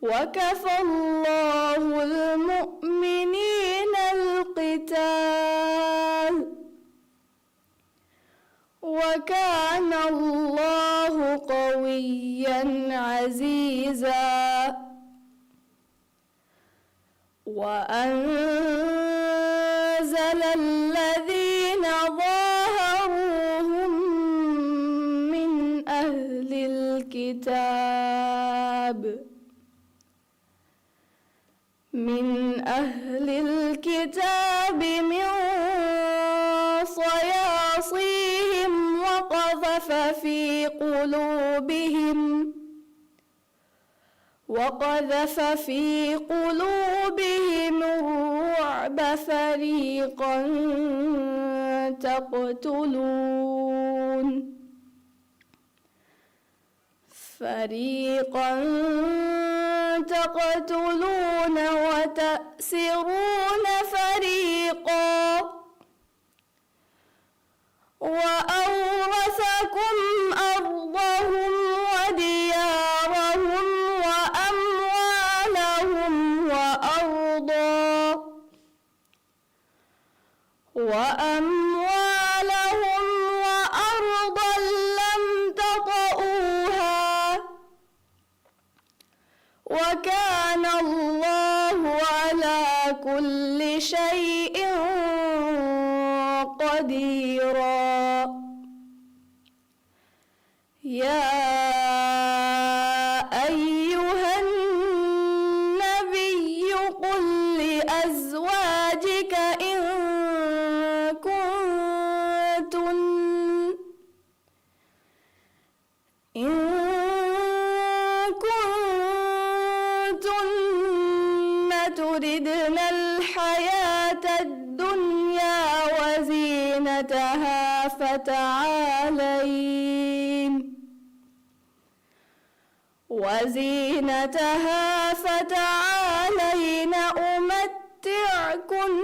وكفى الله المؤمنين القتال وكان الله قويا عزيزا. وأنزل الذين ظاهروهم من أهل الكتاب من صياصيهم وقذف في قلوبهم الرعب فريقا تقتلون وتأسرون فريقا وأورثكم أرضهم وديارهم وأموالهم وأرضا لم تطئوها وكان الله على كل شيء قديرا. يا أيها النبي قل لأزواجك إن كنتن تردن الحياة الدنيا وزينتها فتعالين أمتعكن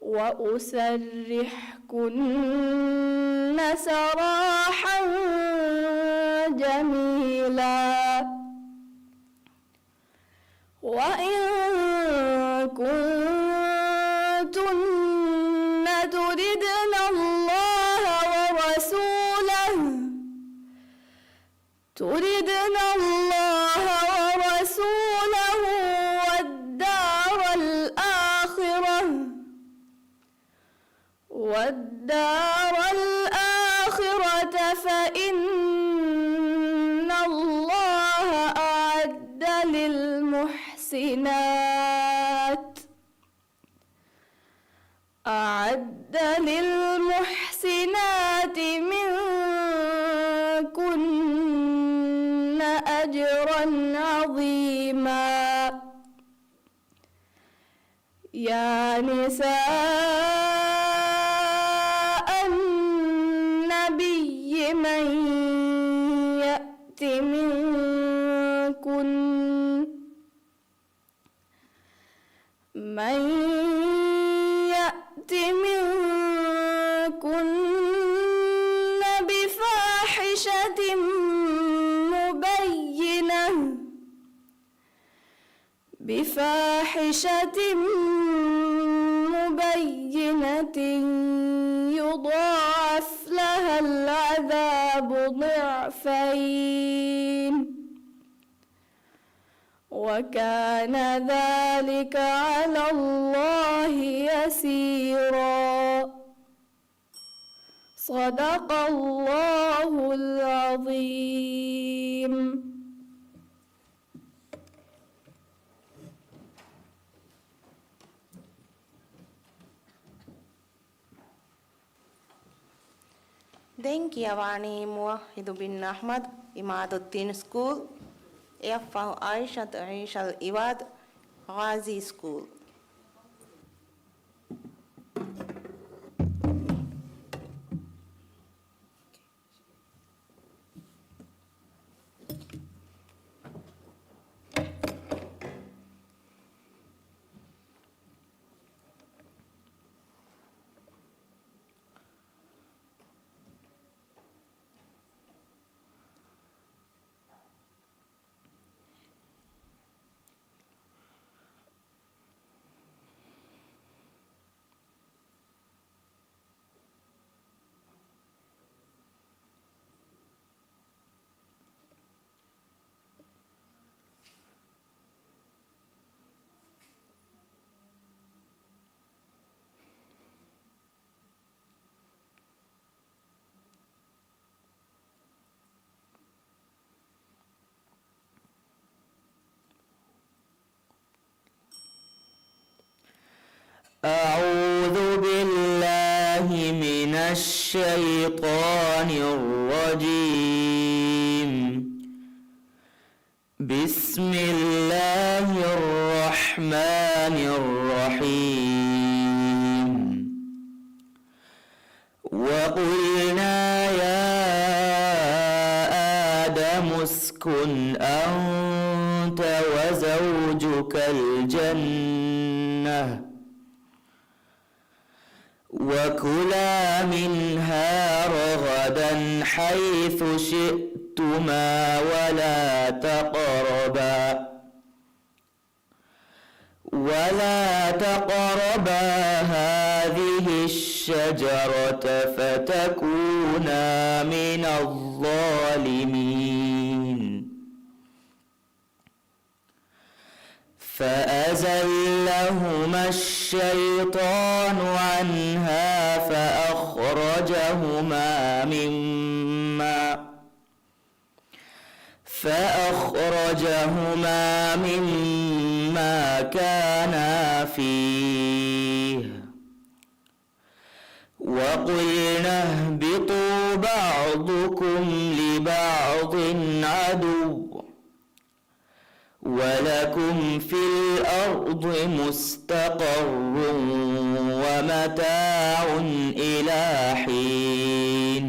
وأسرحكن سراحا جميلا. وإن كنتن تردن الله ورسوله أجرا عظيما. يا نساء النبي من يأت منكن بفاحشة مبينة يضاعف لها العذاب ضعفين، وكان ذلك على الله يسيرا. صدق الله العظيم. Denkiawani Muwahhidu bin Ahmad, Imaduddin School, F. Aishat Aishal Iwad, Ghazi School. أعوذ بالله من الشيطان الرجيم. بسم الله الرحمن الرحيم. وقلنا يا آدم اسكن أنت وزوجك الجنة وكلا منها رغدا حيث شئتما ولا تقربا هذه الشجرة فتكونا من الظالمين. فأزلهما الشيطان عنها فأخرجهما مما كانا فيه وقلنا اهبطوا بعضكم لبعض عدو ولكم في الأرض مستقر ومتاع إلى حين.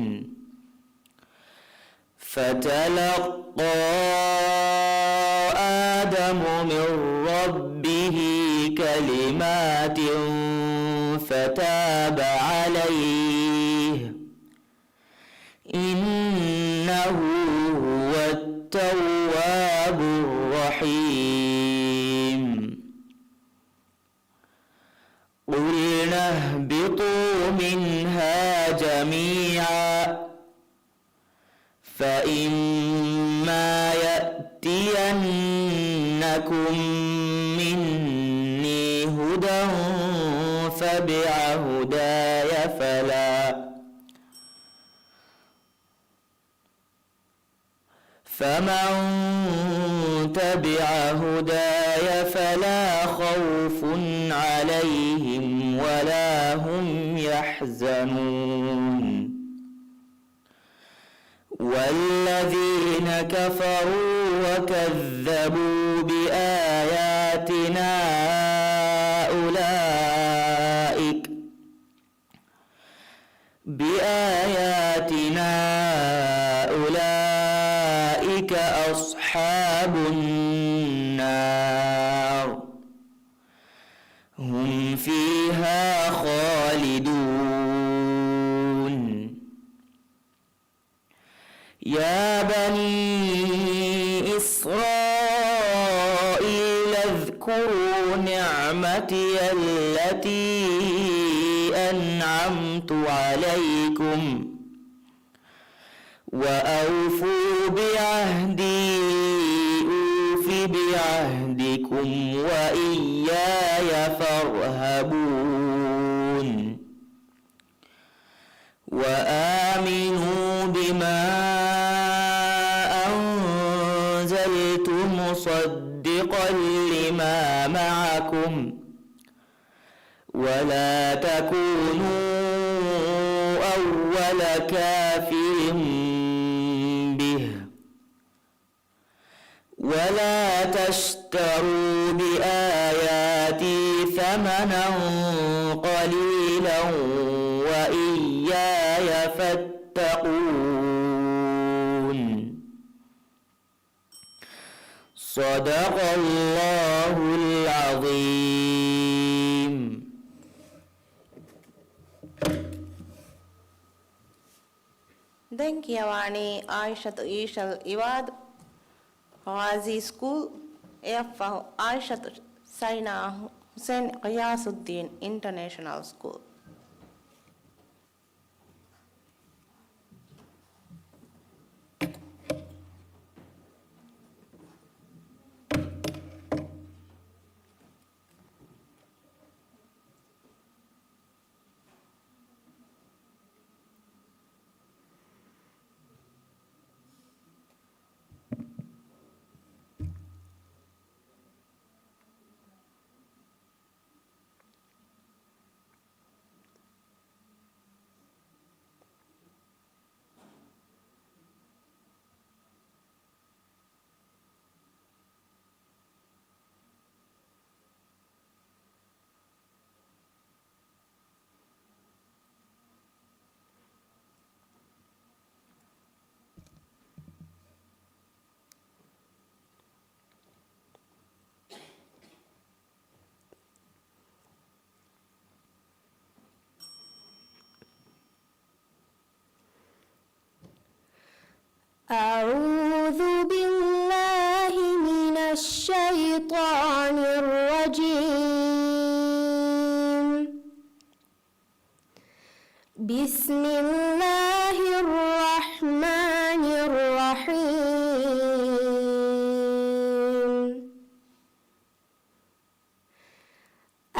فتلقى آدم من ربه كلمات فتاب عليه إنه هو التواب الرحيم. قلنا اهبطوا منها جميعا فإما يأتينكم مني هدى فمن تبع هداي فلا خوف عليهم ولا هم يحزنون. والذين كفروا وكذبوا بآياتنا أولئك أصحاب النار هم فيها خالدون يا بني إسرائيل اذكروا نعمتي التي أنعمت عليكم وأوفوا بعهدي أوف بعهدكم وإياي فارهبون وآمنوا بما أنزلت مصدقا لما معكم ولا تكونوا أول كافر به ولا تشتروا بآياتي ثمنا قليلا وإياي فاتقون صدق الله العظيم. දැන් කියවානේ ආයිෂත් ඊෂල් ඉවාද් ගාසි ස්කූල් එෆ් ආයිෂත් සයිනා හුසේන් ගියාසුද්දීන් international school. أعوذ بالله من الشيطان الرجيم. بسم الله الرحمن الرحيم.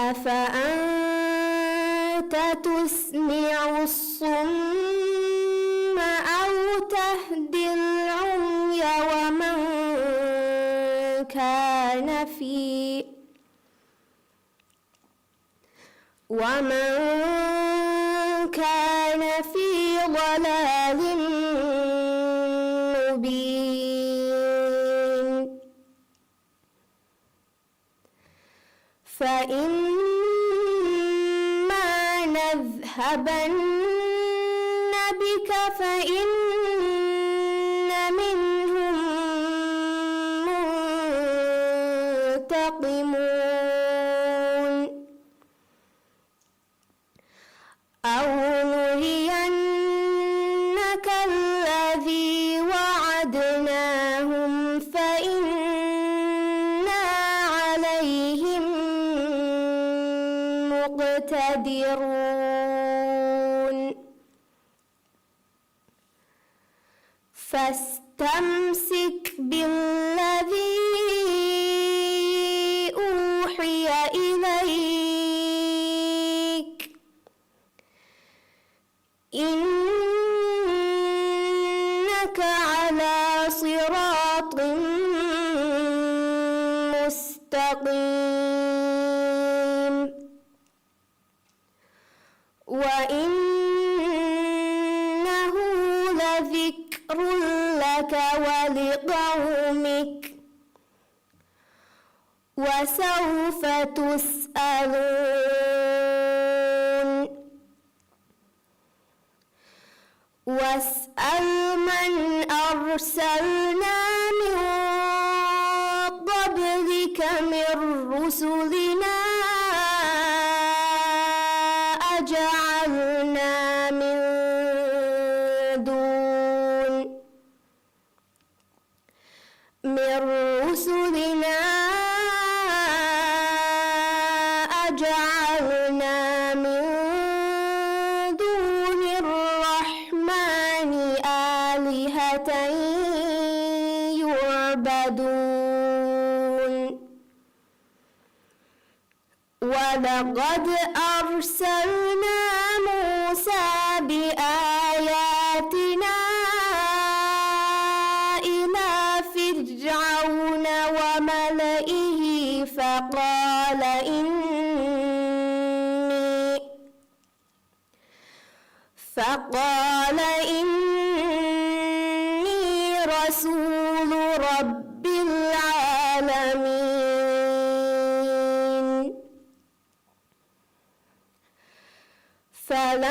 أفأنت تسمع الصم أو تهدي العمي ومن كان في ضلال مبين. فإما نذهبن بك فإن منهم منتقمون أو نرينك الذي وعدناهم فإنا عليهم مقتدرون. فاستمسك بالذي أوحي إليك إنك على صراط مستقيم وإنه لذكر لك ولقومك وسوف تسألون واسأل من أرسلنا من قبلك من رسلنا أجعلنا من رسلنا أجعلنا من دون الرحمن آلهة يعبدون ولقد أرسلنا موسى بآياتنا إلى فرعون وملئه فقال إني رسول رب العالمين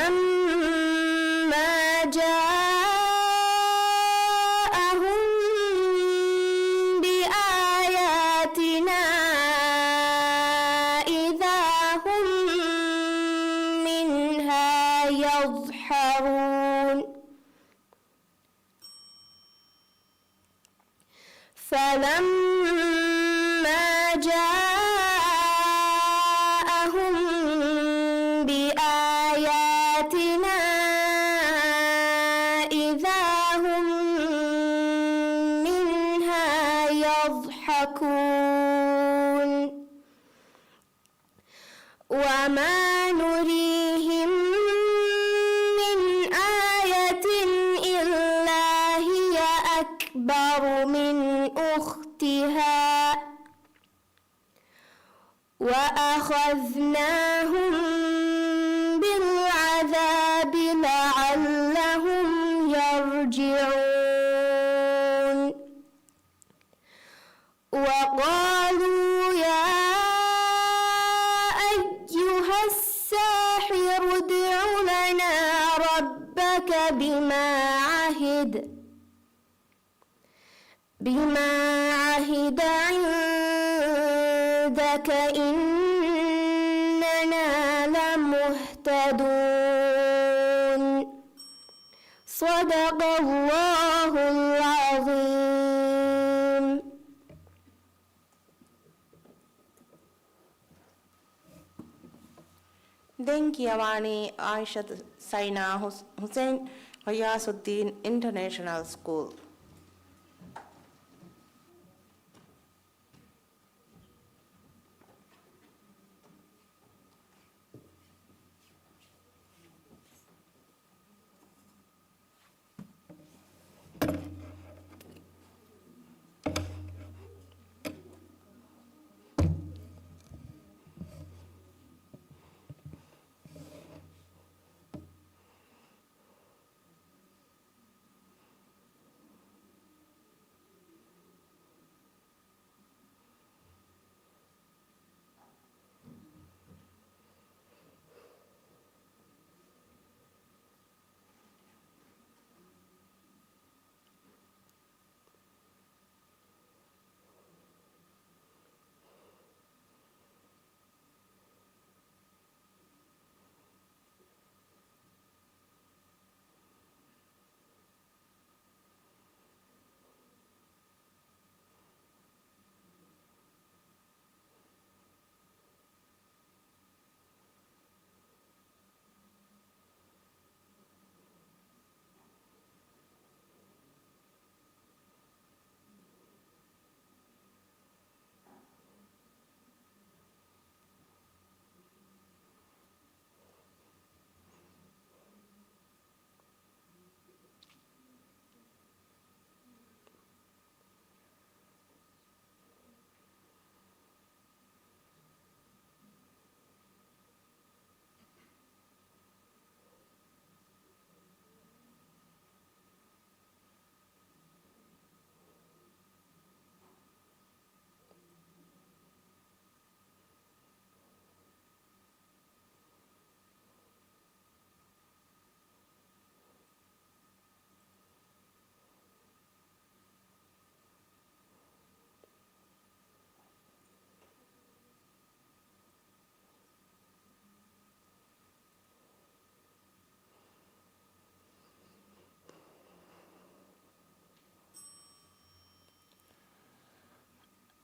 فلما جاءهم بآياتنا إذا هم منها يضحكون فلما جاءهم بآياتنا إذا هم منها يضحكون وما نريهم من آية إلا هي أكبر من أختها وأخذناهم بالعذاب لعلهم يرجعون وقالوا يا أيها الساحر ادع لنا ربك بما عهد عندك إننا لمهتدون صدق الله العظيم. Denkiawani Aishat Saina Hussein Ghiyasuddin International School.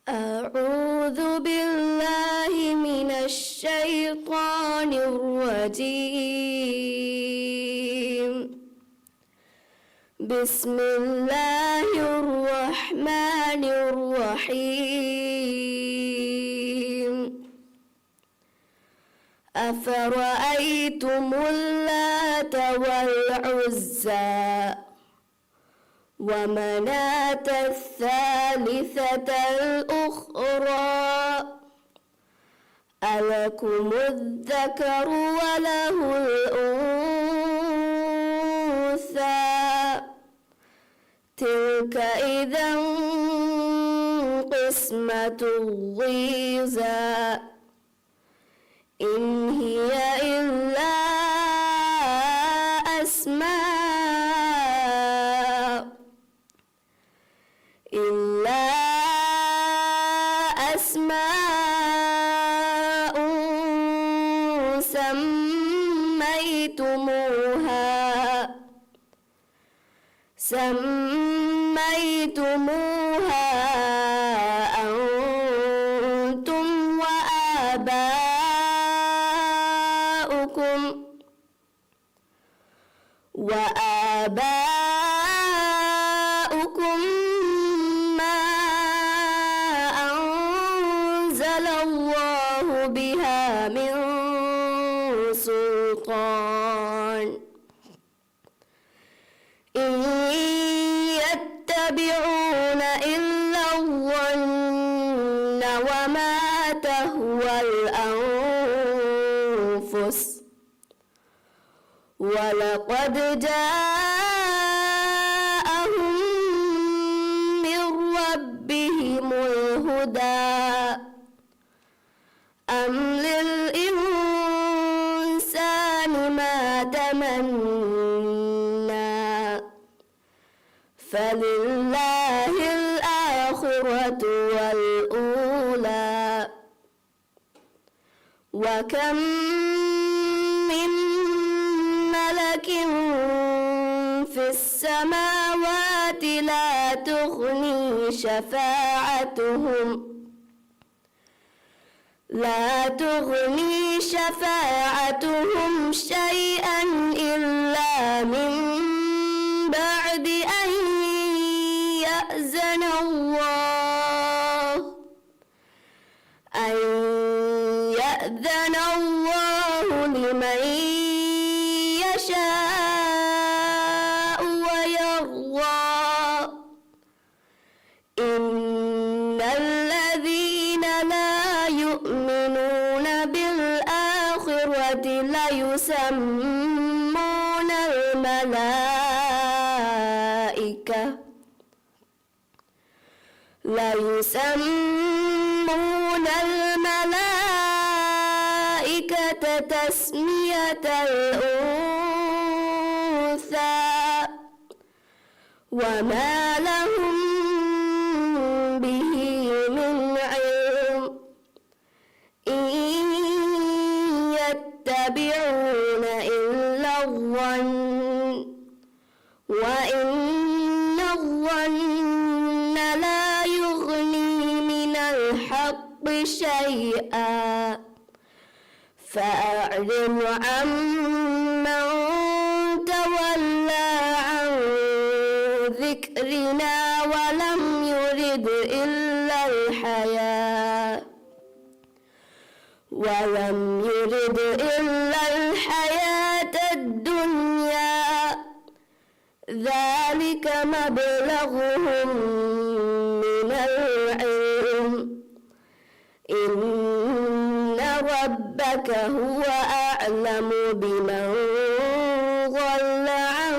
أعوذ بالله من الشيطان الرجيم. بسم الله الرحمن الرحيم. أفرأيتم اللات والعزى ومناة الثالثة الأخرى ألكم الذكر وله الأنثى تلك إذا قسمة ضيزى إن هي إلا أسماء سميتموها أنتم وآباؤكم ما أنزل الله بها من سلطان إن يتبعون إلا الظن وما تهوى الأنفس ولقد جاءهم من ربهم الهدى أم للإنسان ما تمنى فلله الآخرة والأولى وكم من ملك في السماوات لا تغني شفاعتهم شيئا إلا من بعد أن يأذن الله لمن يشاء ويرضى إن الذين لا يؤمنون بالآخرة ليسمون الملائكة تسمية الأنثى وما لهم به من علم إن يتبعون إلا الظن وإن الظن لا يغني من الحق شيئا فأعرض عمن تولى عن ذكرنا ولم يرد إلا الحياة الدنيا ذلك مبلغهم من العلم إن ربك هو أعلم بمن ضل عن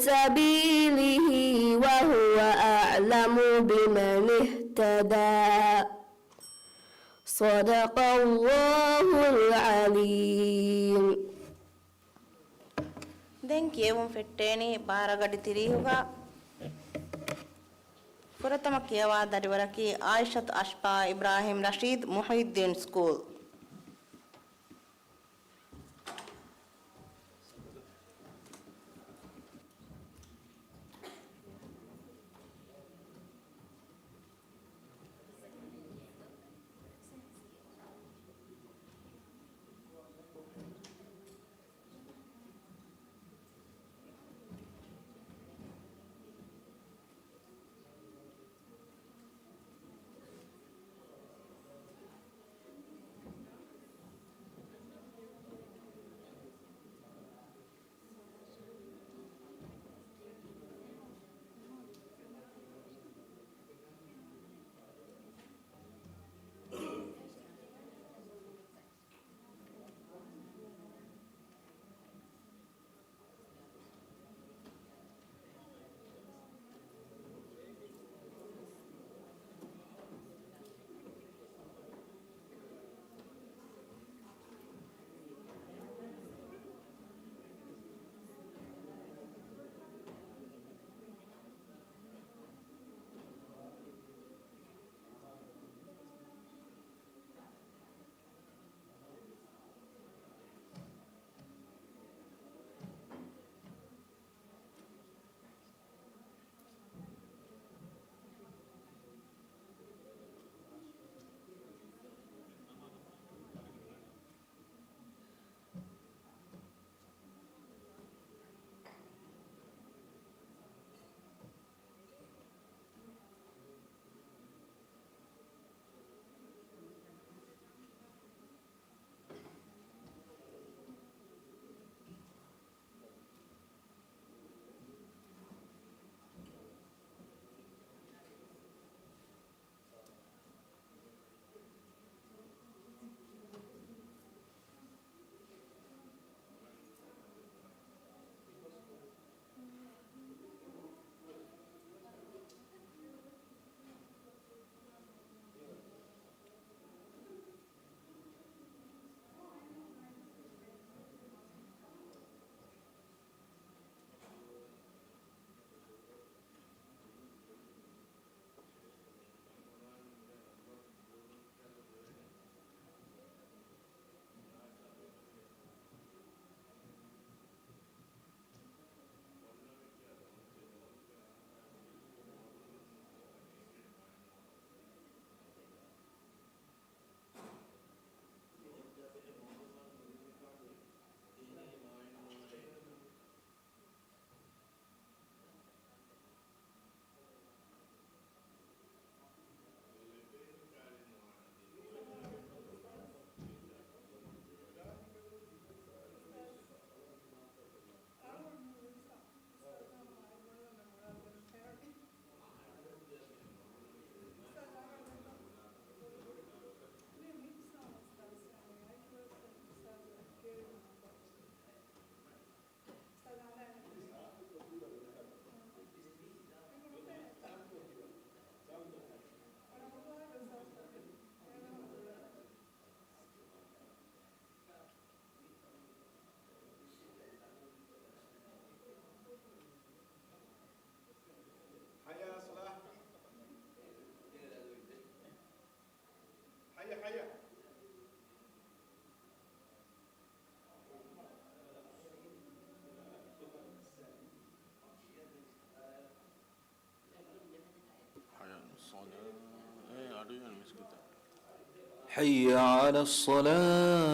سبيله وهو أعلم بمن اهتدى صدق الله العليم. දැන් කියවමු ෆෙට්ටේනි බාරගඩි තිරිහුගා පුරතම කියවා දරිවරකි ආයිෂත් අෂ්පා ඉබ්‍රාහිම් රෂීද් මුහිද්දීන් ස්කූල්. حي على الصلاة.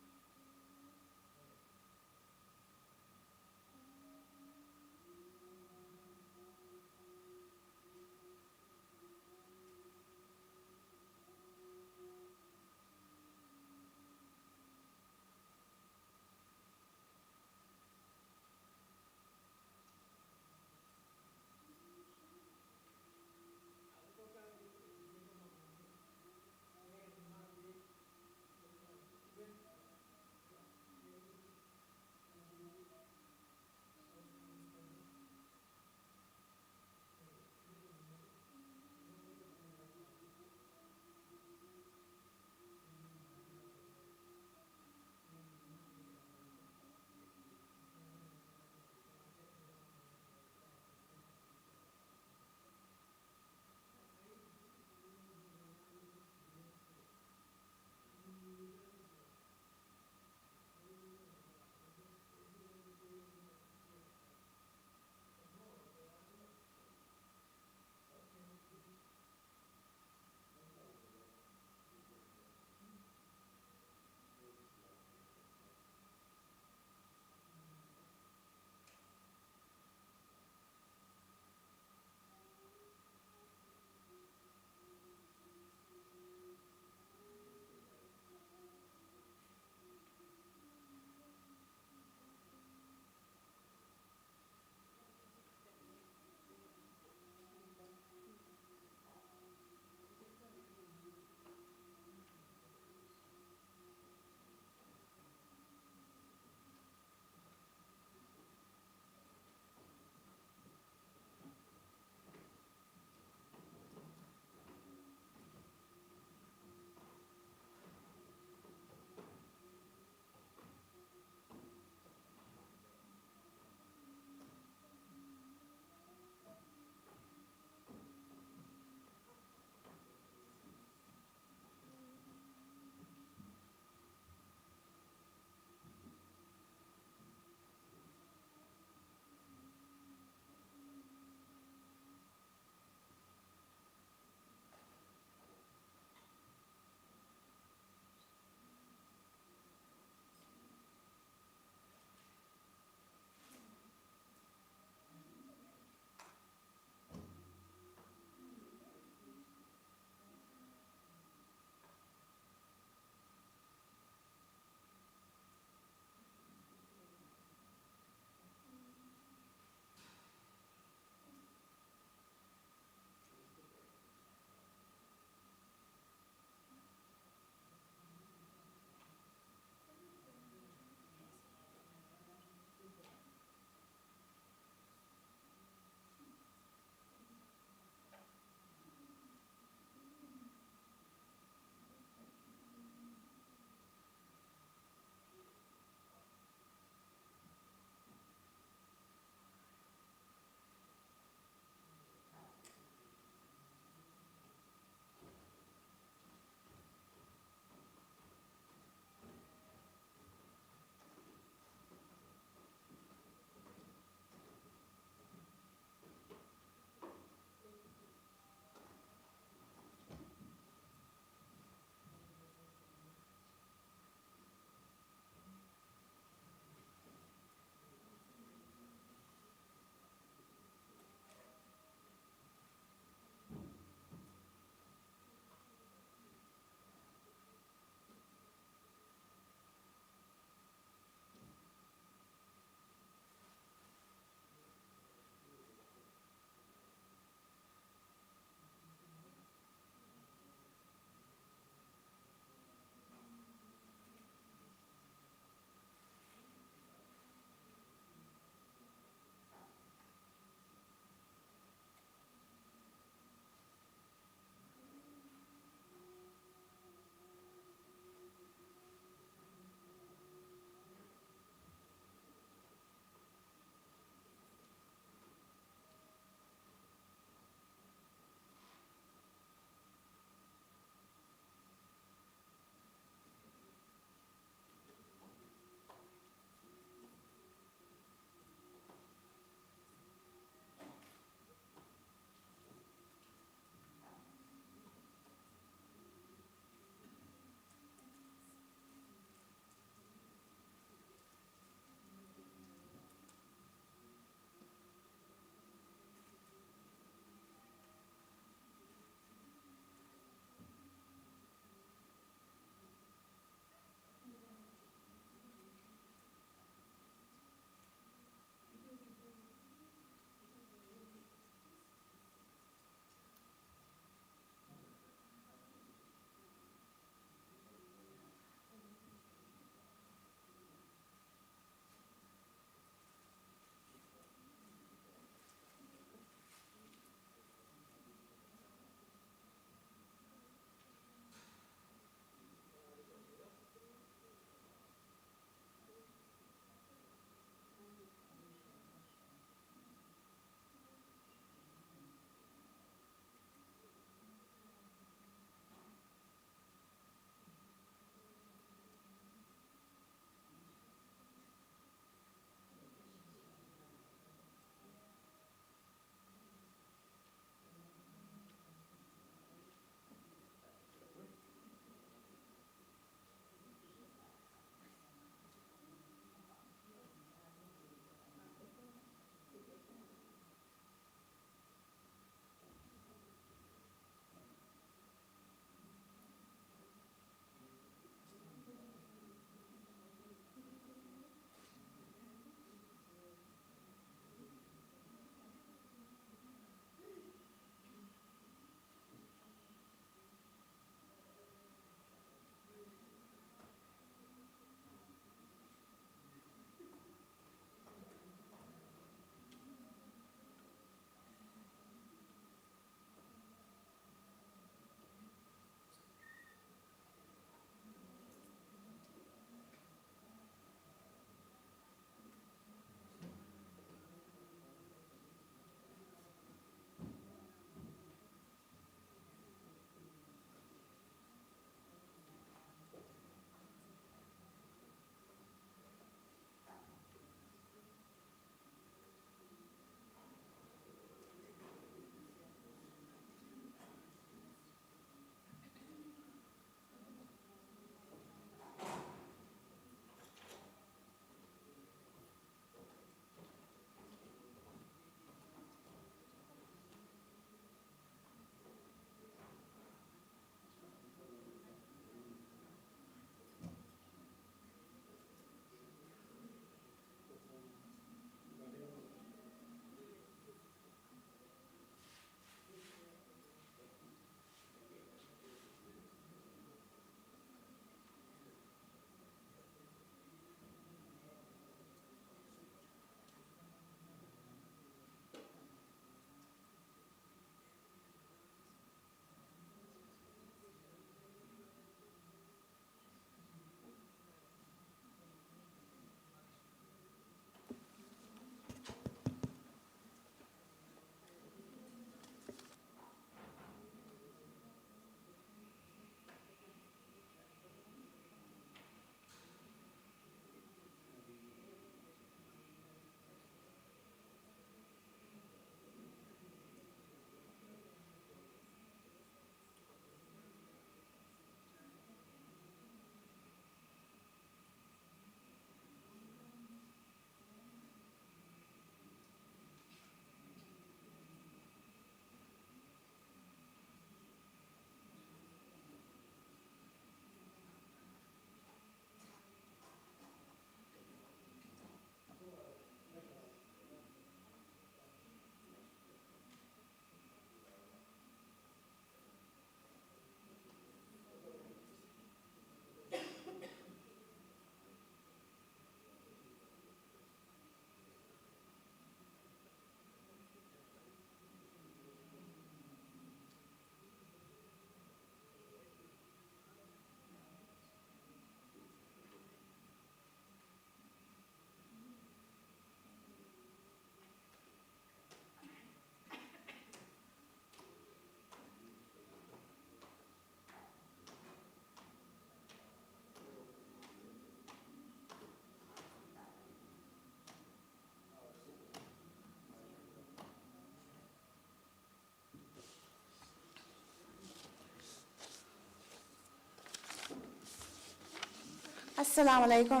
Assalamu alaikum.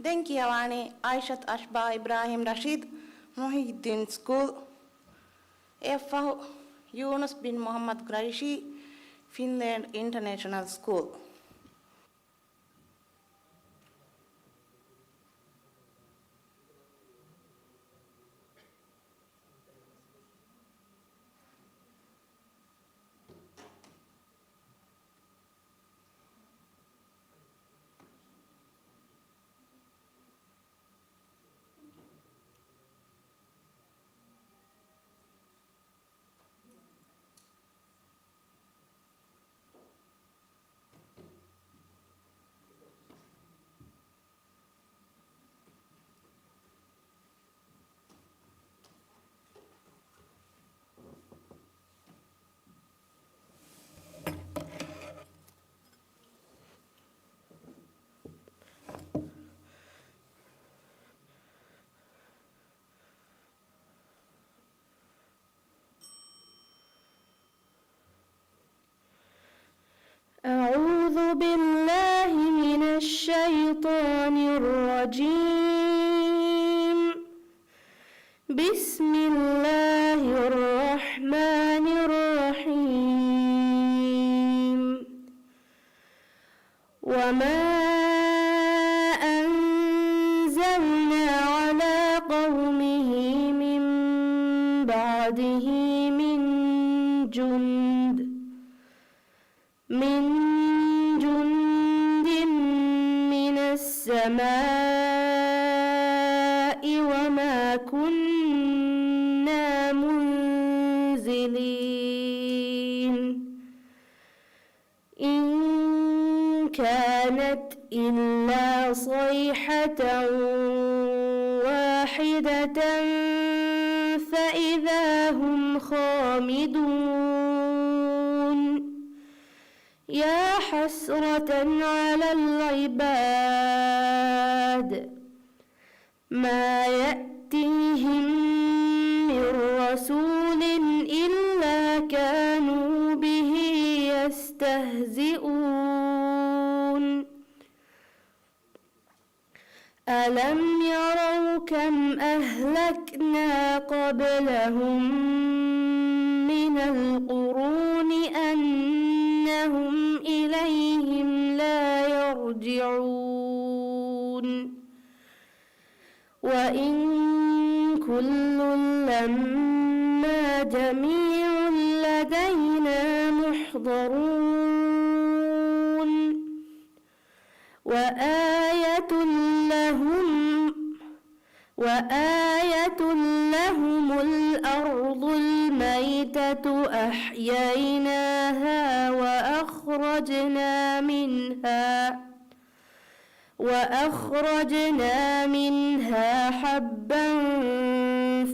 Denkiyawani Aishat Ashba Ibrahim Rashid Muhyiddin School. Efahu Yunus bin Muhammad Quraishi Finland International School. أعوذ بالله من الشيطان الرجيم. بسم الله الرحمن الرحيم. وما أنزلنا على قومه من بعده من جند من السماء وما كنا منزلين إن كانت إلا صيحة واحدة فإذا هم خامدون يا حسرة على العباد ما يأتيهم من رسول إلا كانوا به يستهزئون ألم يروا كم أهلكنا قبلهم من القرون أنهم إليهم لا يرجعون وإن كل لما جميع لدينا محضرون وآية لهم الأرض الميتة أحييناها وأخرجنا منها حبا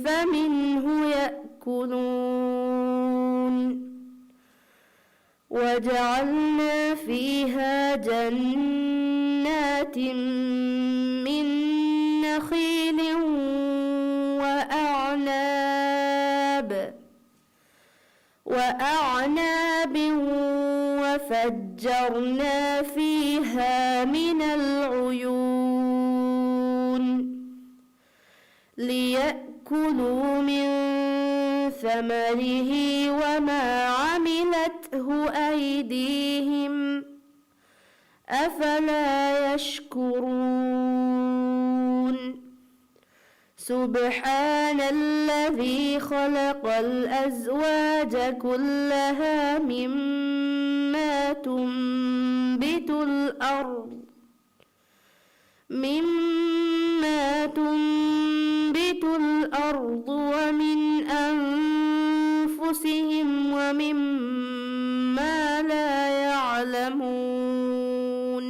فمنه يأكلون وجعلنا فيها جنات من نخيل وأعناب وفجرنا فيها من العيون ليأكلوا من ثمره وما عملته أيديهم أفلا يشكرون سبحان الذي خلق الأزواج كلها مما تنبت الأرض ومن أنفسهم ومما لا يعلمون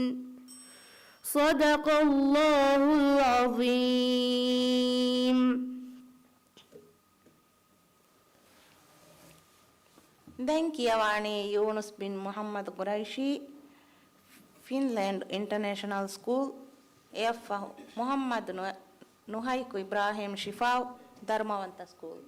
صدق الله العظيم. Denkiyawani Yunus bin Muhammad Quraishi Finland International School. Efahu Muhammad Nuhaiku Ibrahim Shifaw Dharmavanta School.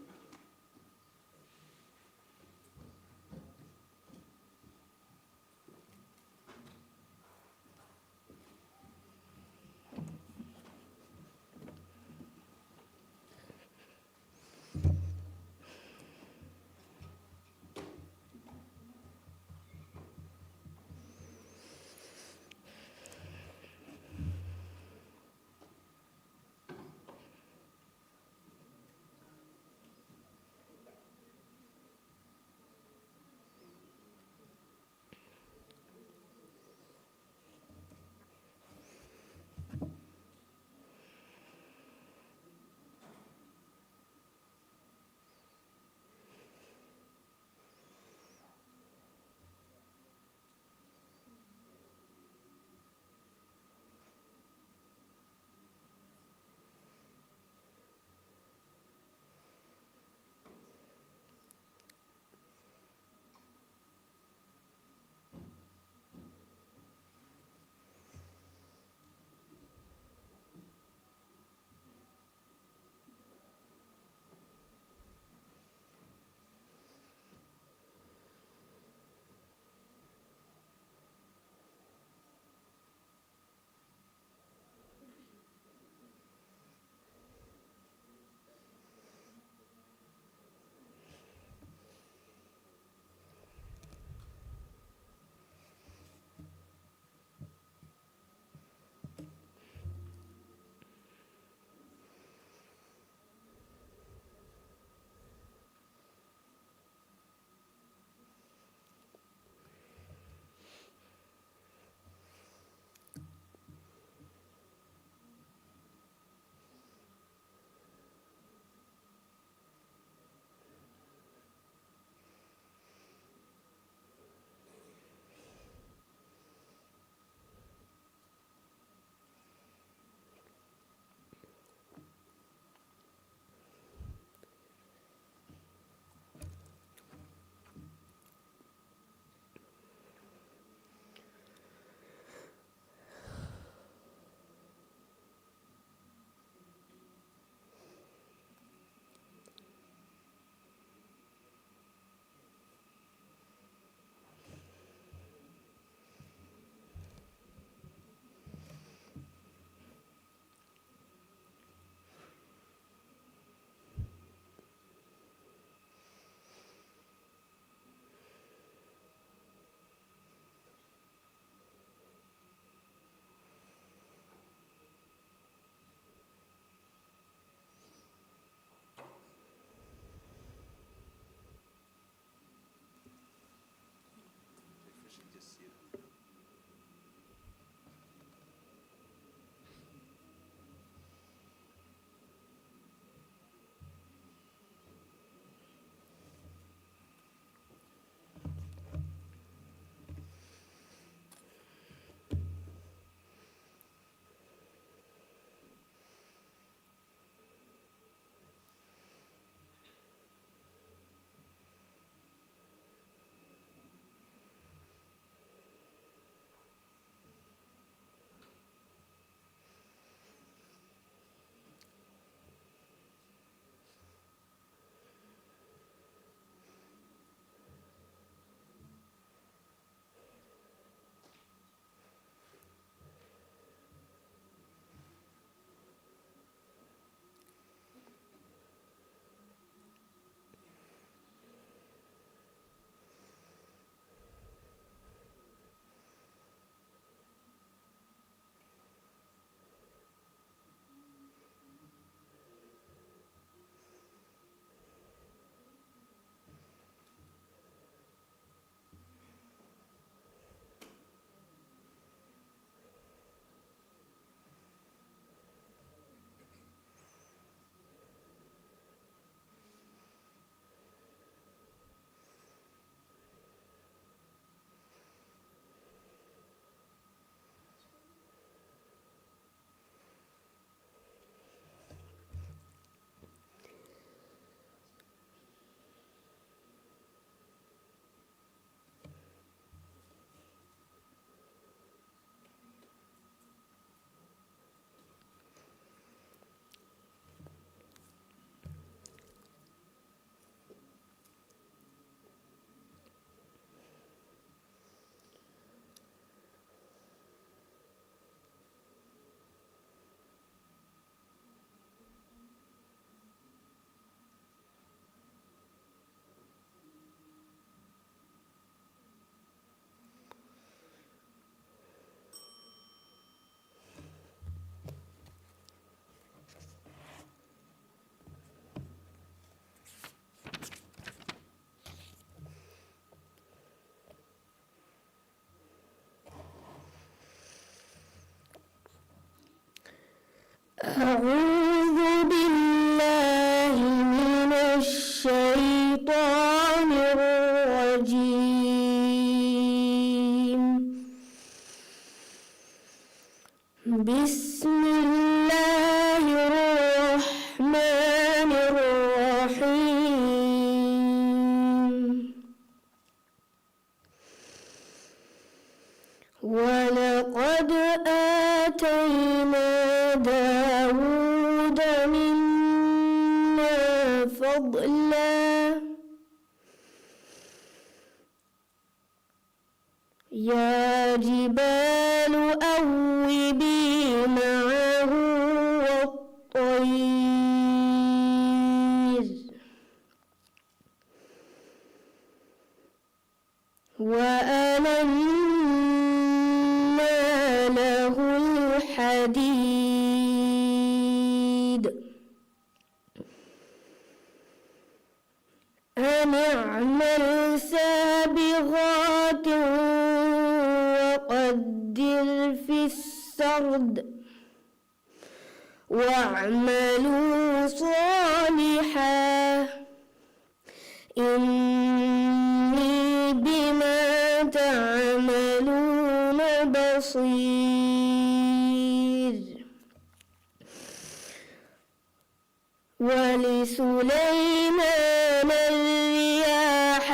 أعوذ بالله من الشيطان الرجيم. بسم الله الرحمن الرحيم. ولقد آتينا داود منا فضلا يا جبال أوبي معه والطير وألنا له الحديد أن اعمل سابغات وقدر في السرد واعملوا صالحا إني بما تعملون بصير. ولسليمان الرياح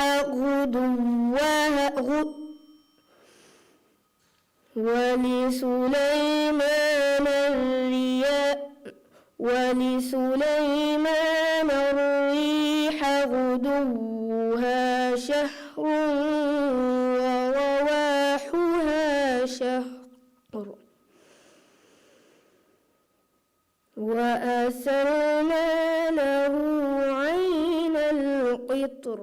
غدوها شهر ورواحها شهر وأسرنا له عين القطر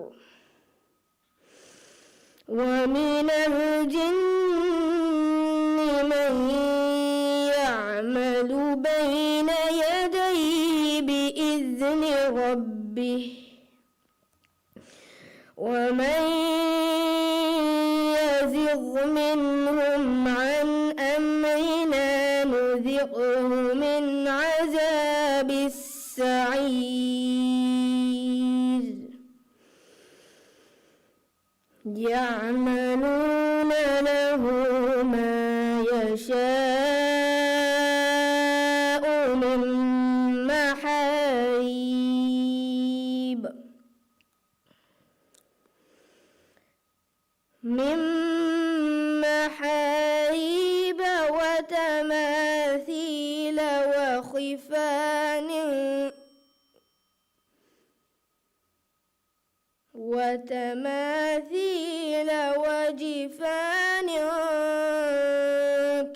ومن الجن من يعمل بين يديه بإذن ربه ومن يزغ منهم عن أمرنا نذقه من عذاب السعير. يعملون له ما يشاء من محاريب وتماثيل وجفان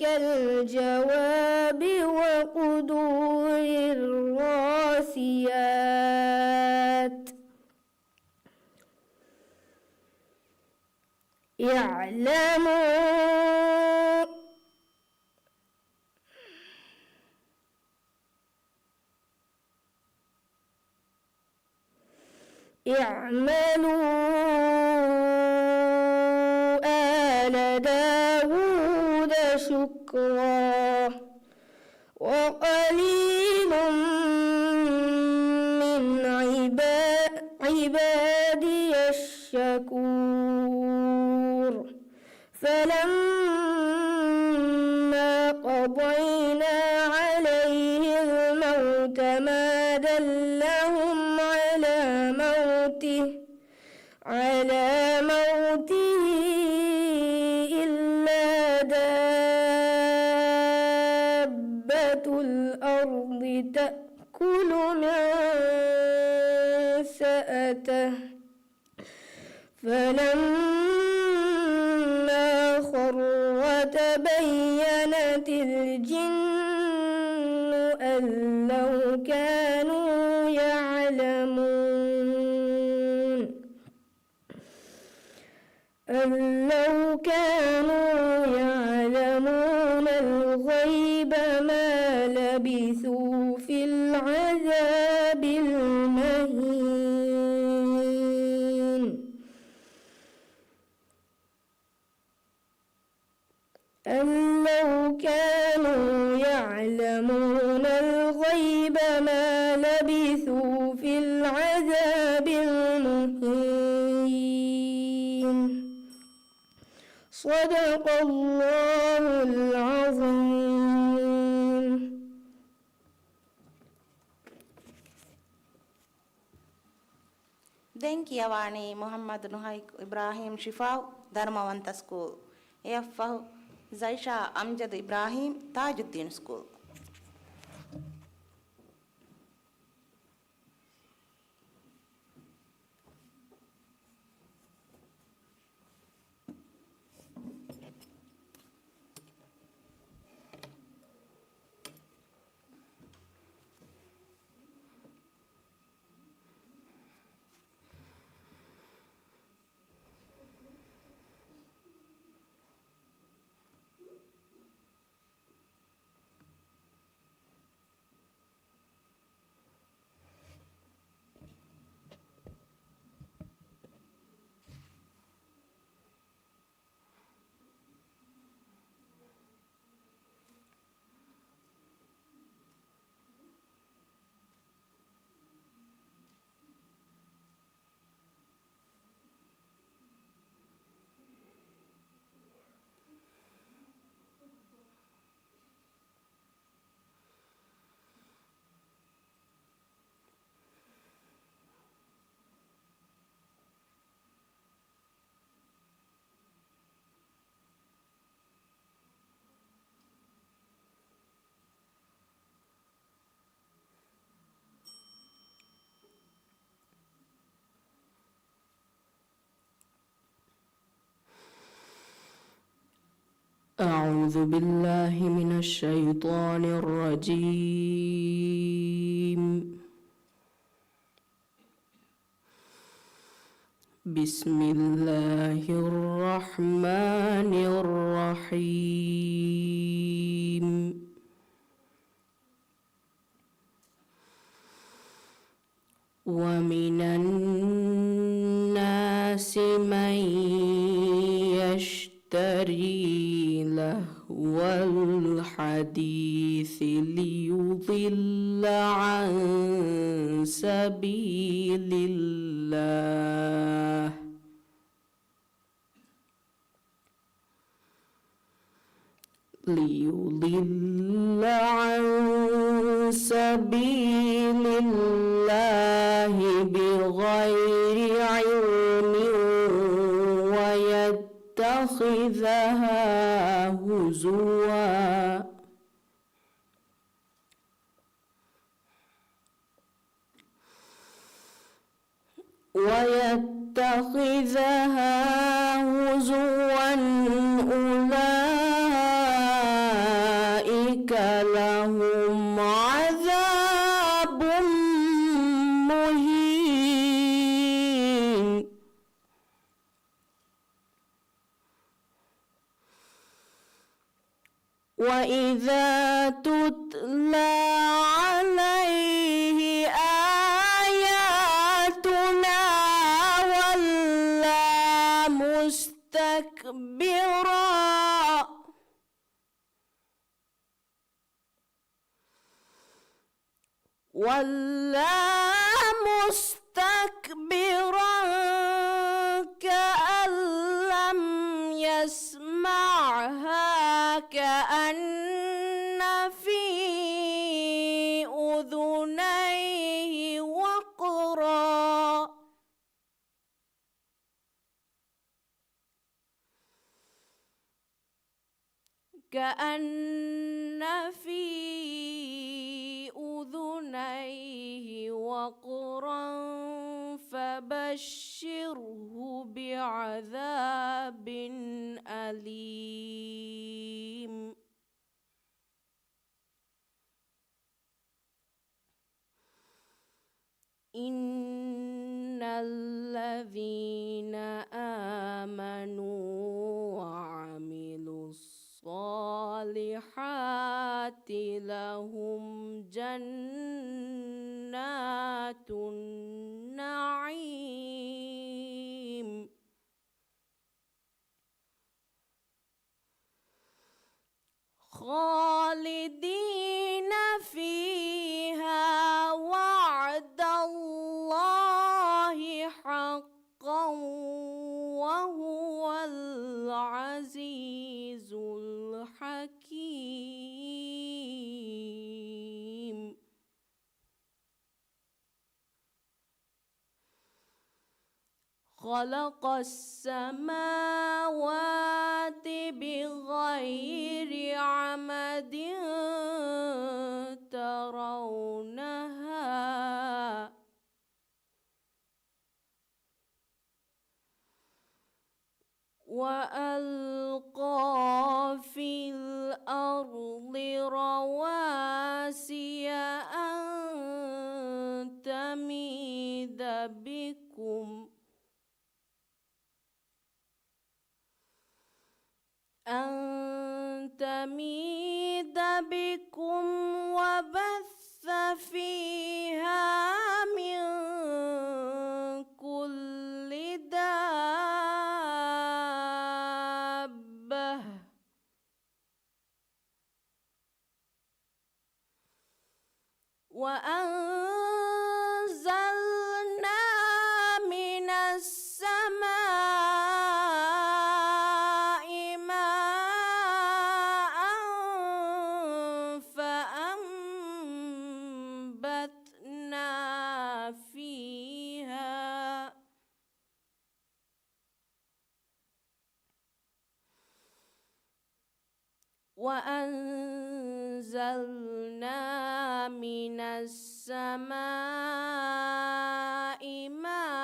كالجواب وقدور الراسيات اعملوا آل داود شكرا وقليل من عبادي الشكور. فلما قضينا عليه الموت ما دلهم على موته إلا دابة الأرض تأكل من سأته. فلما خر تبينت الجن أن لو كانوا يعلمون الغيب ما لبثوا في العذاب المهين. أن لو كانوا يعلمون الغيب صدق الله العظيم. ದೆಂಕಿಯವಾಣಿ ಮೊಹಮ್ಮದ್ ನುಹೈಕ್ ಇಬ್ರಾಹಿಂ ಶಿಫಾವ್ ಧರ್ಮವಂತ ಸ್ಕೂಲ್. ಎಫ್ಫಹು ಝೈಷಾ ಅಮ್ಜದ್ ಇಬ್ರಾಹಿಂ ತಾಜುದ್ದೀನ್ ಸ್ಕೂಲ್. أعوذ بالله من الشيطان الرجيم. بسم الله الرحمن الرحيم. ومن الناس من يشتري لهو الحديث ليضل عن سبيل الله بغير علم ويتخذها هزوا أولئك لهم عذاب مهين. وإذا تتلى عليه آياتنا ولا مستكبرا كأن لم يسمعها كأن في أذنيه وقرا فبشره بعذاب أليم. إن الذين آمنوا وعملوا الصالحات لهم جنات النعيم خالدين فيها وعد الله حقا وهو العزيز حكيم خلق السماوات بغير عمد ترونها وألقى في الأرض رواسي أن تميد بكم وبث فيها من كل دابة وأنزلنا من السماء ماء وأنزلنا من السماء ماء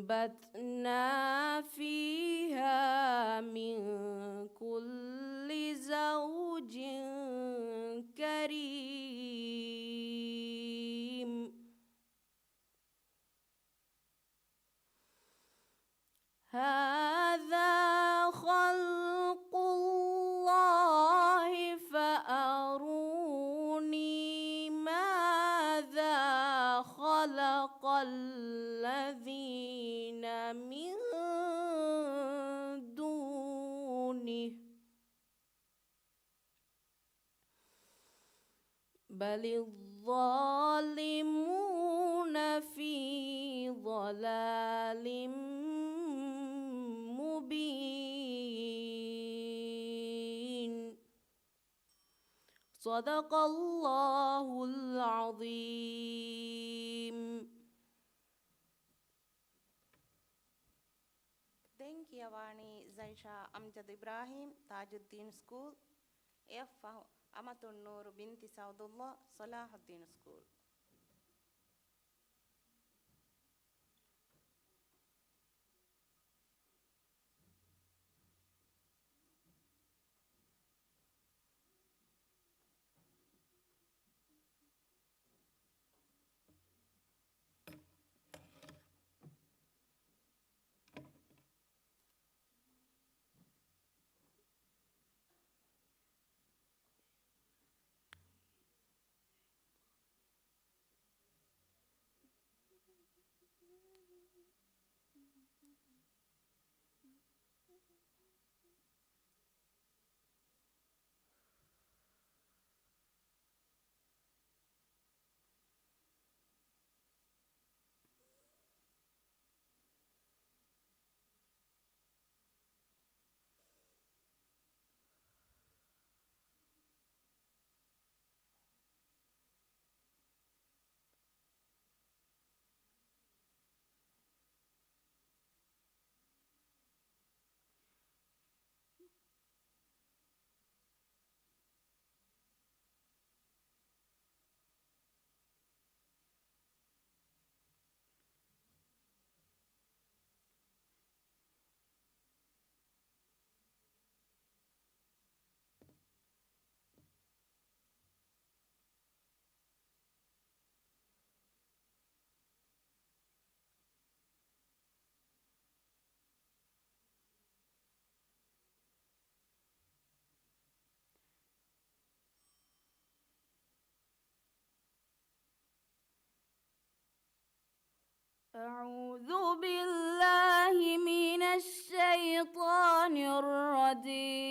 فأنبتنا فيها من كل زوج كريم هذا خلق الله فأروني ماذا خلق الذين من دونه بل الظالمون في ضلال مبين صدق الله العظيم. Denkiyawani Zaisha Amjad Ibrahim Tajuddin School F. Amatun Noor Binti Saudullah Salahuddin School. أعوذ بالله من الشيطان الرجيم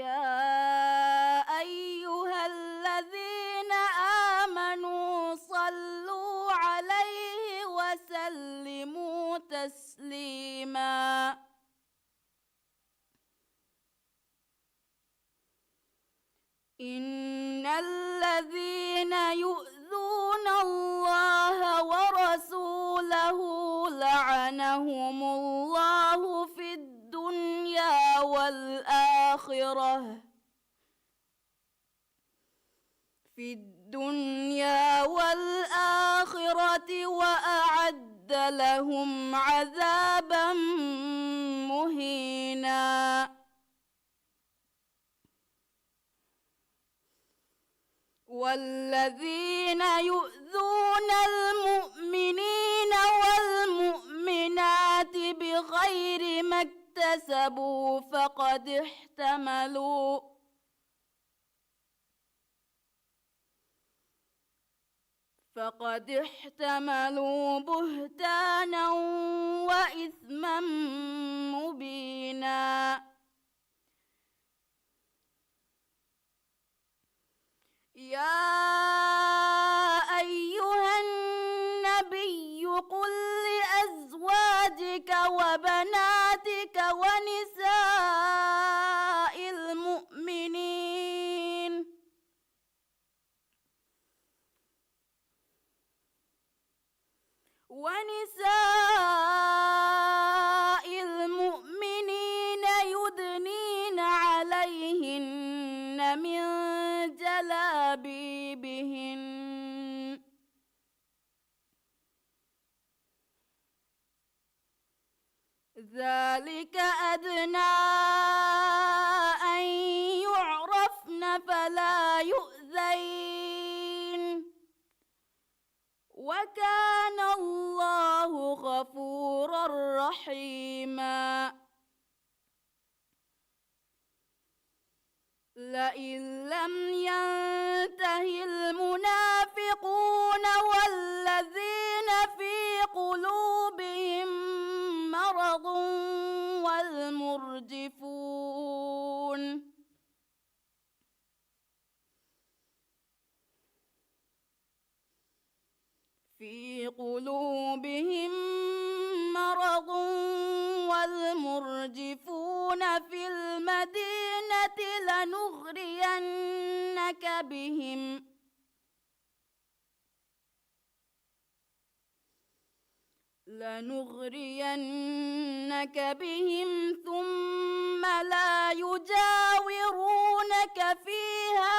يا أيها الذين آمنوا صلوا عليه وسلموا تسليما إن الذين يؤذون الله ورسوله لعنهم الله في الدنيا والآخرة وأعد لهم عذابا مهينا والذين يؤذون المؤمنين والمؤمنات بغير ما اكتسبوا فقد احتملوا بهتانا وإثما مبينا يا أيها النبي قل لأزواجك وبناتك ونساء المؤمنين يدنين عليهن من جلابيبهن ذلك أدنى أن يعرفن فلا يؤذين وكان الله غفورا رحيما لئن لم ينته المنافقون والذين في قلوبهم مرض والمرجفون في المدينة لنغرينك بهم ثم لا يجاورونك فيها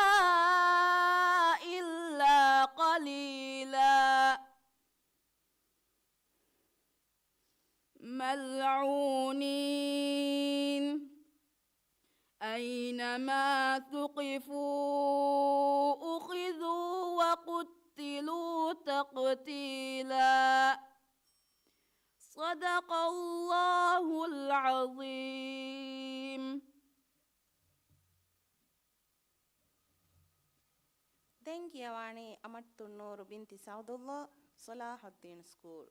إلا قليلا ملعونين أينما ثقفوا أخذوا وقتلوا تقتيلا صدق الله العظيم. ദെങ്കിയവാണി അമത്തുണ്ണൂർ ബിൻതി സൗദുള്ള സലാഹുദ്ദീൻ സ്കൂൾ.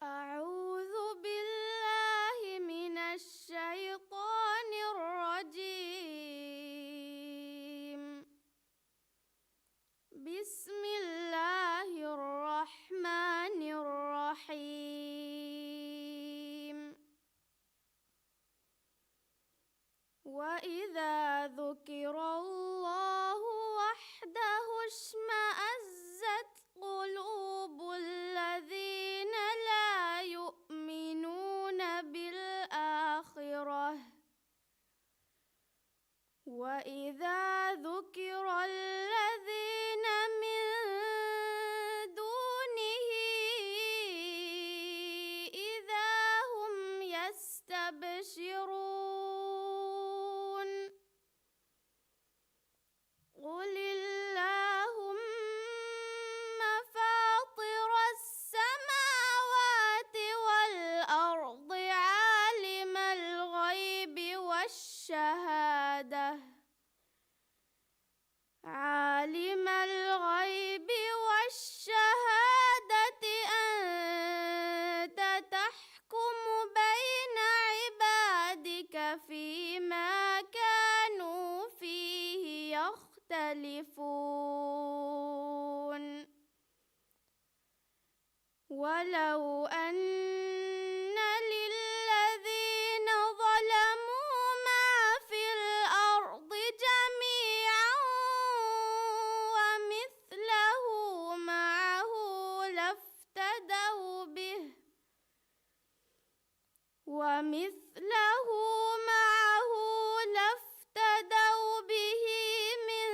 أعوذ بالله من الشيطان الرجيم بسم الله الرحمن الرحيم وإذا ذكر الله وحده اشمأزت قلوب الذين لا يؤمنون بالآخرة وإذا ذكر الذين من دونه إذا هم يستبشرون قل اللهم فاطر السماوات والأرض عالم الغيب والشهادة أنت تحكم بين عبادك فيما كانوا فيه يختلفون ولو أن للذين ظلموا ما في الأرض جميعا ومثله معه لافتدوا به من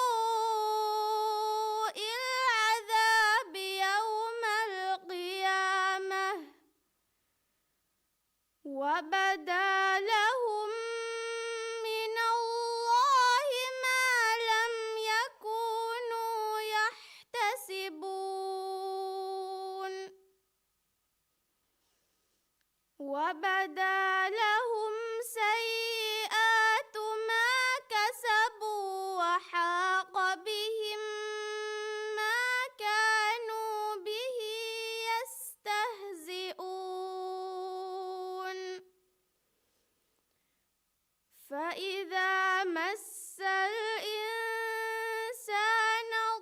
سوء العذاب يوم القيامة وبدا لهم من الله ما لم يكونوا يحتسبون وبدا لهم سيئات ما كسبوا وحاق بهم ما كانوا به يستهزئون فإذا مس الإنسان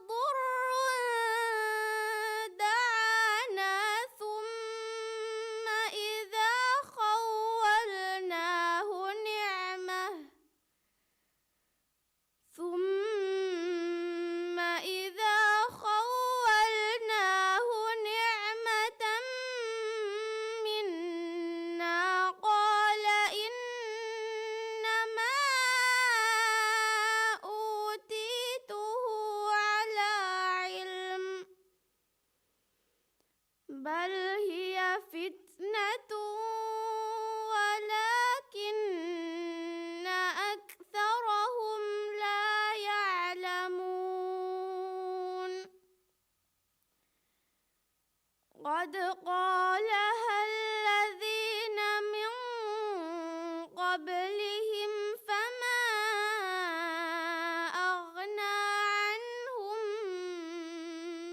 ضر دعانا ثم إذا خولناه نعمة منا قال إنما أوتيته على علم بل هي فتنة ولكن أكثرهم لا يعلمون قد قالها الذين من قبلهم فما أغنى عنهم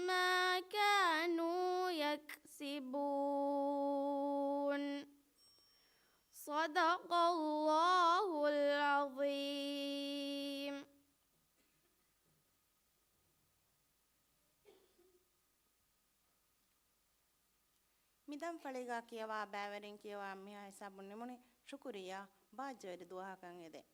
ما كانوا يكسبون صدق الله العظيم. මිදම් ඵලෙගා කියවා බෑවරින් කියවා මියා හිසබුන් නෙමුනේ ශුක්‍රියා බාජ්ජවර දුආකන් එදේ